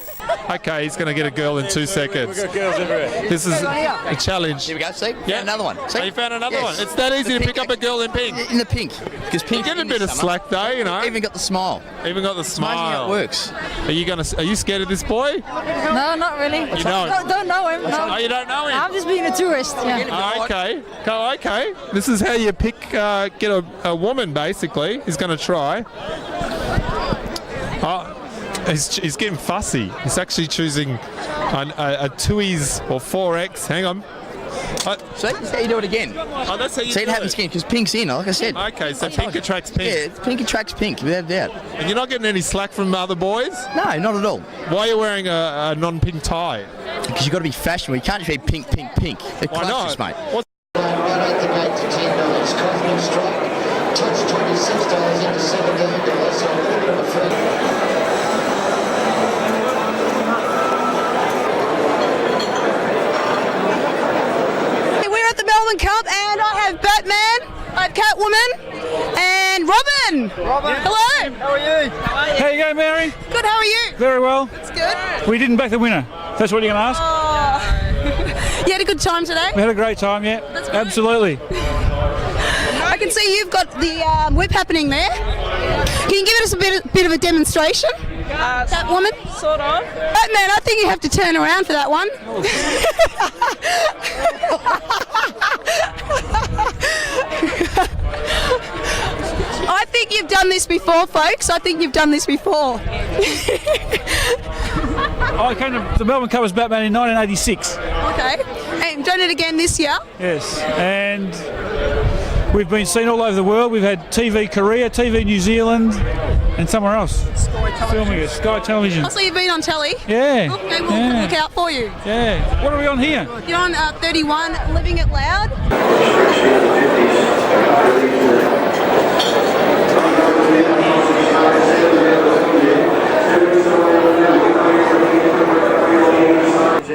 Okay, he's going to get a girl in 2 seconds. We've got girls everywhere. This is a challenge. Here we go, see? Yeah, another one. See? Oh, you found another Yes. one. It's that easy to pick up a girl in pink. In the pink. Because pink. You get a bit of slack though, you know. Even got the smile. Even got the smile. Amazing how it works. Are you scared of this boy? No, not really. You don't? Don't know him. No. Oh, you don't know him? I'm just being a tourist. Yeah. Oh, okay. Oh, okay. This is how you get a woman, basically. He's going to try. Oh, he's getting fussy. He's actually choosing a 2's or 4X. Hang on. See, that's how you do it again. Oh, that's how you See, it do happens again because pink's in, like I said. Okay, so pink attracts pink. Yeah, pink attracts pink, without doubt. And you're not getting any slack from other boys? No, not at all. Why are you wearing a non-pink tie? Because you've got to be fashionable. You can't just be pink, pink, pink. They're Why clashes, not? mate. Right at the gate to $10. Confident strike. Touch $26 into $17. So a little bit of a fee. We're at the Melbourne Cup and I have Batman, I have Catwoman and Robin. Hello. How are you? How you going, Mary? Good, how are you? Very well. That's good. We didn't back the winner. That's what you're going to ask? Oh. You had a good time today? We had a great time, yeah. That's good. Absolutely. I can see you've got the whip happening there. Can you give us a bit of a demonstration? That woman? Sort of. Batman, I think you have to turn around for that one. I think you've done this before, folks. I think you've done this before. I came to the Melbourne Cup as Batman in 1986. Okay. And done it again this year? Yes, and we've been seen all over the world. We've had TV Korea, TV New Zealand, and somewhere else. Filming it, Sky Television. Oh, so you've been on telly? Yeah. Okay, we'll look out for you. Yeah. What are we on here? You're on 31, Living It Loud.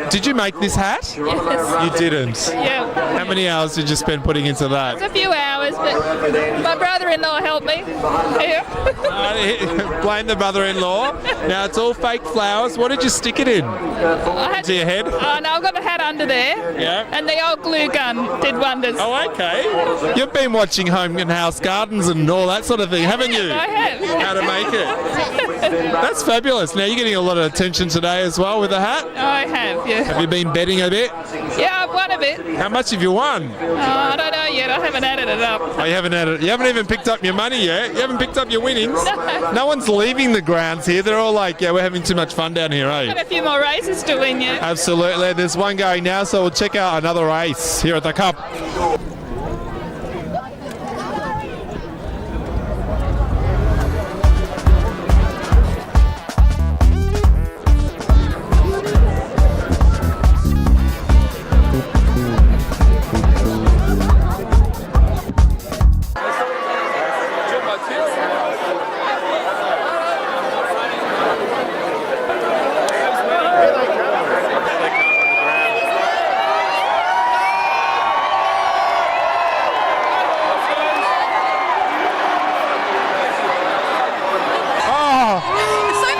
Did you make this hat? Yes. You didn't? Yeah. How many hours did you spend putting into that? It's a few hours, but my brother-in-law helped me. Yeah. Blame the brother-in-law. Now it's all fake flowers. What did you stick it in? To your head? Oh, no, I've got the hat under there. Yeah. And the old glue gun did wonders. Oh, okay. You've been watching Home and House Gardens and all that sort of thing, haven't you? I have. How to make it. That's fabulous. Now you're getting a lot of attention today as well with the hat. I have, yeah. Have you been betting a bit? Yeah, I've won a bit. How much have you won? Oh, I don't know yet. I haven't added it up. Oh, you haven't added. You haven't even picked up your money yet. You haven't picked up your winnings. No one's leaving the grounds here. They're all like, yeah, we're having too much fun down here, eh? Got a few more races to win yet. Absolutely. There's one going now, so we'll check out another race here at the Cup.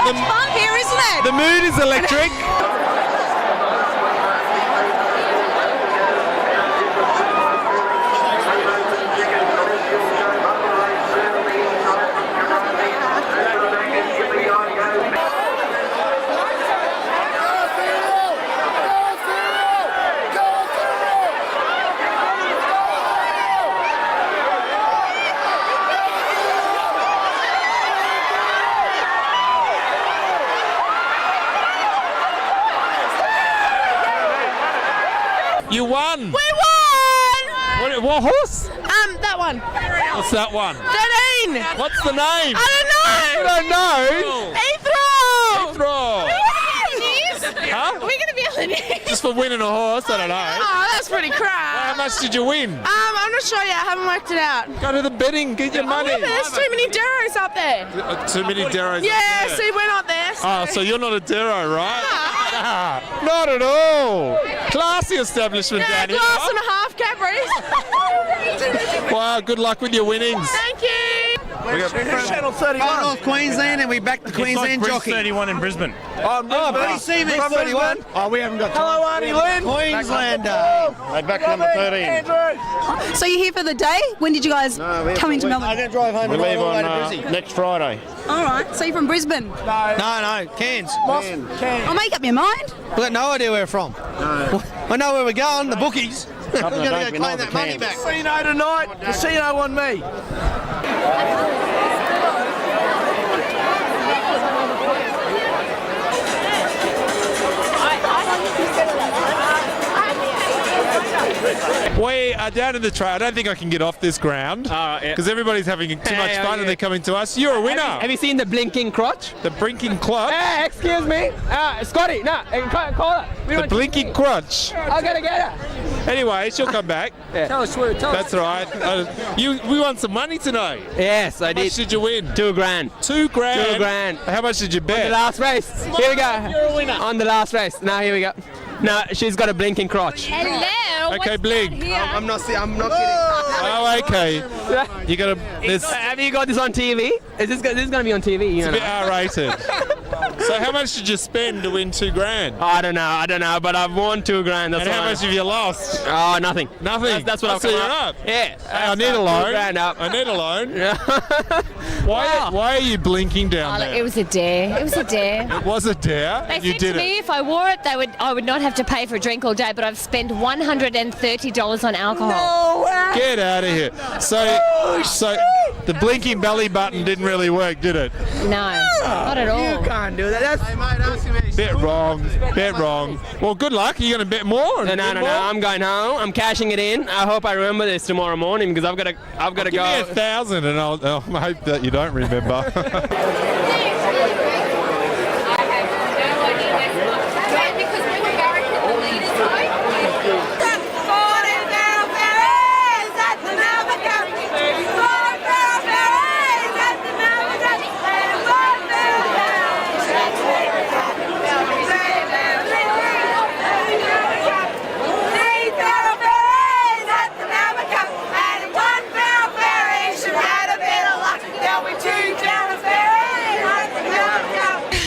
Fun here, isn't it? The mood is electric. You won! We won! What horse? That one. What's that one? 13! What's the name? I don't know! You don't know? Heathrow! Heathrow! Huh? Are we going to be on the news? Just for winning a horse? I don't know. Oh, that's pretty crap. How much did you win? I'm not sure yet. I haven't worked it out. Go to the betting, get your money. Yeah, but there's too many Duros up there. Too many Deros. Yeah, see, we're not there. Oh, so you're not a Dero, right? Not at all. Classy establishment down here. Glass and a half, Cadbury's. Wow, good luck with your winnings. Thank you. We got Channel 31. North Queensland, and we back to Queensland jockey. 31 in Brisbane. Oh, BC Mix 31. Oh, we haven't got time. Hello, Arnie Lynn. Queenslander. They back number 13. So you're here for the day? When did you guys come into Melbourne? I'm going to drive home We leave all the way on to Brizzy. next Friday. All right. So you're from Brisbane? No, Cairns. I'll make up your mind. We've got no idea where we're from. I know where we're going, the bookies. We're going to go claim that money back. Casino tonight. Casino on me. We are down in the trail. I don't think I can get off this ground because everybody's having too much fun and they're coming to us. You're a winner. Have you seen the blinking crotch? The blinking crotch? Hey, excuse me. Scotty, no, call her. The blinking crotch. I gotta get her. Anyway, she'll come back. Tell us. That's all right. We won some money tonight. Yes, I did. How much did you win? $2 grand. $2 grand? $2 grand. How much did you bet? On the last race. Here we go. You're a winner. On the last race. Now here we go. No, she's got a blinking crotch. Hello. Okay, blink. I'm not kidding. Oh, okay. You got to. Have you got this on TV? Is this going to be on TV? It's a bit R-rated. So how much did you spend to win $2,000? I don't know, but I've won $2,000. That's And how why- much have you lost? Oh, nothing. Nothing. That's what I've So come you're up. up. Yeah. I need a loan. $2,000 up. I need a loan. Why are you blinking down there? It was a dare. It was a dare. It was a dare. They and you said did to me it. if I wore it, I would not have to pay for a drink all day, but I've spent $130 on alcohol. Get out of here. So the blinking belly button didn't really work, did it? No, not at all. You can't do that. That's Bit wrong. Bit wrong. Well, good luck. Are you going to bet more? No, I'm going home. I'm cashing it in. I hope I remember this tomorrow morning because I've got to Give go. me 1,000 and I'll hope that you don't remember.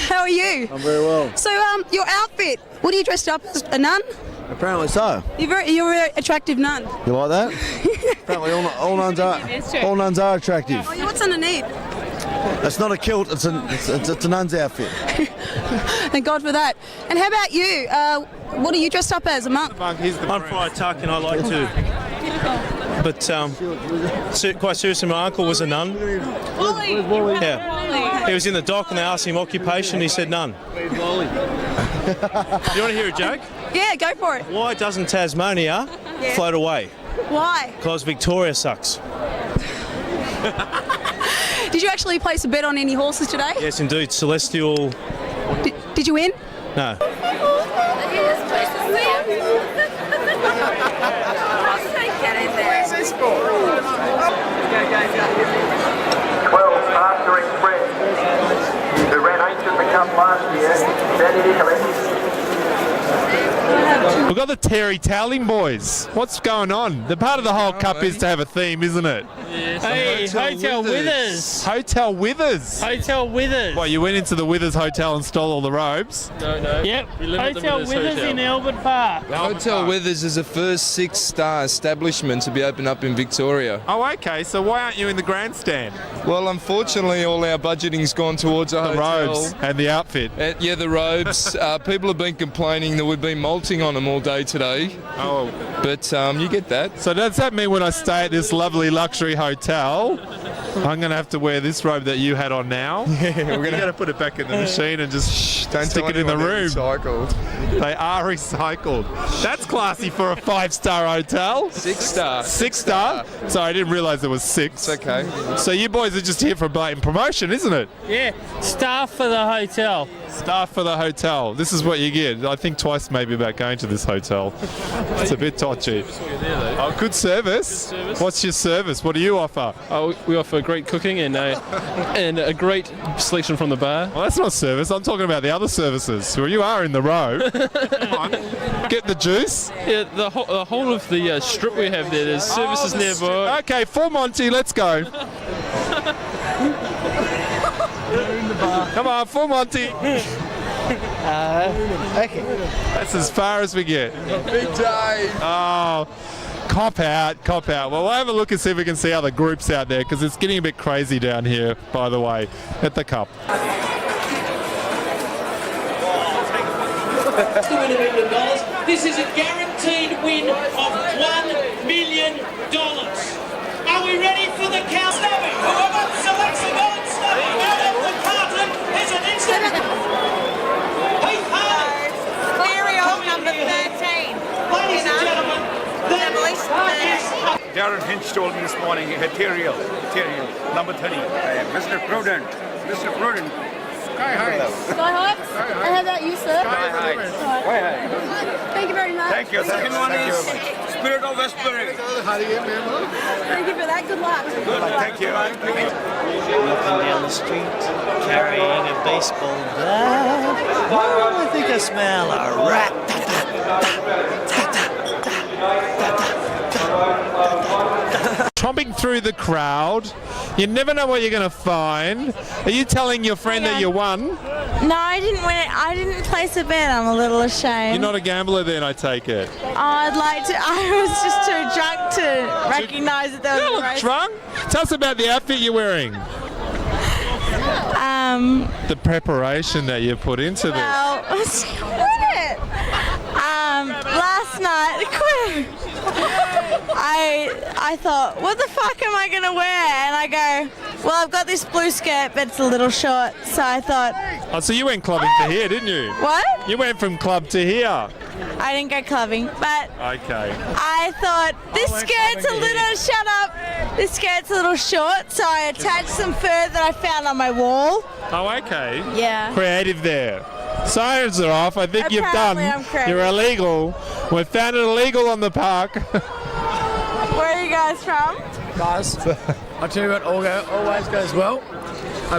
How are you? I'm very well. So, your outfit. What are you dressed up as? A nun? Apparently so. You're a very attractive nun. You like that? Apparently all nuns are attractive. Oh, what's underneath? It's not a kilt. It's a nun's outfit. Thank God for that. And how about you? What are you dressed up as? A monk? I'm Friar Tuck and I like to. But quite seriously, my uncle was a nun. Yeah. He was in the dock and they asked him occupation. He said none. Do you want to hear a joke? Yeah, go for it. Why doesn't Tasmania float away? Why? Because Victoria sucks. Did you actually place a bet on any horses today? Yes, indeed. Celestial. Did you win? No. Where's this for? 12 Master Express, who ran 8th in the Cup last year, Danny Nicholas. We've got the Terry Towling boys. What's going on? The part of the whole cup is to have a theme, isn't it? Yes. Hey, Hotel Withers. Hotel Withers. Hotel Withers. Well, you went into the Withers Hotel and stole all the robes? No. Yep. Hotel Withers in Albert Park. Hotel Withers is the first 6-star establishment to be opened up in Victoria. Oh, okay. So why aren't you in the grandstand? Well, unfortunately, all our budgeting's gone towards a hotel. Robes and the outfit. Yeah, the robes. People have been complaining that we've been molting on them all day today. Oh. But you get that. So does that mean when I stay at this lovely luxury hotel, I'm going to have to wear this robe that you had on now? Yeah, we're going to put it back in the machine and just don't stick tell it in the anyone room. they're recycled. They are recycled. That's classy for a 5-star hotel. 6-star. 6-star? Sorry, I didn't realise it was 6. It's okay. So you boys are just here for a blatant promotion, isn't it? Yeah, staff for the hotel. Staff for the hotel. This is what you get. I think twice maybe about going to this hotel. It's a bit touchy. Oh, good service. What's your service? What do you offer? We offer great cooking and a great selection from the bar. Well, that's not service. I'm talking about the other services. Well, you are in the row. Come on. Get the juice. Yeah, the whole of the strip we have there. There's services nearby. Okay, full Monty, let's go. Come on, full Monty. Okay. That's as far as we get. Big day. Oh, cop out, cop out. Well, we'll have a look and see if we can see other groups out there because it's getting a bit crazy down here, by the way, at the cup. This is a guaranteed win of $1 million. Are we ready for the count? Whoever selects the golden snubby out of the carton is an instant. Heath Harley. Burial number 13. Ladies and gentlemen, Darren Hinch told me this morning, material, number 30. Mr. Prudent. Sky Heights. And how about you, sir? Sky Heights. Thank you very much. Thank you. Second one is Spirit of Westbury. Thank you for that. Good luck. Good luck. Thank you. Walking down the street, carrying a baseball bat. Oh, I think I smell a rat. chomping through the crowd. You never know what you're going to find. Are you telling your friend that you won? No, I didn't win it. I didn't place a bet. I'm a little ashamed. You're not a gambler then, I take it. Oh, I'd like to. I was just too drunk to recognise that there was a race. Drunk? Tell us about the outfit you're wearing. The preparation that you put into this. Well, last night, I thought, what the fuck am I going to wear? And I go, well, I've got this blue skirt, but it's a little short. So I thought... Oh, so you went clubbing to here, didn't you? What? You went from club to here. I didn't go clubbing, but... Okay. I thought, this skirt's a little... Shut up! This skirt's a little short, so I attached some fur that I found on my wall. Oh, okay. Yeah. Creative there. Sirens are off. I think Apparently you've done. I'm creative. You're illegal. We found it illegal on the park. Where are you guys from? Guys, I'll tell you what always goes well. A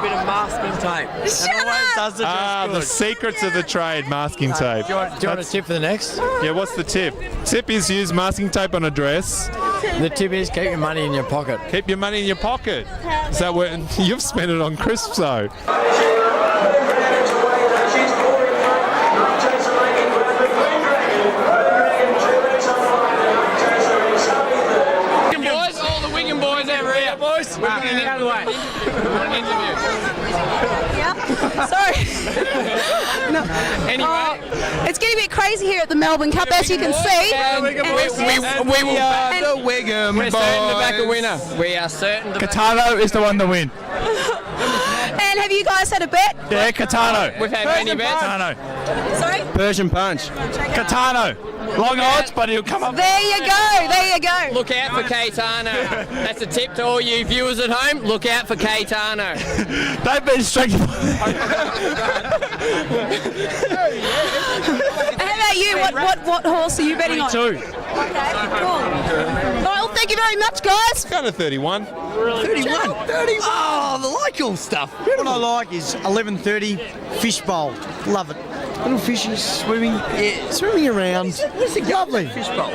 bit of masking tape. Shut and always does the dress the good. secrets of the trade, masking tape. Do you want a tip for the next? Yeah, what's the tip? Tip is use masking tape on a dress. The tip is keep your money in your pocket. Keep your money in your pocket. Is that what you've spent it on crisps though? Boys, all the Wigan boys over here. Boys, we're going the other way. An interview. Yeah. Sorry. No. Anyway, it's getting a bit crazy here at the Melbourne Cup, as you can see. we are the Wigan we're certain to back a winner. We are certain to Catano is the one to win. And have you guys had a bet? Yeah, Catano. We've had many bets. Catano. Sorry? Persian punch. Catano. Long odds, but he'll come up. There you go. There you go. Look out for Caetano. That's a tip to all you viewers at home. Look out for Caetano. They've been strict. How about you? What horse are you betting on? 22. Okay, cool. All right, well, thank you very much, guys. Go to 31. 31. 31. Oh, the local stuff. What I like is 11:30 fishbowl. Love it. Little fishes swimming, swimming around. What's the Lovely. fishbowl?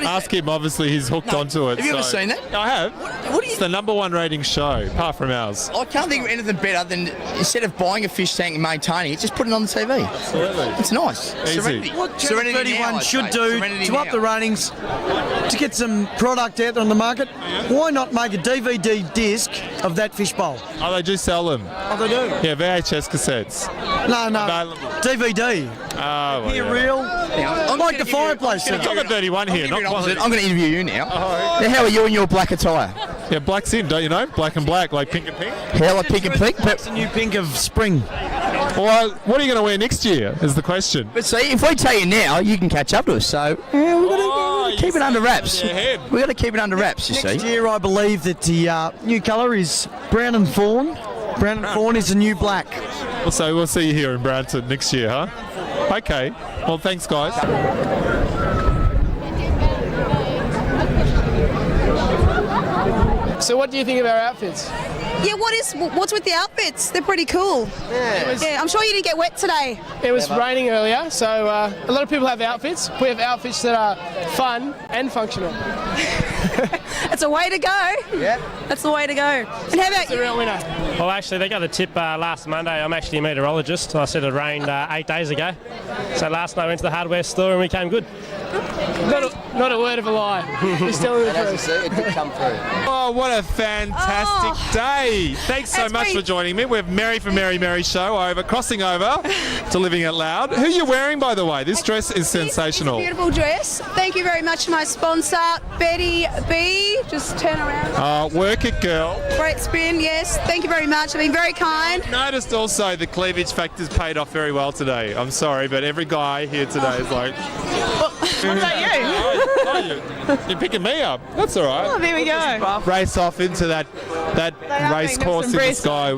Ask him, obviously he's hooked onto it. Have you ever seen that? I have. What do you It's the #1 rating show, apart from ours. I can't think of anything better than instead of buying a fish tank and maintaining it, just put it on the TV. Absolutely. It's nice. Easy. Serenity. What Serenity Channel 31 now, I'd should say. do Serenity to up now. the ratings, to get some product out on the market, why not make a DVD disc of that fishbowl? Oh, they do sell them. Oh, they do? Yeah, VHS cassettes. No, Available. DVD. Oh, well, Here, yeah. real. I'm Like gonna the give you- fireplace. I'm gonna It's give on the 31 here, not quality. I'm going to interview you now. Now, how are you in your black attire? Yeah, black's in, don't you know? Black and black, like pink and pink. How like pink and pink? It's the new pink of spring. Well, what are you going to wear next year is the question. But see, if we tell you now, you can catch up to us. So yeah, we've got to keep it under wraps. We've got to keep it under wraps, you Next see. year, I believe that the new colour is brown and fawn. Brown and fawn is the new black. So we'll see you here in Branton next year, huh? Okay. Well, thanks, guys. So what do you think of our outfits? Yeah, what's with the outfits? They're pretty cool. Yeah, I'm sure you didn't get wet today. It was raining earlier, so a lot of people have outfits. We have outfits that are fun and functional. It's a way to go. Yeah. That's the way to go. And how about It's a real winner. Well, actually, they got the tip last Monday. I'm actually a meteorologist. I said it rained 8 days ago. So last night I went to the hardware store and we came good. Not a word of a lie. He's telling the truth. It did come through. Oh, what a fantastic day. Thanks so much for joining me. We have Mary from Mary Mary Show crossing over to Living Out Loud. Who are you wearing, by the way? This dress is sensational. beautiful dress? Thank you very much to my sponsor, Betty B. Just turn around. Work it, girl. Great spin, yes. Thank you very much. I've been very kind. Noticed also the cleavage factor's paid off very well today. I'm sorry, but every guy here today is like... What about you? You're picking me up. That's all right. Oh, there we go. Race off into that race course in the sky.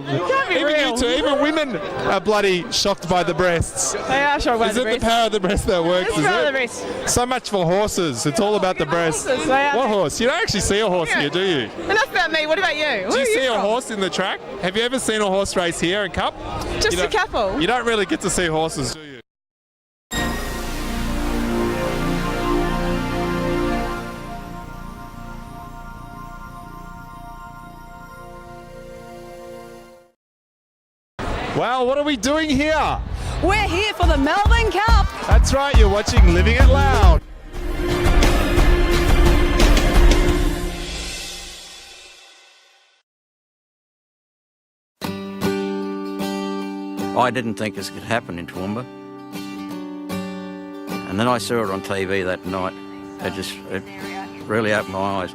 Even you two, even women are bloody shocked by the breasts. They are shocked by Is the it breasts. the power of the breast that works? It's Is the power it? of the breast. So much for horses. It's all about the breast. horses, they are. What horse? You don't actually see a horse here, do you? Enough about me. What about you? Where Do you are see a from? horse in the track? Have you ever seen a horse race here in Cup? Just You a don't- couple. You don't really get to see horses, do you? Well, what are we doing here? We're here for the Melbourne Cup. That's right, you're watching Living It Loud. I didn't think this could happen in Toowoomba. And then I saw it on TV that night. It really opened my eyes.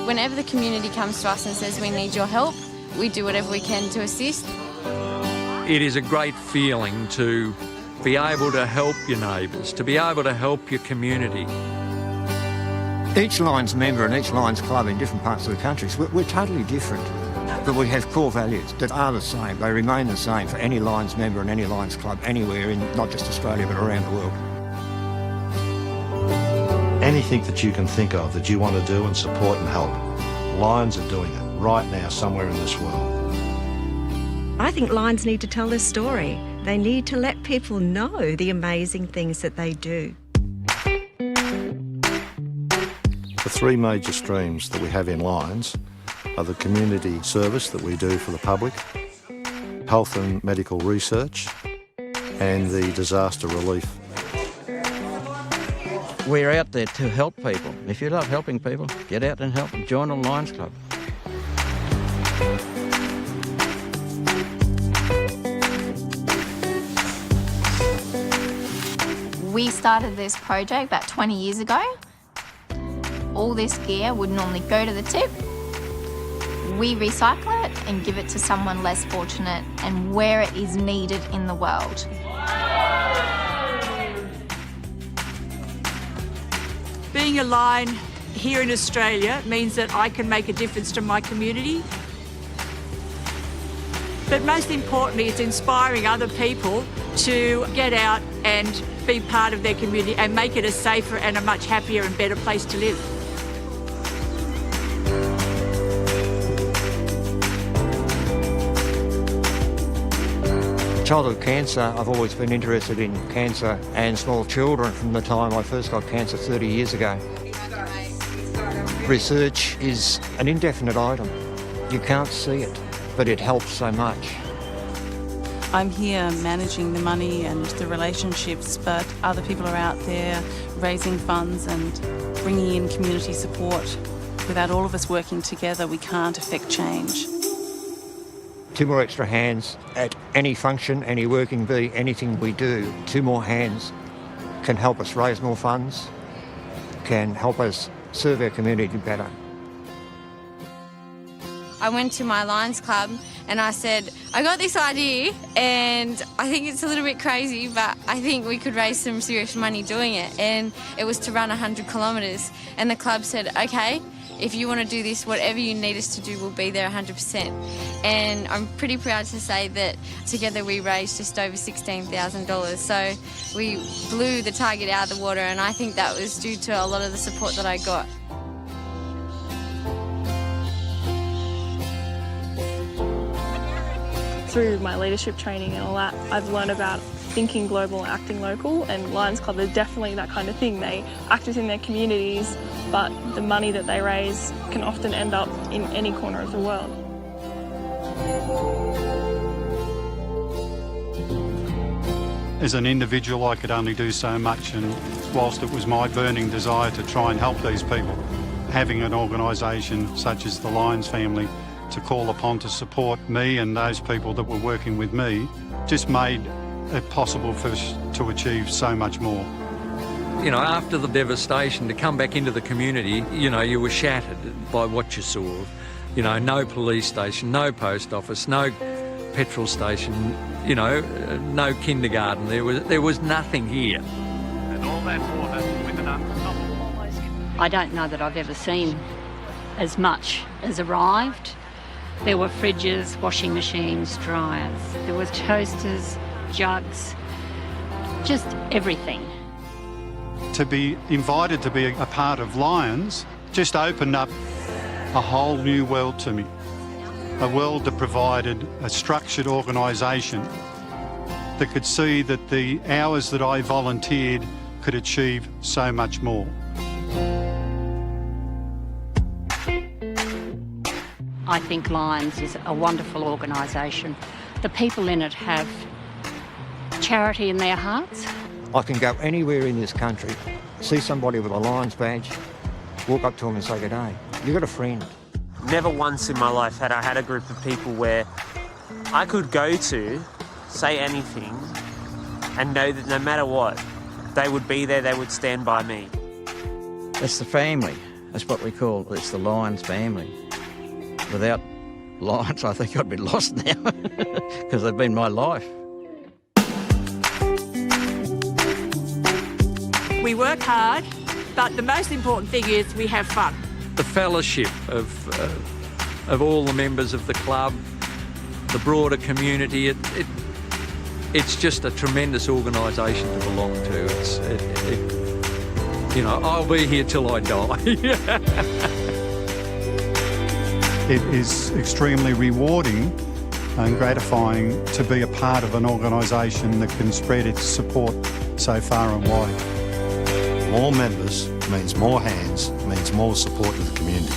Whenever the community comes to us and says we need your help, we do whatever we can to assist. It is a great feeling to be able to help your neighbours, to be able to help your community. Each Lions member and each Lions club in different parts of the country, we're totally different. But we have core values that are the same. They remain the same for any Lions member and any Lions club anywhere in not just Australia but around the world. Anything that you can think of that you want to do and support and help, Lions are doing it right now somewhere in this world. I think Lions need to tell their story. They need to let people know the amazing things that they do. The three major streams that we have in Lions are the community service that we do for the public, health and medical research, and the disaster relief. We're out there to help people. If you love helping people, get out and help them. Join a Lions Club. We started this project about 20 years ago. All this gear would normally go to the tip. We recycle it and give it to someone less fortunate and where it is needed in the world. Being a Lion here in Australia means that I can make a difference to my community. But most importantly, it's inspiring other people to get out and be part of their community and make it a safer and a much happier and better place to live. Childhood cancer, I've always been interested in cancer and small children from the time I first got cancer 30 years ago. Research is an indefinite item. You can't see it, but it helps so much. I'm here managing the money and the relationships, but other people are out there raising funds and bringing in community support. Without all of us working together, we can't affect change. 2 more extra hands at any function, any working bee, anything we do, 2 more hands can help us raise more funds, can help us serve our community better. I went to my Lions Club and I said, I got this idea and I think it's a little bit crazy, but I think we could raise some serious money doing it. And it was to run 100 kilometres. And the club said, okay, if you want to do this, whatever you need us to do, we'll be there 100%. And I'm pretty proud to say that together we raised just over $16,000. So we blew the target out of the water, and I think that was due to a lot of the support that I got. Through my leadership training and all that, I've learned about thinking global and acting local, and Lions Club is definitely that kind of thing. They act within their communities, but the money that they raise can often end up in any corner of the world. As an individual, I could only do so much, and whilst it was my burning desire to try and help these people, having an organisation such as the Lions family to call upon to support me and those people that were working with me just made it possible for us to achieve so much more. You know, after the devastation, to come back into the community, you know, you were shattered by what you saw. You know, no police station, no post office, no petrol station, you know, no kindergarten. There was nothing here. And all that water with an unstoppable. I don't know that I've ever seen as much as arrived. There were fridges, washing machines, dryers. There was toasters, jugs, just everything. To be invited to be a part of Lions just opened up a whole new world to me. A world that provided a structured organisation that could see that the hours that I volunteered could achieve so much more. I think Lions is a wonderful organisation. The people in it have charity in their hearts. I can go anywhere in this country, see somebody with a Lions badge, walk up to them and say good day. You've got a friend. Never once in my life had I had a group of people where I could go to, say anything, and know that no matter what, they would be there, they would stand by me. It's the family. That's what we call it. It's the Lions family. Without Lions, I think I'd be lost now because they've been my life. We work hard, but the most important thing is we have fun. The fellowship of all the members of the club, the broader community, it's just a tremendous organisation to belong to. You know, I'll be here till I die. It is extremely rewarding and gratifying to be a part of an organisation that can spread its support so far and wide. More members means more hands, means more support to the community.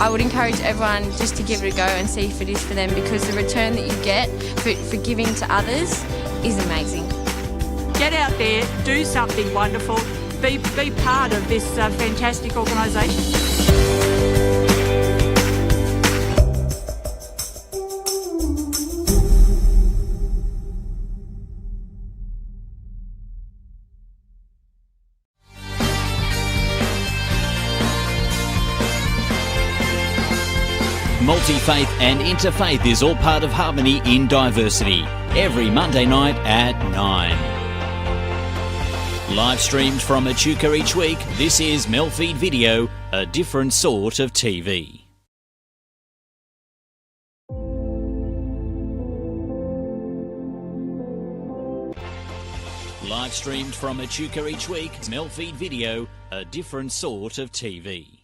I would encourage everyone just to give it a go and see if it is for them, because the return that you get for giving to others is amazing. Get out there, do something wonderful, be part of this fantastic organisation. Multi-faith and interfaith is all part of harmony in diversity. Every Monday night at 9. Live streamed from Echuca each week, this is MELfeed.video, a different sort of TV. Live streamed from Echuca each week, MELfeed.video, a different sort of TV.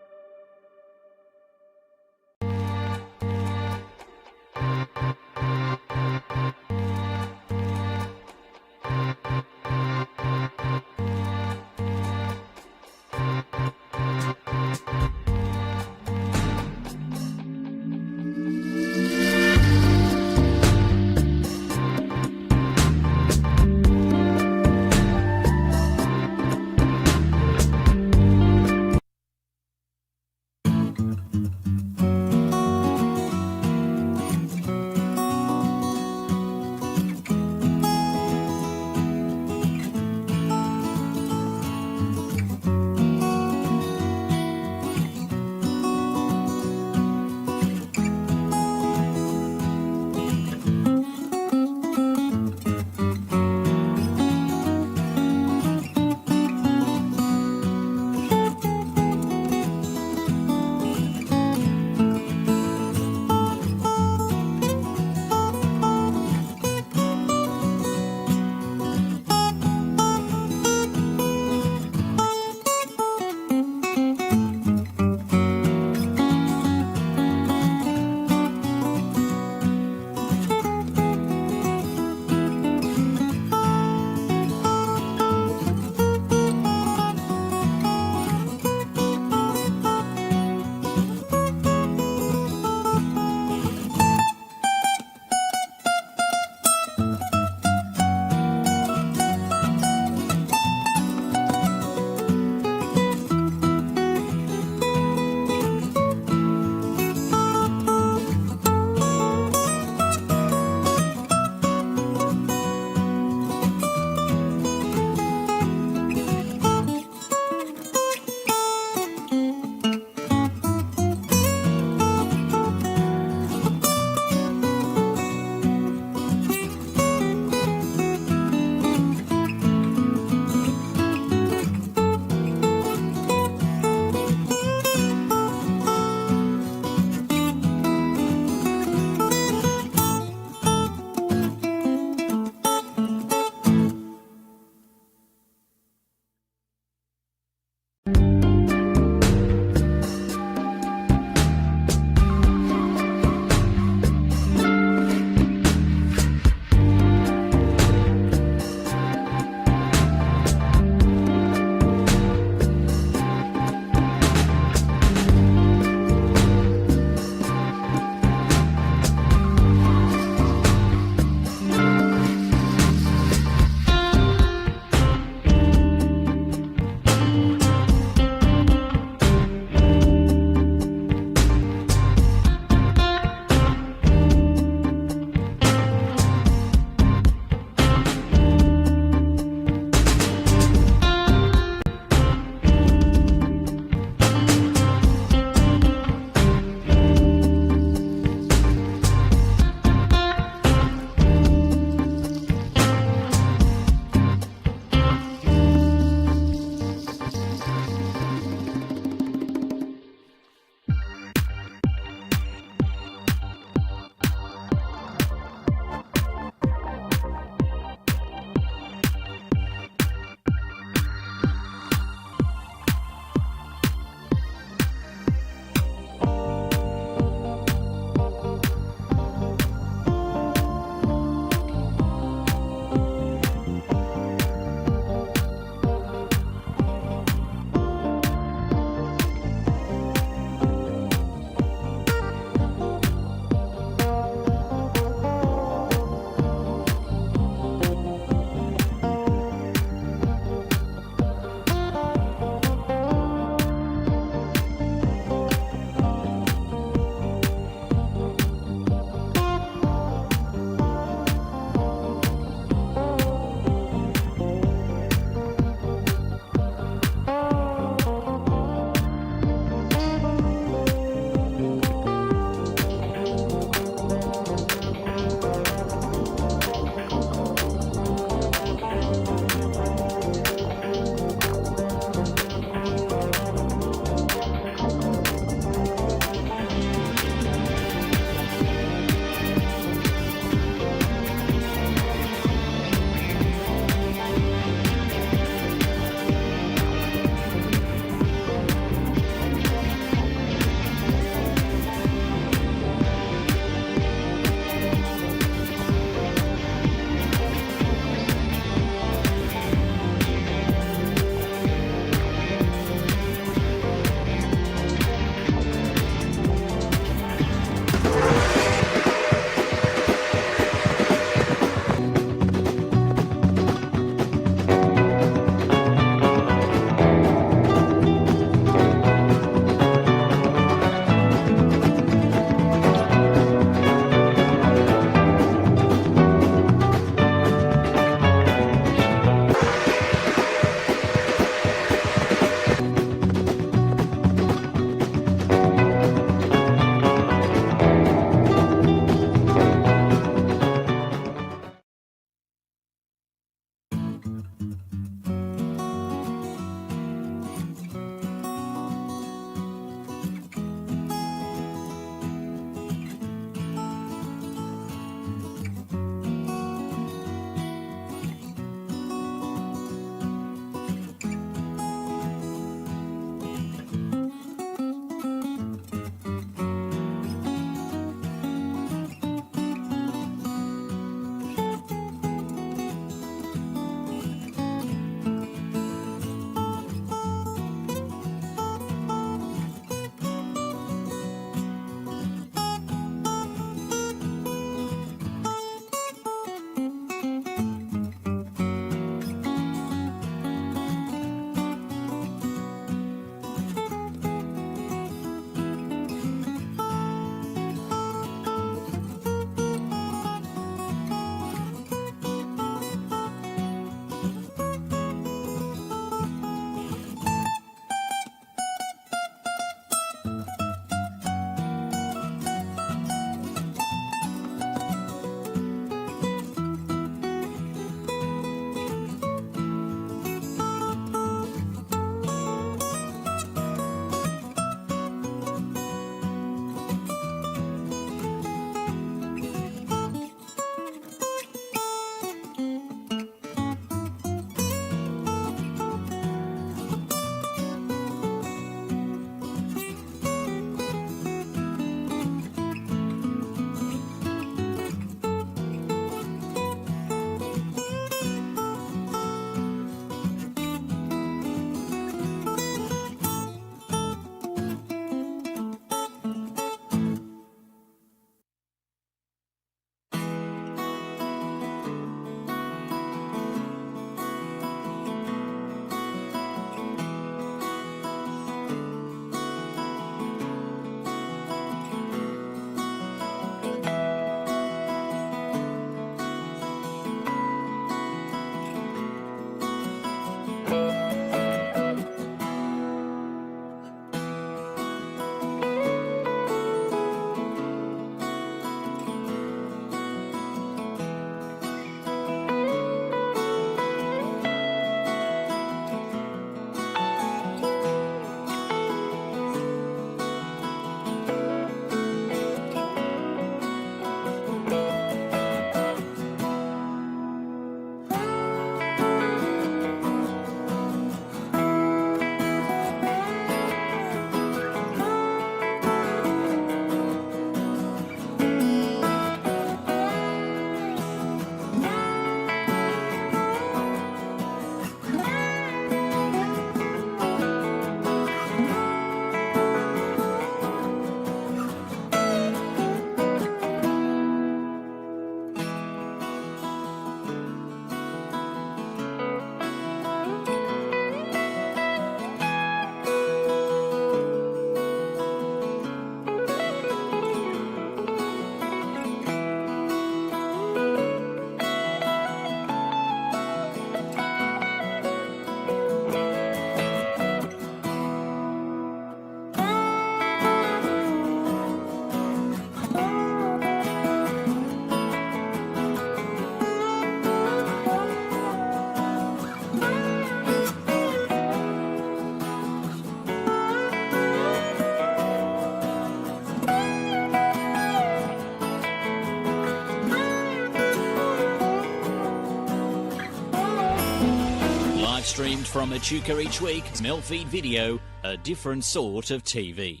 Live streamed from Echuca each week, MELfeed Video, a different sort of TV.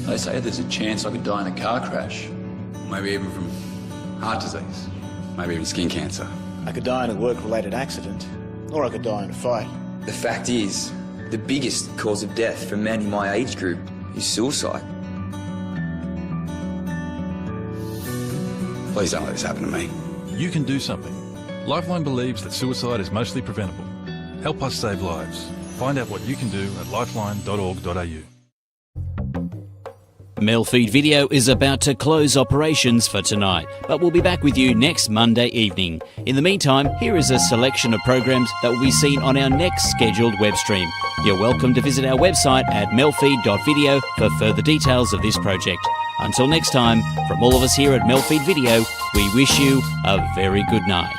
They say there's a chance I could die in a car crash. Maybe even from heart disease. Maybe even skin cancer. I could die in a work-related accident, or I could die in a fight. The fact is, the biggest cause of death for men in my age group is suicide. Please don't let this happen to me. You can do something. Lifeline believes that suicide is mostly preventable. Help us save lives. Find out what you can do at lifeline.org.au. MELfeed Video is about to close operations for tonight, but we'll be back with you next Monday evening. In the meantime, here is a selection of programs that will be seen on our next scheduled web stream. You're welcome to visit our website at MELfeed.video for further details of this project. Until next time, from all of us here at MELfeed Video, we wish you a very good night.